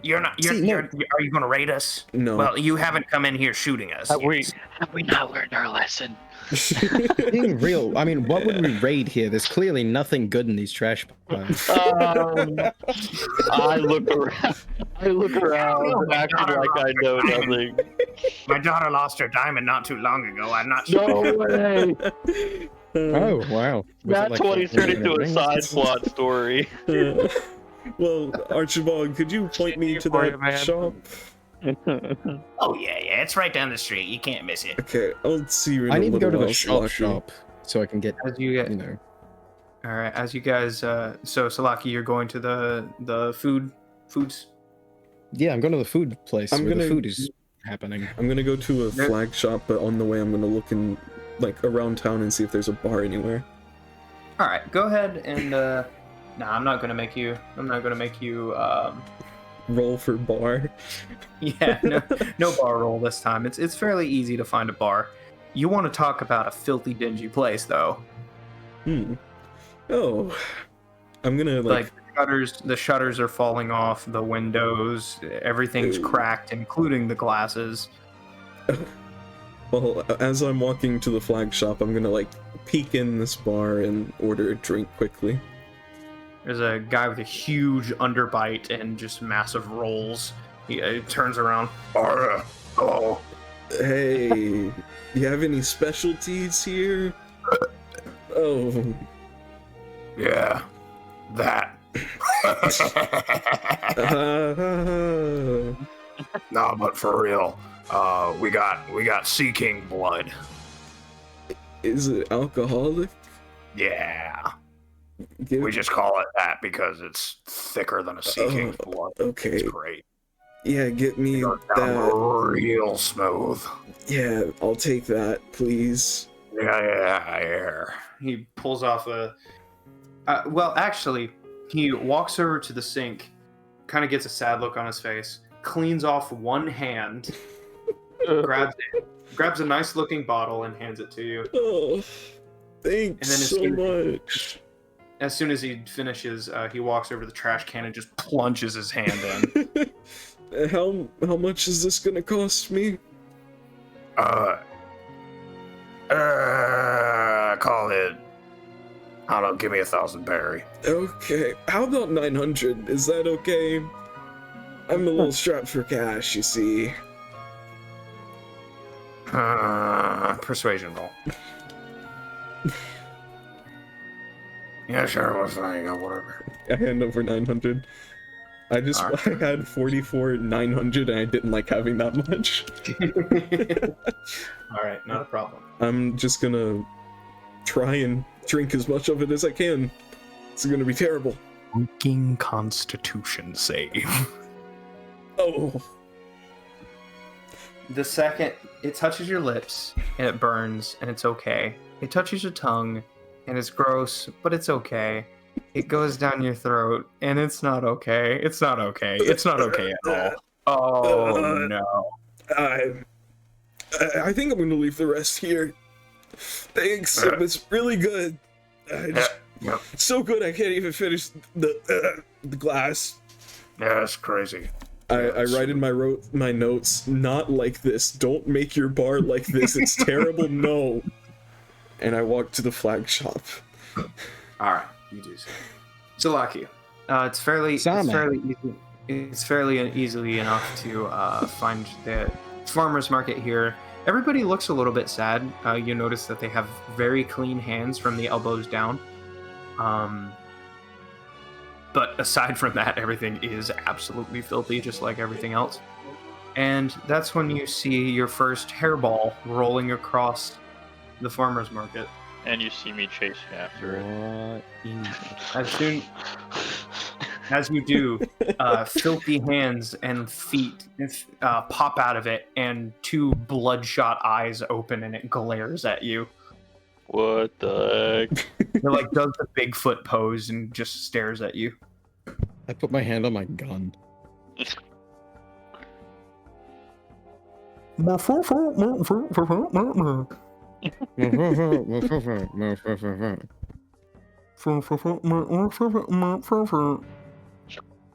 S8: You're not.
S4: See, no.
S8: Are you going to raid us?
S3: no.
S8: Well, you haven't come in here shooting us.
S2: Have we,
S8: Yes.
S2: have we not learned our lesson?
S4: Being real, I mean, what would we raid here? There's clearly nothing good in these trash piles.
S2: I look around. Acting like I know nothing.
S8: My daughter lost her diamond not too long ago. I'm not sure.
S2: No way.
S4: Oh, wow. Was it
S2: That's
S4: like
S2: what he turned into a
S4: ring?
S2: side plot story.
S3: Well, Archibald, could you point me to
S7: For you,
S3: that
S7: man.
S3: shop?
S8: Oh yeah, it's right down the street. You can't miss it.
S3: Okay, I'll see you in
S4: I
S3: a
S4: need to
S3: little
S4: go to
S3: while,
S4: the shop
S3: Salaki.
S4: so I can get,
S1: As you get,
S4: you know.
S1: all right, as you guys, so Salaki, you're going to the foods.
S4: Yeah, I'm going to the food place
S3: I'm
S4: where the
S3: gonna-
S4: food is happening.
S3: I'm gonna go to a
S1: There-
S3: flag shop, but on the way I'm gonna look in, like, around town and see if there's a bar anywhere.
S1: All right, go ahead and. Nah, I'm not gonna make you.
S3: Roll for bar.
S1: Yeah, no bar roll this time. It's fairly easy to find a bar. You want to talk about a filthy, dingy place, though.
S3: Oh, I'm gonna
S1: Like the shutters are falling off the windows. Everything's
S3: Ooh.
S1: cracked, including the glasses.
S3: Well, as I'm walking to the flag shop, I'm gonna like peek in this bar and order a drink quickly.
S1: There's a guy with a huge underbite and just massive rolls. He turns around.
S8: Oh,
S3: Hey, you have any specialties here? Oh,
S8: yeah, that. No, but for real, we got Sea King blood.
S3: is it alcoholic?
S8: Yeah,
S3: Give-
S8: we just call it that because it's thicker than a Sea King's blood.
S3: okay.
S8: It's great.
S3: Yeah, get me
S8: It goes down
S3: that.
S8: real smooth.
S3: Yeah, I'll take that, please.
S8: Yeah.
S1: He pulls off a. Well, actually, he walks over to the sink, kind of gets a sad look on his face, cleans off one hand, grabs a nice looking bottle and hands it to you.
S3: Oh, thanks
S1: And then
S3: so much.
S1: As soon as he finishes, he walks over to the trash can and just plunges his hand in.
S3: How much is this gonna cost me?
S8: Call it. I don't know. Give me 1,000 berry.
S3: Okay, how about 900? Is that okay? I'm a little strapped for cash, you see.
S8: Persuasion roll. Yeah, sure. What's that? You got whatever.
S3: I hand over 900. I just
S1: Alright.
S3: I had 44 900 and I didn't like having that much.
S1: All right, not a problem.
S3: I'm just gonna try and drink as much of it as I can. It's gonna be terrible.
S8: Working Constitution save.
S3: Oh,
S1: The second it touches your lips and it burns and it's okay. It touches your tongue and it's gross, but it's okay. It goes down your throat and it's not okay. It's not okay. It's not okay at all. Oh no.
S3: I think I'm gonna leave the rest here. Thanks, it was really good.
S8: Yep.
S3: It's so good I can't even finish the glass.
S8: Yeah, that's crazy.
S3: I write in my notes, not like this. Don't make your bar like this. It's terrible. No. And I walk to the flag shop.
S1: All right, you do so. So lucky. It's fairly easy. It's fairly easily enough to find the farmers market here. Everybody looks a little bit sad. You notice that they have very clean hands from the elbows down. But aside from that, everything is absolutely filthy, just like everything else. And that's when you see your first hairball rolling across the farmer's market.
S2: And you see me chasing after it.
S1: As soon as you do, filthy hands and feet pop out of it, and two bloodshot eyes open, and it glares at you.
S2: What the heck?
S1: It like does the Bigfoot pose and just stares at you.
S4: I put my hand on my gun.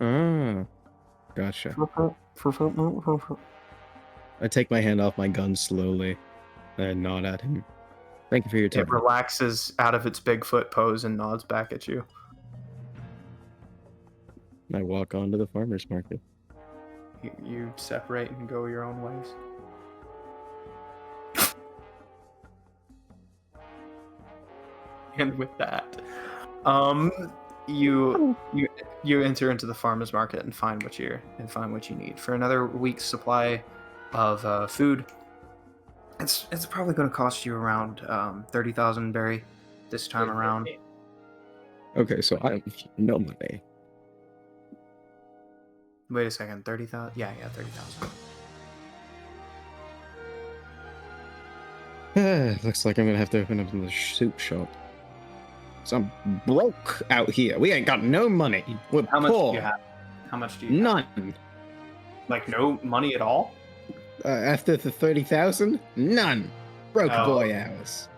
S4: Ah, gotcha. I take my hand off my gun slowly and I nod at him. Thank you for your time.
S1: It relaxes out of its Bigfoot pose and nods back at you.
S4: I walk on to the farmer's market.
S1: You separate and go your own ways. And with that, you enter into the farmer's market and find what you need for another week's supply of food. It's probably going to cost you around 30,000 berry this time around.
S4: Okay, so I have no money.
S1: Wait a second, 30,000? Yeah, 30,000.
S4: Looks like I'm gonna have to open up another soup shop. So I'm broke out here. We ain't got no money. We're
S1: How much
S4: poor.
S1: do you have? How much do you have?
S4: None.
S1: Like no money at all?
S4: After the 30,000, none. Broke
S1: Oh.
S4: boy hours.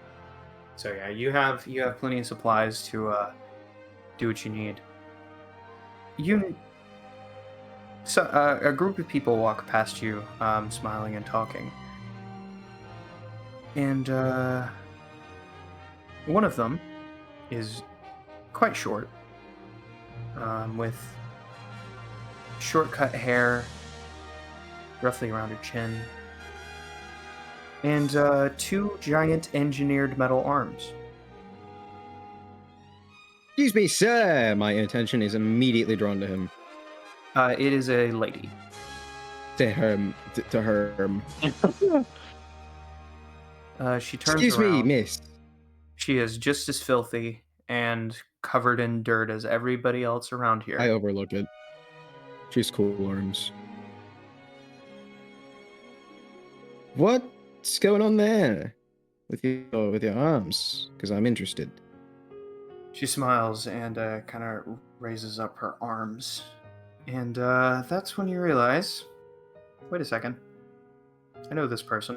S1: So yeah, you have plenty of supplies to do what you need. A group of people walk past you, smiling and talking. And one of them is quite short, with short-cut hair, roughly around her chin, and 2 giant engineered metal arms.
S4: Excuse me, sir. My attention is immediately drawn to him.
S1: It is a lady.
S4: To her. To her.
S1: She turns
S4: Excuse me,
S1: around.
S4: miss.
S1: She is just as filthy and covered in dirt as everybody else around here.
S4: I overlook it. She's cool arms. What's going on there with your arms? Because I'm interested.
S1: She smiles and kind of raises up her arms. And that's when you realize, wait a second, I know this person.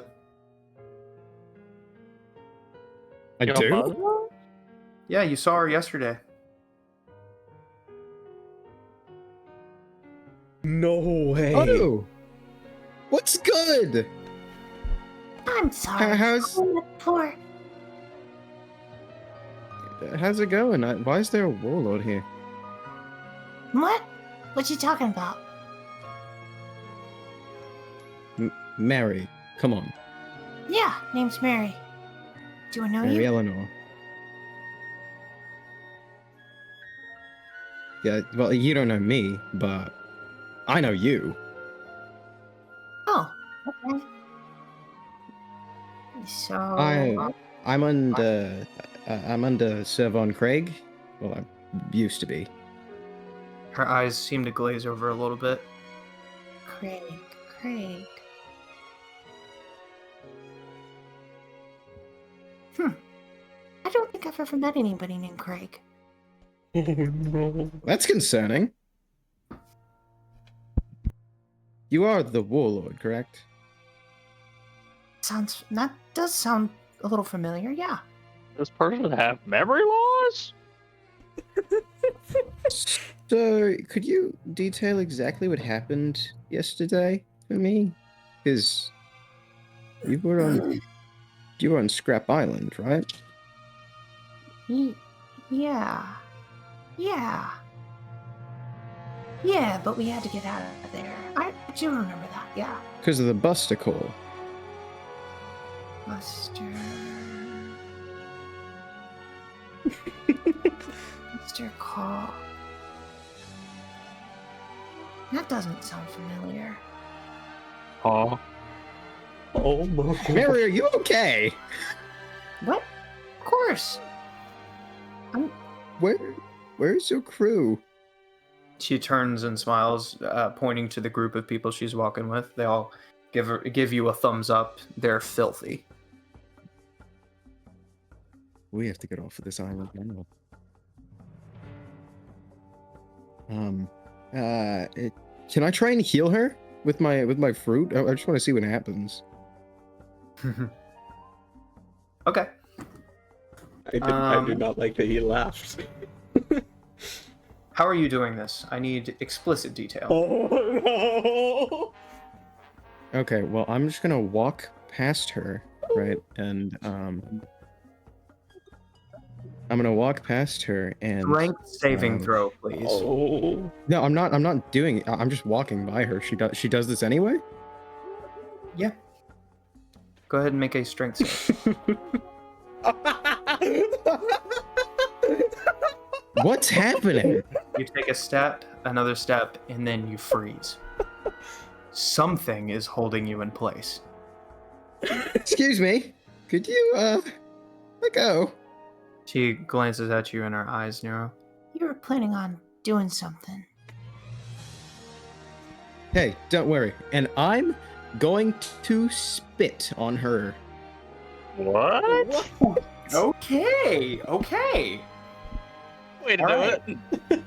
S4: I
S2: Your
S4: do?
S2: mother?
S1: Yeah, you saw her yesterday.
S3: No way.
S4: Oh! What's good?
S5: I'm sorry.
S4: How's
S5: On the floor.
S4: it going? Why is there a warlord here?
S5: What? What you talking about?
S4: Mary, come on.
S5: Yeah, name's Mary. Do I know
S4: Mary
S5: you?
S4: Eleanor. Yeah, well, you don't know me, but I know you.
S5: Oh, okay. So
S4: I'm under Sir Von Craig. Well, I used to be.
S1: Her eyes seem to glaze over a little bit.
S5: Craig. I don't think I've ever met anybody named Craig.
S3: Oh no.
S4: That's concerning. You are the warlord, correct?
S5: That does sound a little familiar, yeah.
S2: This person have memory loss?
S4: So, could you detail exactly what happened yesterday for me? Because you were on Scrap Island, right?
S5: Yeah. Yeah, but we had to get out of there. I do remember that, yeah.
S4: Because of the Buster Call.
S5: Buster Call. That doesn't sound familiar.
S2: Oh.
S3: Oh my.
S4: Mary, are you okay?
S5: What? Of course.
S4: Where's your crew?
S1: She turns and smiles, pointing to the group of people she's walking with. They all give you a thumbs up. They're filthy.
S4: We have to get off of this island now. Can I try and heal her with my fruit? I just want to see what happens.
S1: Okay.
S3: I did not like that he laughed.
S1: How are you doing this? I need explicit detail.
S3: Oh no!
S4: Okay, well, I'm just gonna walk past her, right? And I'm gonna walk past her and
S1: Strength saving throw, please.
S3: Oh.
S4: no, I'm not doing it. I'm just walking by her. She does this anyway?
S1: Yeah. Go ahead and make a strength save.
S4: What's happening?
S1: You take a step, another step, and then you freeze. Something is holding you in place.
S4: Excuse me. Could you let go?
S1: She glances at you in her eyes, Nero.
S5: You were planning on doing something.
S4: Hey, don't worry. And I'm going to spit on her.
S2: What?
S1: Okay.
S2: Way to
S1: All
S2: do
S1: right.
S2: it.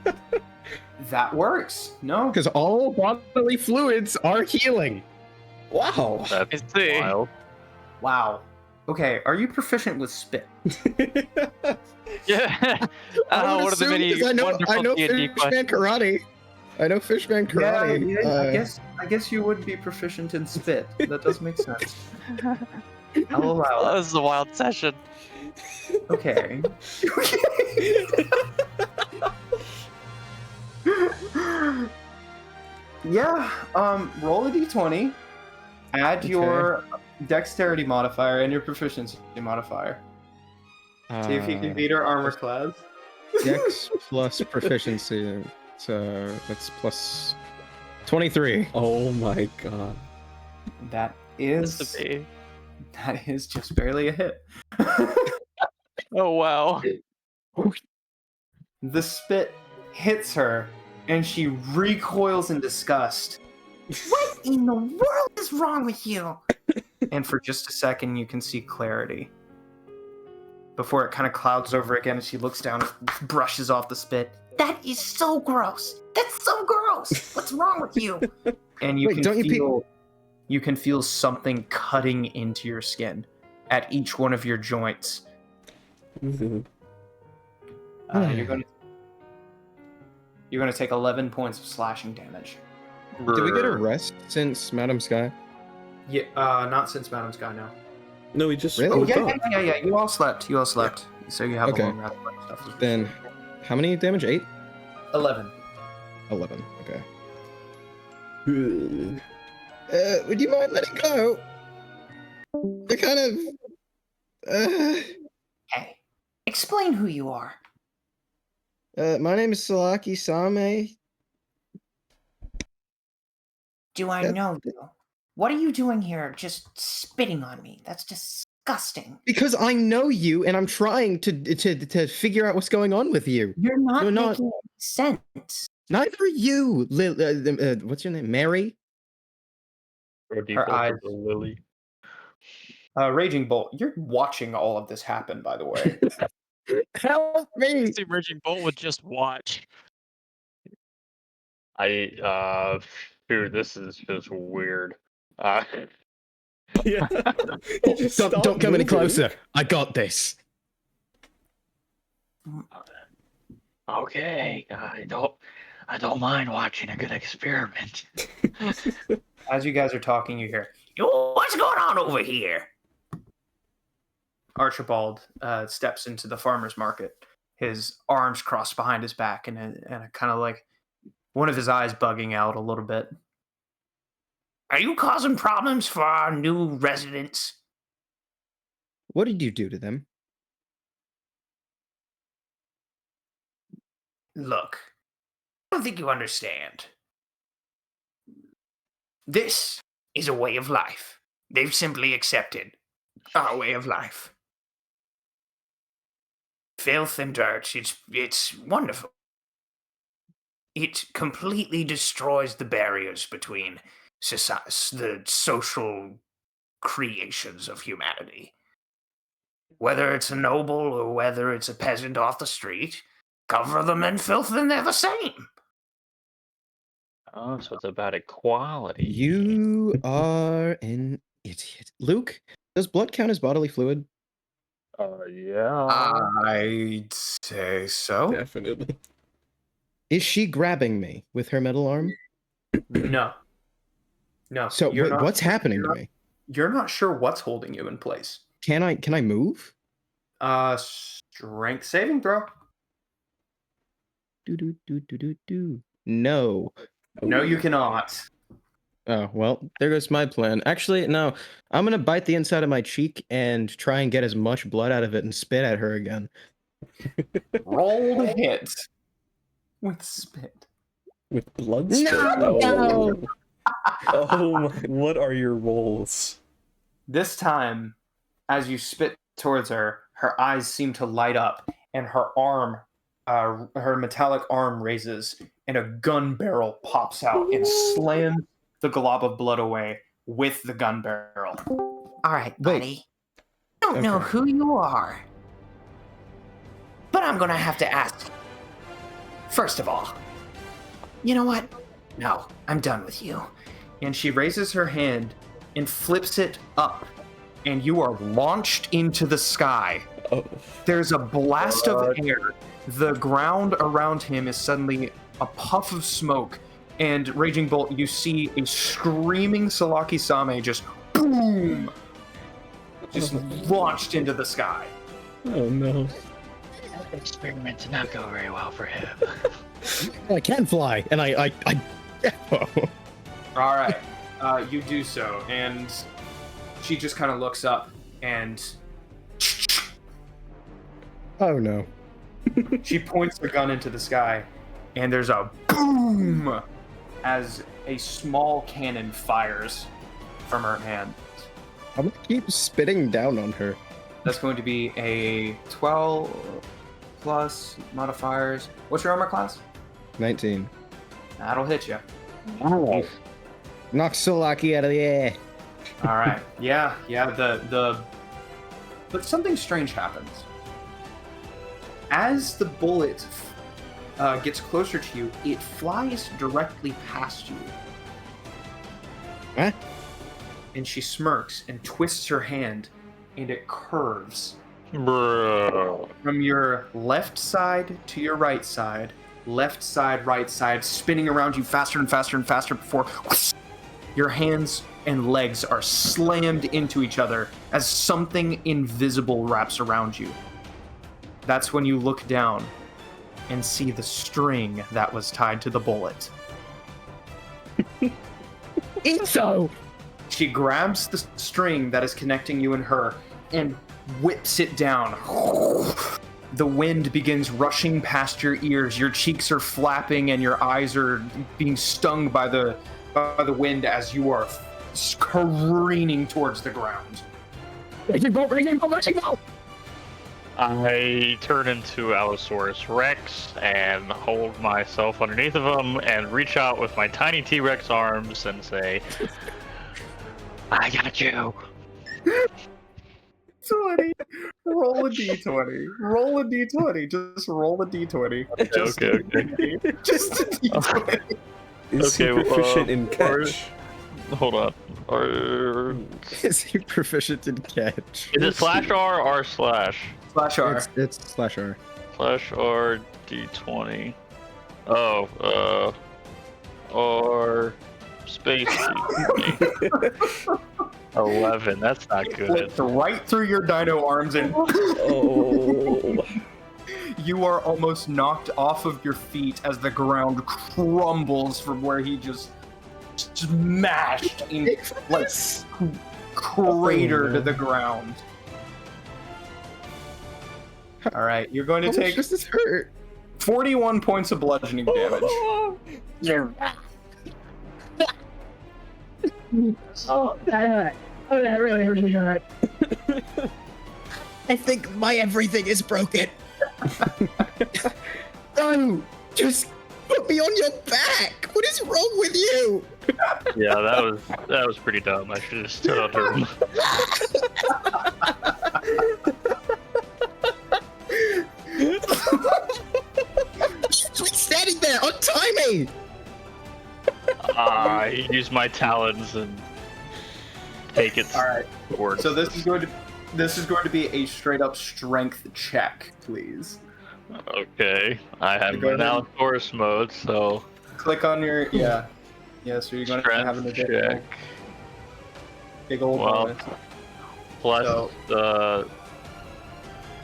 S1: That works. No.
S4: Because all bodily fluids are healing.
S3: Wow.
S2: That's
S7: I see.
S2: wild.
S1: Wow. Okay, are you proficient with spit?
S7: Yeah.
S4: I would
S7: One of the
S4: assume,
S7: many
S4: 'cause I know
S7: wonderful D&D
S4: Fishman karate. I know Fishman karate.
S1: I guess you would be proficient in spit. That does make sense. I'll allow
S7: Oh,
S1: it.
S7: this is a wild session.
S1: Okay. Yeah, roll a d20, add your dexterity modifier and your proficiency modifier. See if you can beat our armor class.
S4: Dex plus proficiency. So that's plus 23.
S3: Oh my god.
S1: That
S7: Has
S1: is
S7: to be.
S1: that is just barely a hit.
S7: Oh wow.
S1: The spit hits her, and she recoils in disgust.
S5: What in the world is wrong with you?
S1: And for just a second, you can see clarity. Before it kind of clouds over again, and she looks down and brushes off the spit.
S5: That is so gross. That's so gross. What's wrong with you?
S1: And you
S4: Wait,
S1: can
S4: don't you
S1: feel you can feel something cutting into your skin at each one of your joints. You're going to take 11 points of slashing damage.
S4: Did we get a rest since Madam Sky?
S1: Yeah, not since Madam's Sky now.
S3: No, we just
S4: Really?
S1: Oh
S3: woke
S1: yeah,
S3: up.
S1: yeah. You all slept. So you have
S4: Okay.
S1: a long rest and stuff.
S4: Then, how many damage? 8?
S1: 11.
S4: 11. Okay. Would you mind letting go? They're kind of.
S5: Hey, explain who you are.
S4: My name is Salaki Same.
S5: Do I know you? What are you doing here just spitting on me? That's disgusting.
S4: Because I know you, and I'm trying to figure out what's going on with you.
S5: You're not
S4: You're not-
S5: making any sense.
S4: Neither are you. What's your name? Mary?
S1: Her eyes.
S2: Lily.
S1: Raging Bolt, you're watching all of this happen, by the way.
S4: Help me!
S7: This emerging bolt would just watch.
S2: Dude, this is just weird.
S3: Yeah.
S4: Don't come any closer. I got this.
S2: Okay, I don't mind watching a good experiment.
S1: As you guys are talking, you hear
S8: Yo, what's going on over here?
S1: Archibald steps into the farmer's market, his arms crossed behind his back, and a kind of like one of his eyes bugging out a little bit.
S8: Are you causing problems for our new residents?
S4: What did you do to them?
S8: Look, I don't think you understand. This is a way of life. They've simply accepted our way of life. Filth and dirt, it's wonderful. It completely destroys the barriers between the social creations of humanity. Whether it's a noble or whether it's a peasant off the street, cover them in filth and they're the same.
S2: Oh, so it's about equality.
S4: You are an idiot. Luke, does blood count as bodily fluid?
S2: Yeah.
S1: I'd say so.
S3: Definitely.
S4: Is she grabbing me with her metal arm?
S1: No.
S4: So what's happening to me?
S1: You're not sure what's holding you in place.
S4: Can I move?
S1: Strength saving throw.
S4: Do. No.
S1: No, you cannot.
S4: Oh, well, there goes my plan. Actually, no. I'm gonna bite the inside of my cheek and try and get as much blood out of it and spit at her again.
S1: Roll to hit with spit.
S3: With blood spit?
S4: No!
S3: Oh my, what are your rolls?
S1: This time, as you spit towards her, her eyes seem to light up, and her arm, her metallic arm raises, and a gun barrel pops out and slams the glob of blood away with the gun barrel.
S5: All right, buddy. I don't know who you are, but I'm gonna have to ask. First of all, you know what? No, I'm done with you.
S1: And she raises her hand and flips it up, and you are launched into the sky.
S3: Oh.
S1: There's a blast of air. The ground around him is suddenly a puff of smoke, and Raging Bolt, you see a screaming Salaki Same just boom just launched into the sky.
S3: Oh no.
S2: That experiment did not go very well for him.
S4: I can fly, and I
S1: All right, you do so, and she just kind of looks up, and
S4: Oh no.
S1: she points the gun into the sky, and there's a boom as a small cannon fires from her hand.
S4: I'm gonna keep spitting down on her.
S1: That's going to be a 12 plus modifiers. What's your armor class?
S4: 19.
S1: That'll hit you.
S4: Knock Solaki out of the air.
S1: All right. Yeah. But something strange happens. As the bullet gets closer to you, it flies directly past you.
S4: Huh?
S1: And she smirks and twists her hand, and it curves
S2: Bro.
S1: from your left side to your right side, right side, spinning around you faster and faster and faster before your hands and legs are slammed into each other as something invisible wraps around you. That's when you look down and see the string that was tied to the bullet.
S4: Enzo!
S1: She grabs the string that is connecting you and her and whips it down. The wind begins rushing past your ears. Your cheeks are flapping and your eyes are being stung by the wind as you are careening towards the ground.
S2: I turn into Allosaurus Rex and hold myself underneath of him and reach out with my tiny T-Rex arms and say, I got you.
S1: 20. Roll a d20. Roll a d20. Just roll a d20.
S2: Okay.
S1: Just a d20.
S3: Is he
S2: Okay,
S3: proficient in catch?
S2: Hold on.
S4: Is he proficient in catch?
S2: Is it slash R or slash?
S1: Slash R.
S4: It's slash R.
S2: Slash R D20. Oh, or space D20. 11. That's not good.
S1: Flipped right through your dino arms and
S3: Oh.
S1: you are almost knocked off of your feet as the ground crumbles from where he just smashed in, like crater to the ground. All right, you're going to
S4: How much
S1: take
S4: does this hurt?
S1: 41 points of bludgeoning damage.
S9: Oh, that hurt. Oh, that really, really hurt. I think my everything is broken. No, just put me on your back. What is wrong with you?
S2: Yeah, that was pretty dumb. I should have stood under him.
S9: Just standing there, untie me.
S2: I use my talons and take it.
S1: All right.
S2: Forward.
S1: So this is going to be a straight up strength check, please.
S2: Okay, I have
S1: Go
S2: an
S1: ahead.
S2: Allosaurus mode, so
S1: Click on your yeah. So you're going to have an
S2: strength
S1: additional
S2: check
S1: big old
S2: Well,
S1: bonus.
S2: plus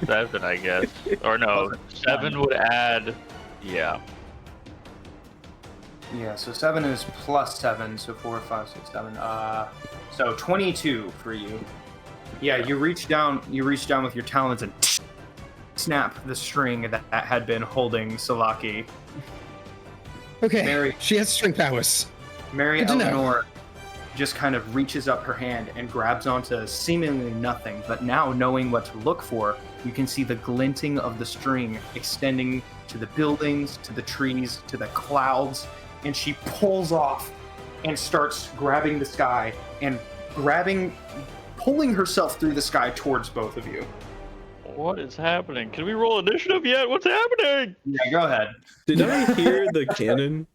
S2: 7, I guess, or no, 7 would add. Yeah.
S1: Yeah, so 7 is plus 7, so 4, 5, 6, 7. So 22 for you. Yeah, you reach down with your talons and snap the string that had been holding Solaki.
S4: Okay,
S1: Mary.
S4: she has string powers.
S1: Mary
S4: Good to know.
S1: Eleanor just kind of reaches up her hand and grabs onto seemingly nothing, but now knowing what to look for, you can see the glinting of the string extending to the buildings, to the trees, to the clouds, and she pulls off and starts grabbing the sky and pulling herself through the sky towards both of you.
S2: What is happening? Can we roll initiative yet? What's happening?
S1: Yeah, go ahead.
S3: Did I hear the cannon?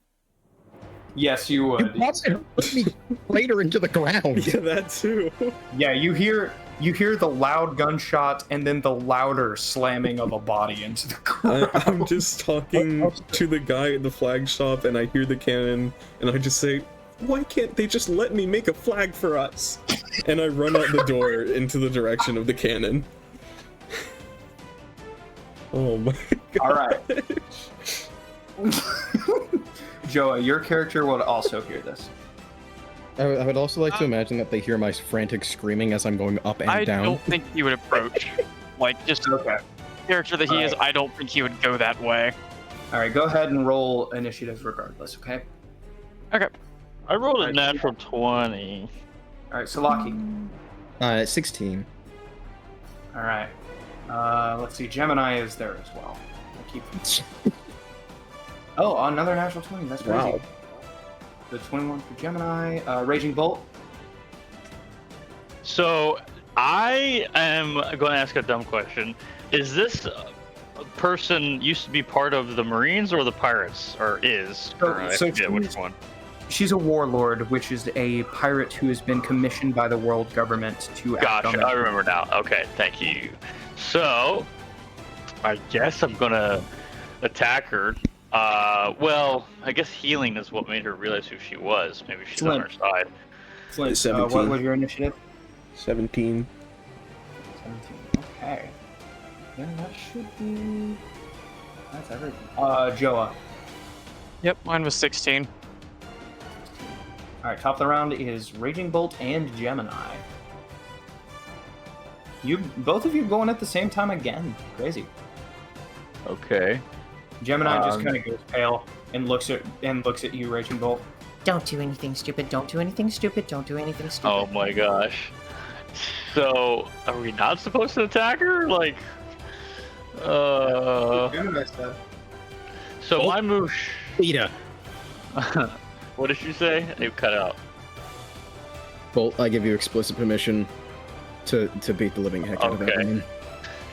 S1: Yes, you
S4: You
S1: would.
S4: wanted her to put me later into the ground.
S3: Yeah, that too.
S1: Yeah, you hear the loud gunshot and then the louder slamming of a body into the ground.
S3: I'm just talking to the guy at the flag shop, and I hear the cannon, and I just say, Why can't they just let me make a flag for us? And I run out the door into the direction of the cannon. Oh my god.
S1: All right. Joa, your character will also hear this.
S4: I would also like to imagine that they hear my frantic screaming as I'm going up and
S7: I
S4: down.
S7: don't think he would approach. Like, just
S1: Okay.
S7: character that he is, I don't think he would go that way.
S1: All right, go ahead and roll initiative regardless, okay?
S7: Okay.
S2: I rolled a natural 20.
S1: All right, Salaki.
S4: 16.
S1: All right. Let's see. Gemini is there as well. I'll keep. Oh, another natural 20. That's crazy.
S4: Wow.
S1: The 21 for Gemini. Raging Bolt.
S2: So I am going to ask a dumb question. Is this person used to be part of the Marines or the Pirates? Or is?
S1: So-
S2: Or I
S1: so
S2: forget which one.
S1: She's a warlord, which is a pirate who has been commissioned by the world government to act on
S2: Gotcha,
S1: their-
S2: I remember now. Okay, thank you. So, I guess I'm gonna attack her. Well, I guess healing is what made her realize who she was. Maybe she's on her side.
S1: Flint, what
S3: 17.
S1: was your initiative?
S3: 17.
S1: 17. Okay. Yeah, that should be. That's everything. Joa.
S7: Yep, mine was 16.
S1: All right, top of the round is Raging Bolt and Gemini. Both of you going at the same time again. Crazy.
S2: Okay.
S1: Gemini just kind of goes pale and looks at you, Raging Bolt.
S6: Don't do anything stupid. Don't do anything stupid. Don't do anything stupid.
S2: Oh my gosh. So, are we not supposed to attack her? Like,
S1: Gemini said.
S2: so my move.
S4: Ida.
S2: What did you say? It cut out.
S4: Bolt, I give you explicit permission to beat the living heck out of that
S2: Okay.
S4: woman.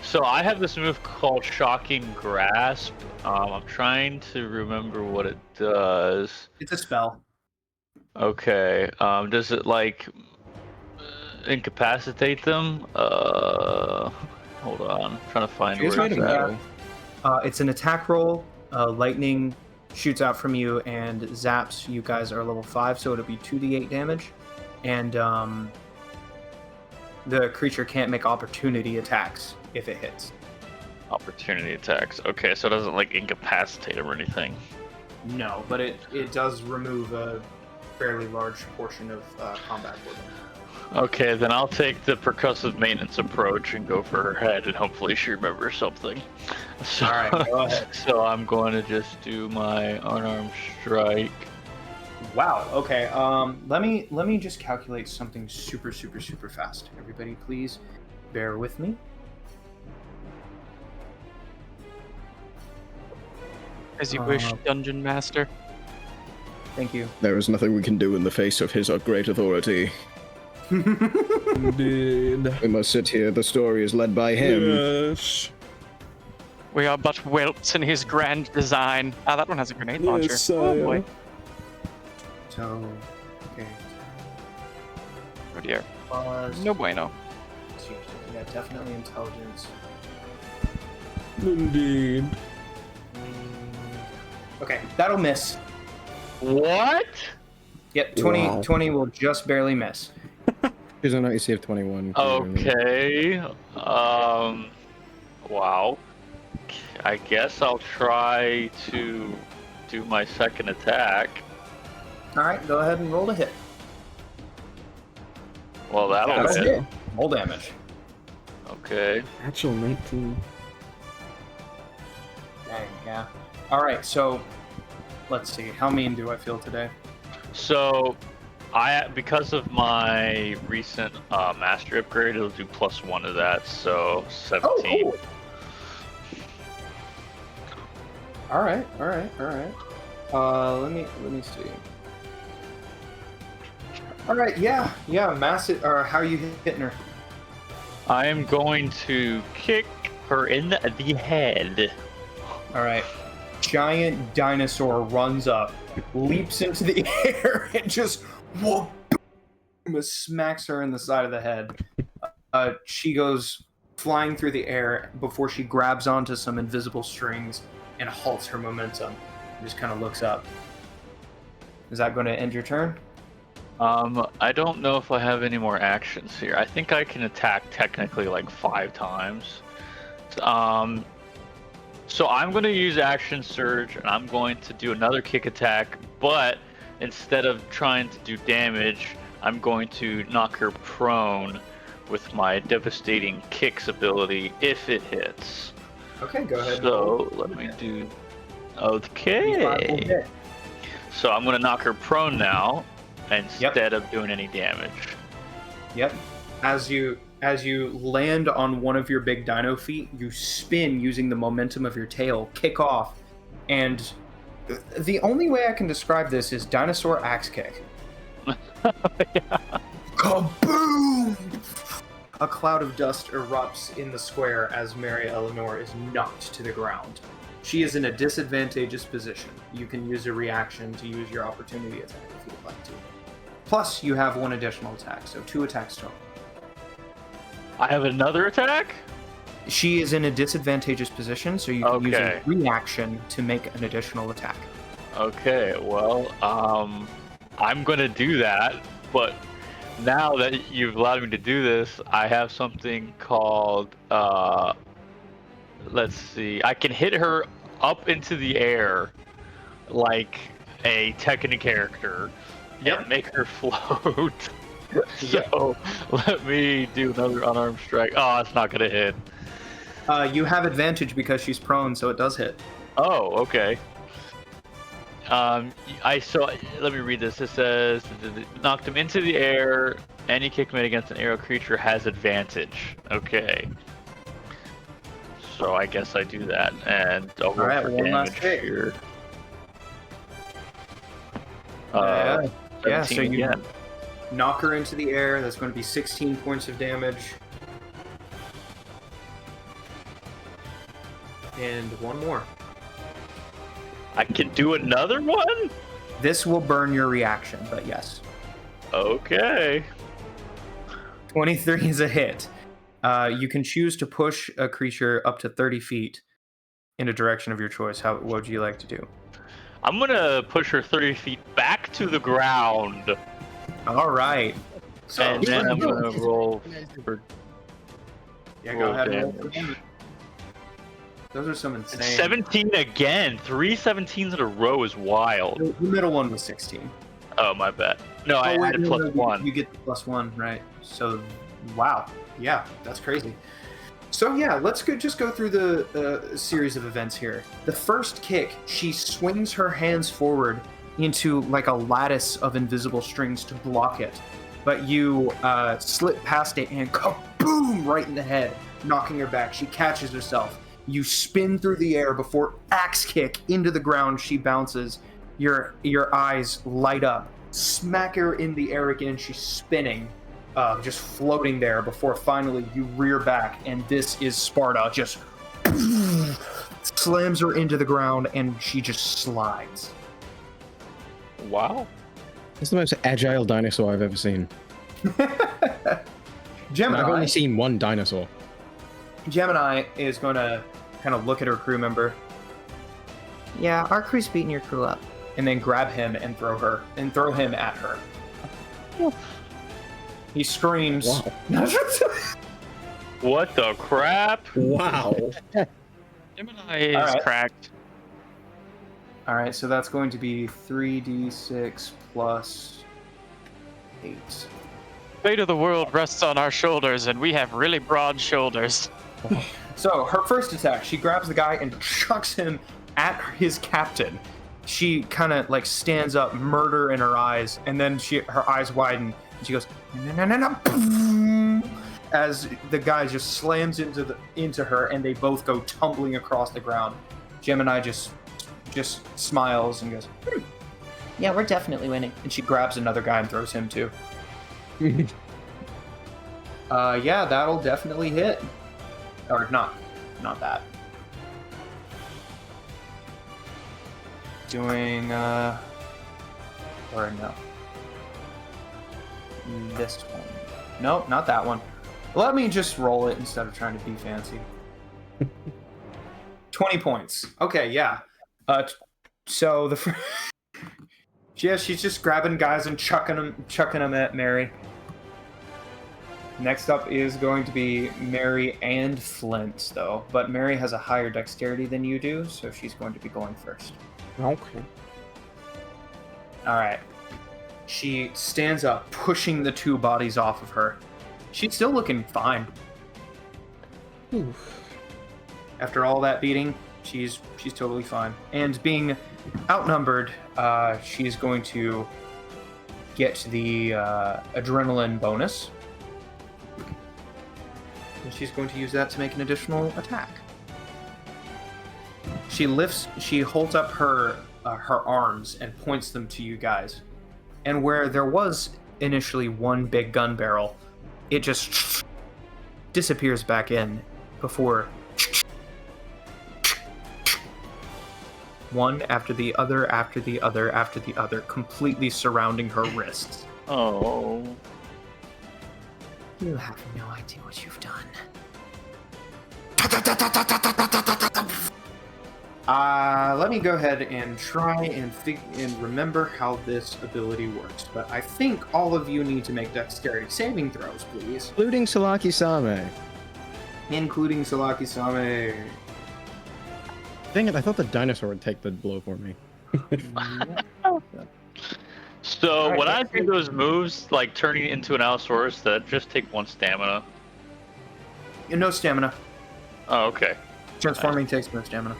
S2: So I have this move called Shocking Grasp. I'm trying to remember what it does.
S1: It's a spell.
S2: Okay. Does it like incapacitate them? Hold on. I'm trying to find
S4: She just
S2: where
S4: made
S2: it's
S4: him
S2: at.
S4: go.
S1: It's an attack roll. Lightning shoots out from you and zaps. You guys are level 5, so it'll be 2d8 damage. And the creature can't make opportunity attacks if it hits.
S2: Opportunity attacks. Okay, so it doesn't like incapacitate him or anything.
S1: No, but it does remove a fairly large portion of combat for them.
S2: Okay, then I'll take the percussive maintenance approach and go for her head, and hopefully she remembers something. So,
S1: All right, go ahead.
S2: So I'm going to just do my unarmed strike.
S1: Wow. Okay. Let me just calculate something super fast. Everybody, please bear with me.
S7: As you wish, Dungeon Master.
S1: Thank you.
S4: There is nothing we can do in the face of his great authority.
S3: Indeed.
S4: We must sit here. The story is led by him.
S3: Yes.
S7: We are but whelps in his grand design. Ah, that one has a grenade launcher.
S3: Yes,
S7: Oh boy.
S1: So, okay.
S7: Oh dear.
S1: Plus,
S7: No bueno.
S1: yeah, definitely intelligence.
S3: Indeed.
S1: Okay, that'll miss.
S2: What?
S1: Yep, 20,
S3: Wow.
S1: 20 will just barely miss.
S4: Here's an IC of 21.
S2: Okay. Wow. I guess I'll try to do my second attack.
S1: All right, go ahead and roll to hit.
S2: Well, that'll
S1: That's
S2: hit.
S1: it. Roll damage.
S2: Okay.
S3: Actual 19.
S1: Dang, yeah. All right, so let's see. How mean do I feel today?
S2: So, because of my recent mastery upgrade, it'll do +1 to that, so 17.
S1: Oh, cool. All right. Let me see. All right, yeah. Massive. Or how are you hitting her?
S2: I am going to kick her in the head.
S1: All right. Giant dinosaur runs up, leaps into the air, and just whoop, smacks her in the side of the head. She goes flying through the air before she grabs onto some invisible strings and halts her momentum. And just kind of looks up. Is that going to end your turn?
S2: I don't know if I have any more actions here. I think I can attack technically like 5 times. So I'm going to use Action Surge, and I'm going to do another kick attack, but instead of trying to do damage, I'm going to knock her prone with my Devastating Kicks ability if it hits.
S1: Okay, go ahead.
S2: So let me do... Okay. So I'm going to knock her prone now, instead of doing any damage.
S1: Yep. As you land on one of your big dino feet, you spin using the momentum of your tail, kick off, and the only way I can describe this is dinosaur axe kick.
S2: Yeah.
S1: Kaboom! A cloud of dust erupts in the square as Mary Eleanor is knocked to the ground. She is in a disadvantageous position. You can use a reaction to use your opportunity attack if you would like to. Plus, you have one additional attack, so 2 attacks total.
S2: I have another attack?
S1: She is in a disadvantageous position, so you can use a reaction to make an additional attack.
S2: Okay, well, I'm gonna do that, but now that you've allowed me to do this, I have something called, let's see, I can hit her up into the air like a Tekken character and make her float. So let me do another unarmed strike. Oh, it's not gonna hit.
S1: You have advantage because she's prone, so it does hit.
S2: Oh, okay. Let me read this. It says, knocked him into the air. Any kick made against an aerial creature has advantage. Okay. So I guess I do that, and I'll roll for damage here.
S1: Yeah, so you
S2: again.
S1: Knock her into the air. That's going to be 16 points of damage. And one more.
S2: I can do another one?
S1: This will burn your reaction, but yes.
S2: Okay.
S1: 23 is a hit. You can choose to push a creature up to 30 feet in a direction of your choice. What would you like to do?
S2: I'm going to push her 30 feet back to the ground.
S1: All right. So,
S2: and then I'm going to roll for
S1: go ahead and roll for damage. Those are some insane.
S2: 17 again. 3 17s in a row is wild.
S1: The middle one was 16.
S2: Oh, my bad. No, I added +1.
S1: You get the +1, right? So, wow. Yeah, that's crazy. So yeah, let's just go through the series of events here. The first kick, she swings her hands forward into like a lattice of invisible strings to block it. But you slip past it and kaboom! Right in the head, knocking her back. She catches herself. You spin through the air before axe kick into the ground. She bounces. Your eyes light up. Smack her in the air again. She's spinning, just floating there before finally you rear back. And this is Sparta. Just slams her into the ground and she just slides.
S2: Wow.
S4: It's the most agile dinosaur I've ever seen.
S1: Gemini,
S4: I've only seen one dinosaur.
S1: Gemini is going to kind of look at her crew member.
S6: Yeah, our crew's beating your crew up.
S1: And then grab him and throw him at her. He screams.
S4: Wow.
S2: What the crap?
S4: Wow.
S7: Gemini is cracked.
S1: All right, so that's going to be 3d6 plus 8.
S7: Fate of the world rests on our shoulders, and we have really broad shoulders.
S1: So her first attack, she grabs the guy and chucks him at his captain. She kind of like stands up, murder in her eyes, and then her eyes widen and she goes no, as the guy just slams into her, and they both go tumbling across the ground. Gemini just smiles and goes,
S6: Yeah, we're definitely winning.
S1: and she grabs another guy and throws him too. Yeah, that'll definitely hit. Or not that. Doing, or no. This one. Nope, not that one. Let me just roll it instead of trying to be fancy. 20 points. Okay, yeah. So Yeah, she's just grabbing guys and chucking them at Mary. Next up is going to be Mary and Flint, though. But Mary has a higher dexterity than you do, so she's going to be going first.
S3: Okay.
S1: All right. She stands up, pushing the two bodies off of her. She's still looking fine.
S3: Oof.
S1: After all that beating, she's totally fine. And being outnumbered, she's going to get the adrenaline bonus. And she's going to use that to make an additional attack. She holds up her arms and points them to you guys. And where there was initially one big gun barrel, it just disappears back in before one after the other, after the other, after the other, completely surrounding her wrists.
S2: Oh.
S6: You have no idea what you've done.
S1: Let me go ahead and try and remember how this ability works. But I think all of you need to make dexterity saving throws, please.
S4: Including Salaki-same.
S1: Including Salaki-same.
S4: Dang it, I thought the dinosaur would take the blow for me.
S2: So
S1: Alright,
S2: when I do those moves, like turning into an Allosaurus, that just take 1 stamina.
S1: No stamina.
S2: Oh, okay.
S1: Transforming takes no stamina.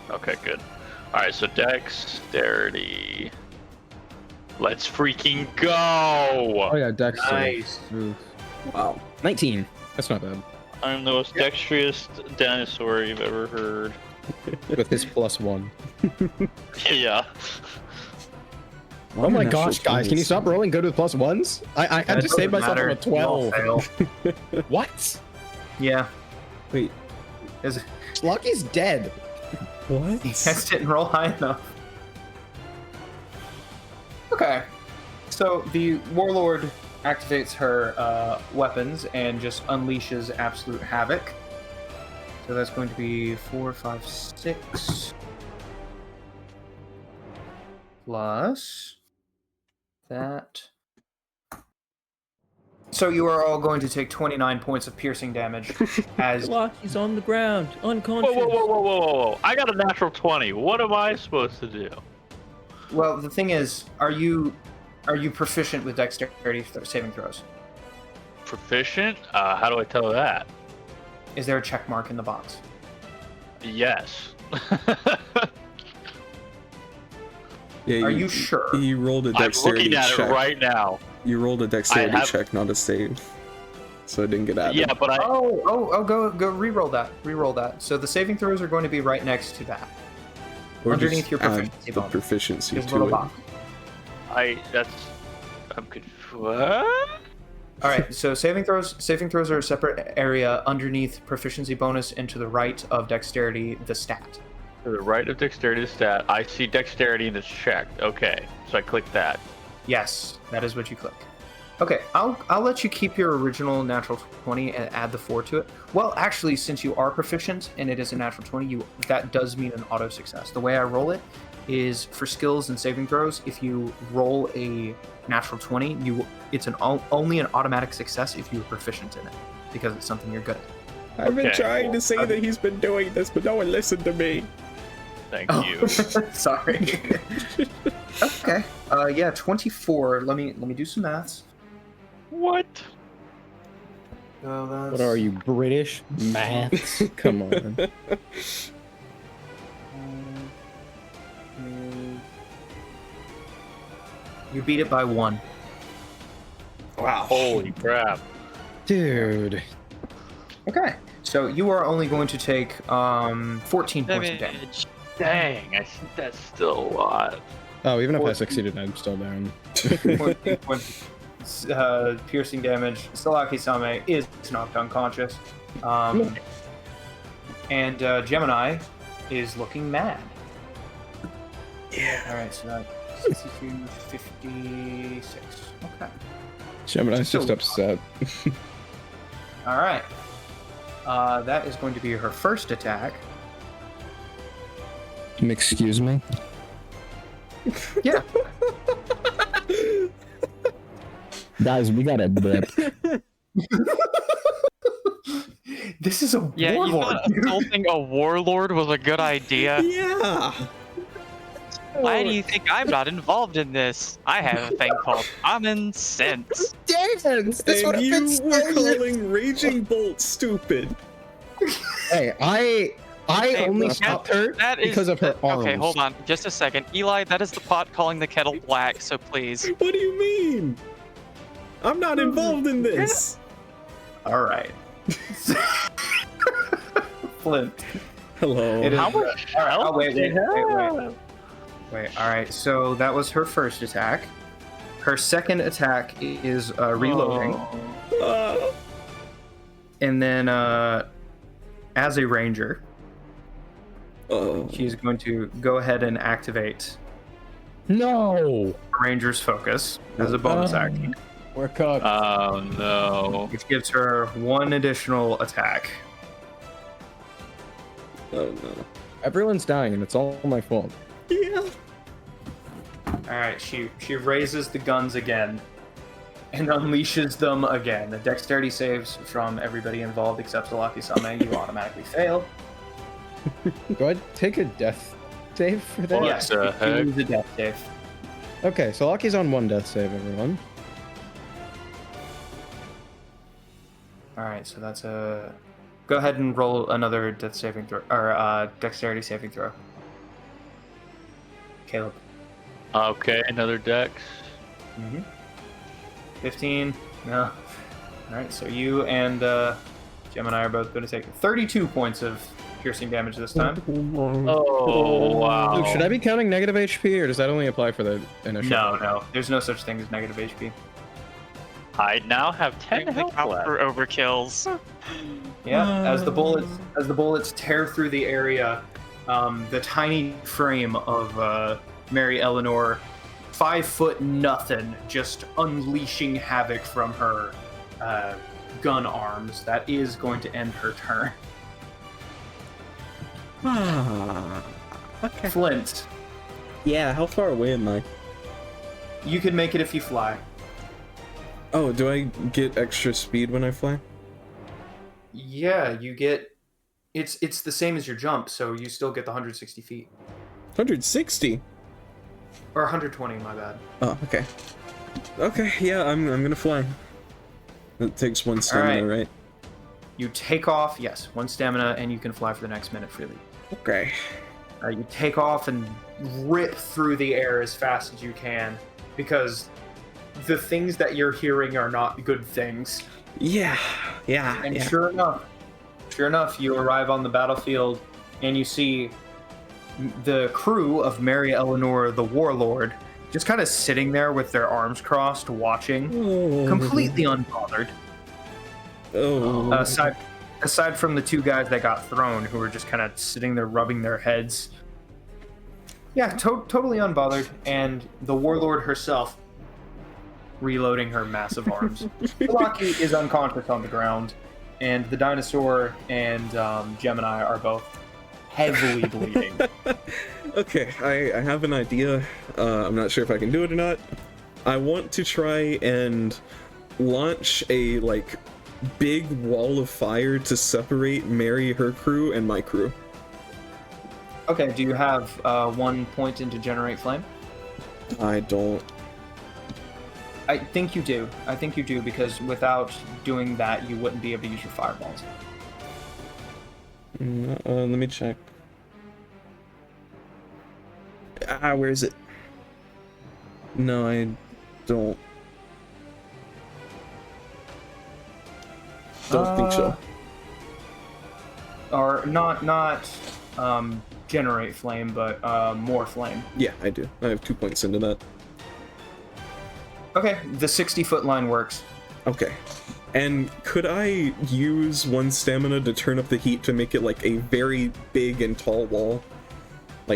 S2: Okay, good. Alright, so dexterity. Let's freaking go!
S4: Oh yeah, Dex.
S1: Nice.
S3: Wow.
S4: 19. That's not bad.
S2: I'm the most dexterous dinosaur you've ever heard.
S4: With his +1.
S2: Yeah.
S4: Oh my gosh, guys, can you stop rolling good with +1s? I had to save myself from a 12. What?
S1: Yeah.
S3: Wait,
S4: Slocky's dead.
S3: what?
S1: You guys didn't roll high enough. Okay. So the warlord activates her weapons and just unleashes absolute havoc. So that's going to be 4, 5, 6. Plus that. So you are all going to take 29 points of piercing damage as
S10: He's on the ground, unconscious.
S2: Whoa. I got a natural 20. What am I supposed to do?
S1: well, the thing is, are you proficient with dexterity saving throws?
S2: Proficient? How do I tell that?
S1: Is there a check mark in the box?
S2: Yes.
S3: Yeah,
S1: Are you sure?
S3: You rolled a
S2: I'm
S3: dexterity
S2: looking at
S3: check.
S2: it right now.
S3: You rolled a dexterity
S2: have-
S3: check, not a save. So it didn't get added.
S2: Yeah, but I.
S1: Go re-roll that. Re-roll that. So the saving throws are going to be right next to that.
S3: Or
S1: underneath
S3: just
S1: your
S3: add
S1: proficiency
S3: the
S1: bonus.
S3: proficiency
S1: There's a
S3: to
S1: little
S3: it.
S1: box.
S2: I'm confused. What?
S1: All right. So saving throws are a separate area underneath proficiency bonus and to the right of dexterity, the stat.
S2: To the right of dexterity stat, I see dexterity and it's checked. Okay, so I click that.
S1: Yes, that is what you click. Okay, I'll let you keep your original natural 20 and add the 4 to it. Well, actually, since you are proficient and it is a natural 20, that does mean an auto success. The way I roll it is for skills and saving throws. If you roll a natural 20, it's only an automatic success if you're proficient in it because it's something you're good at.
S3: I've been
S2: Okay,
S3: trying
S2: cool.
S3: to say that he's been doing this, but no one listened to me.
S2: Thank you.
S1: Sorry. Okay. Yeah, 24. Let me do some maths.
S2: What?
S4: What are you, British? Maths? Come on.
S1: You beat it by 1.
S2: Wow. Holy crap.
S4: Dude.
S1: Okay. So you are only going to take 14 points of damage.
S2: Dang, I think that's still a lot.
S4: Oh, even if I succeeded, I'm still down.
S1: 14 points piercing damage. Salaki-same is knocked unconscious. And Gemini is looking mad. Yeah. Alright, so that's 62, 56. Okay.
S4: Gemini's just
S1: So-
S4: upset.
S1: Alright. That is going to be her first attack.
S4: Excuse me?
S1: Yeah.
S9: Guys, we got a blip.
S1: This is a
S7: Yeah, you
S1: warlord.
S7: thought assaulting a warlord was a good idea?
S3: Yeah.
S7: Why do you think I'm not involved in this? I have a thing called common sense.
S9: Dance! This would
S3: And
S9: have been
S3: you
S9: so
S3: were
S9: useful.
S3: calling Raging Bolt stupid.
S9: Hey, I
S7: Hey,
S9: only
S7: that-
S9: stopped her
S7: that is-
S9: because of her arms.
S7: Okay, hold on, just a second. Eli, that is the pot calling the kettle black, so please.
S3: What do you mean? I'm not involved in this.
S1: All right. Flint.
S3: Hello.
S1: It is.
S2: How much
S1: All right. Oh,
S2: health
S1: wait.
S2: do you have?
S1: Wait. All right. So that was her first attack. Her second attack is reloading,
S2: Oh.
S1: and then as a ranger,
S3: Oh.
S1: she's going to go ahead and activate
S9: No!
S1: Ranger's Focus as a bonus action,
S9: We're cooked.
S2: Oh no.
S1: which gives her one additional attack.
S3: Oh no.
S4: Everyone's dying, and it's all my fault.
S3: Yeah.
S1: All right. She raises the guns again and unleashes them again. The dexterity saves from everybody involved except Salaki-sama. You automatically fail.
S4: Do I take a death save for that?
S2: What
S1: Yes,
S2: the
S1: you
S2: heck?
S1: use a death save.
S4: Okay, so Lucky's on one death save, everyone.
S1: All right, so that's a. Go ahead and roll another death saving throw or dexterity saving throw. Caleb.
S2: Okay, another dex.
S1: 15. No. All right, so you and Gemini are both going to take 32 points of piercing damage this time.
S2: Oh wow.
S4: Luke, should I be counting negative HP, or does that only apply for the initial?
S1: No, there's no such thing as negative HP.
S2: I now have 10
S7: The
S2: health
S7: count
S2: left.
S7: for overkills.
S1: Yeah, as the bullets tear through the area, the tiny frame of Mary Eleanor, 5 foot nothing, just unleashing havoc from her gun arms. That is going to end her turn.
S3: Okay.
S1: Flint,
S3: Yeah, how far away am I?
S1: you can make it if you fly.
S3: Oh, do I get extra speed when I fly?
S1: Yeah, you get. It's the same as your jump, so you still get the 160 feet
S3: 160.
S1: or 120. My bad.
S3: Oh, okay. Okay, yeah, I'm gonna fly. That takes one stamina, right?
S1: You take off. Yes, 1 stamina, and you can fly for the next minute freely.
S3: Okay.
S1: You take off and rip through the air as fast as you can, because the things that you're hearing are not good things.
S3: Yeah.
S1: And
S3: yeah.
S1: sure enough, you arrive on the battlefield, and you see the crew of Mary Eleanor the Warlord just kind of sitting there with their arms crossed, watching, completely unbothered.
S3: Oh.
S1: Aside from the 2 guys that got thrown, who were just kind of sitting there rubbing their heads. Yeah, totally unbothered. And the Warlord herself, reloading her massive arms. Lucky is unconscious on the ground, and the dinosaur and Gemini are both heavily bleeding.
S3: Okay, I have an idea. I'm not sure if I can do it or not. I want to try and launch a big wall of fire to separate Mary, her crew, and my crew.
S1: Okay, do you have 1 point into generate flame?
S3: I don't.
S1: I think you do. Because without doing that, you wouldn't be able to use your fireballs.
S3: Let me check. Where is it? No, I don't. Don't think so.
S1: Or not generate flame, but more flame.
S3: Yeah, I do. I have 2 points into that.
S1: Okay, the 60-foot line works.
S3: Okay. And could I use 1 stamina to turn up the heat to make it a very big and tall wall?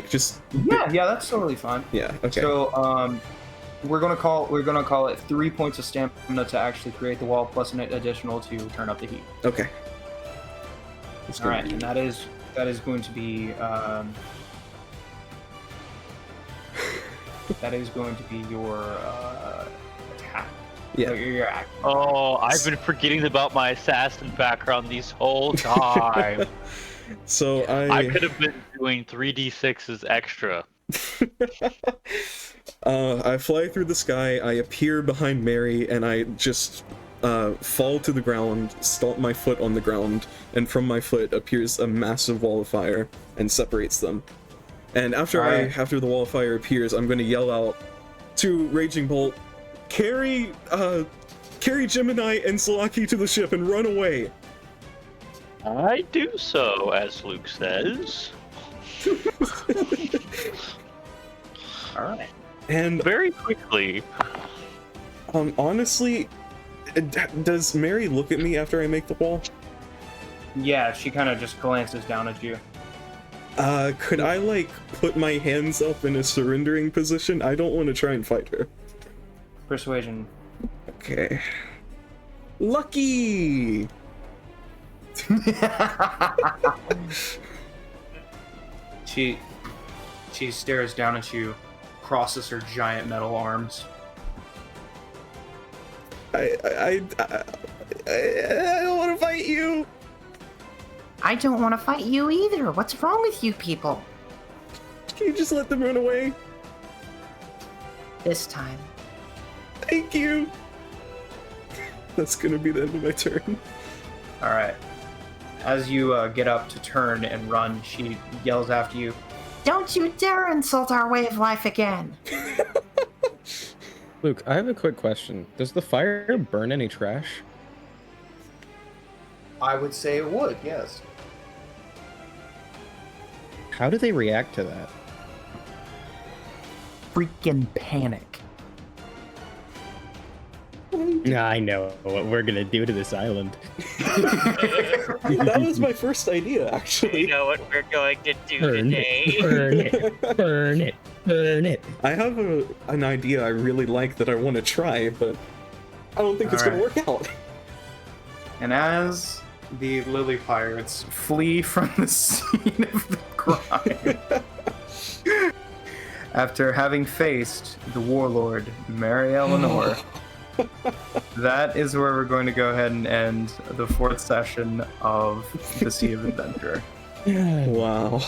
S3: Just
S1: Yeah, that's totally fine.
S3: yeah, okay.
S1: So we're gonna call it 3 points of stamina to actually create the wall, plus an additional to turn up the heat.
S3: Okay.
S1: All right, and that is going to be your attack.
S3: Yeah.
S1: So you're acting.
S2: Oh, I've been forgetting about my assassin background this whole time.
S3: So
S2: I could have been doing 3d6s extra.
S3: I fly through the sky, I appear behind Mary, and I just fall to the ground, stomp my foot on the ground, and from my foot appears a massive wall of fire and separates them. And after after the wall of fire appears, I'm gonna yell out to Raging Bolt, carry Gemini and Salaki to the ship and run away.
S2: I do so, as Luke says.
S1: All right.
S3: And
S2: very quickly.
S3: Honestly, does Mary look at me after I make the wall?
S1: Yeah, she kind of just glances down at you.
S3: Could I, like, put my hands up in a surrendering position? I don't want to try and fight her.
S1: Persuasion.
S3: Okay. Lucky!
S1: She stares down at you, crosses her giant metal arms.
S3: I don't want to fight you!
S5: I don't want to fight you either. What's wrong with you people?
S3: Can you just let them run away?
S5: This time.
S3: Thank you! That's gonna be the end of my turn.
S1: Alright. As you get up to turn and run, she yells after you,
S5: Don't you dare insult our way of life again!
S4: Luke, I have a quick question. Does the fire burn any trash?
S1: I would say it would, yes.
S4: How do they react to that?
S1: Freaking panic.
S4: I know what we're gonna do to this island.
S3: That was my first idea, actually.
S11: You know what we're going to do today?
S4: Burn it, burn it, burn it.
S3: I have an idea I really like that I want to try, but I don't think it's going to work out.
S1: And as the Lily Pirates flee from the scene of the crime, after having faced the warlord, Mary Eleanor, that is where we're going to go ahead and end the 4th session of the Sea of Adventure.
S3: Wow.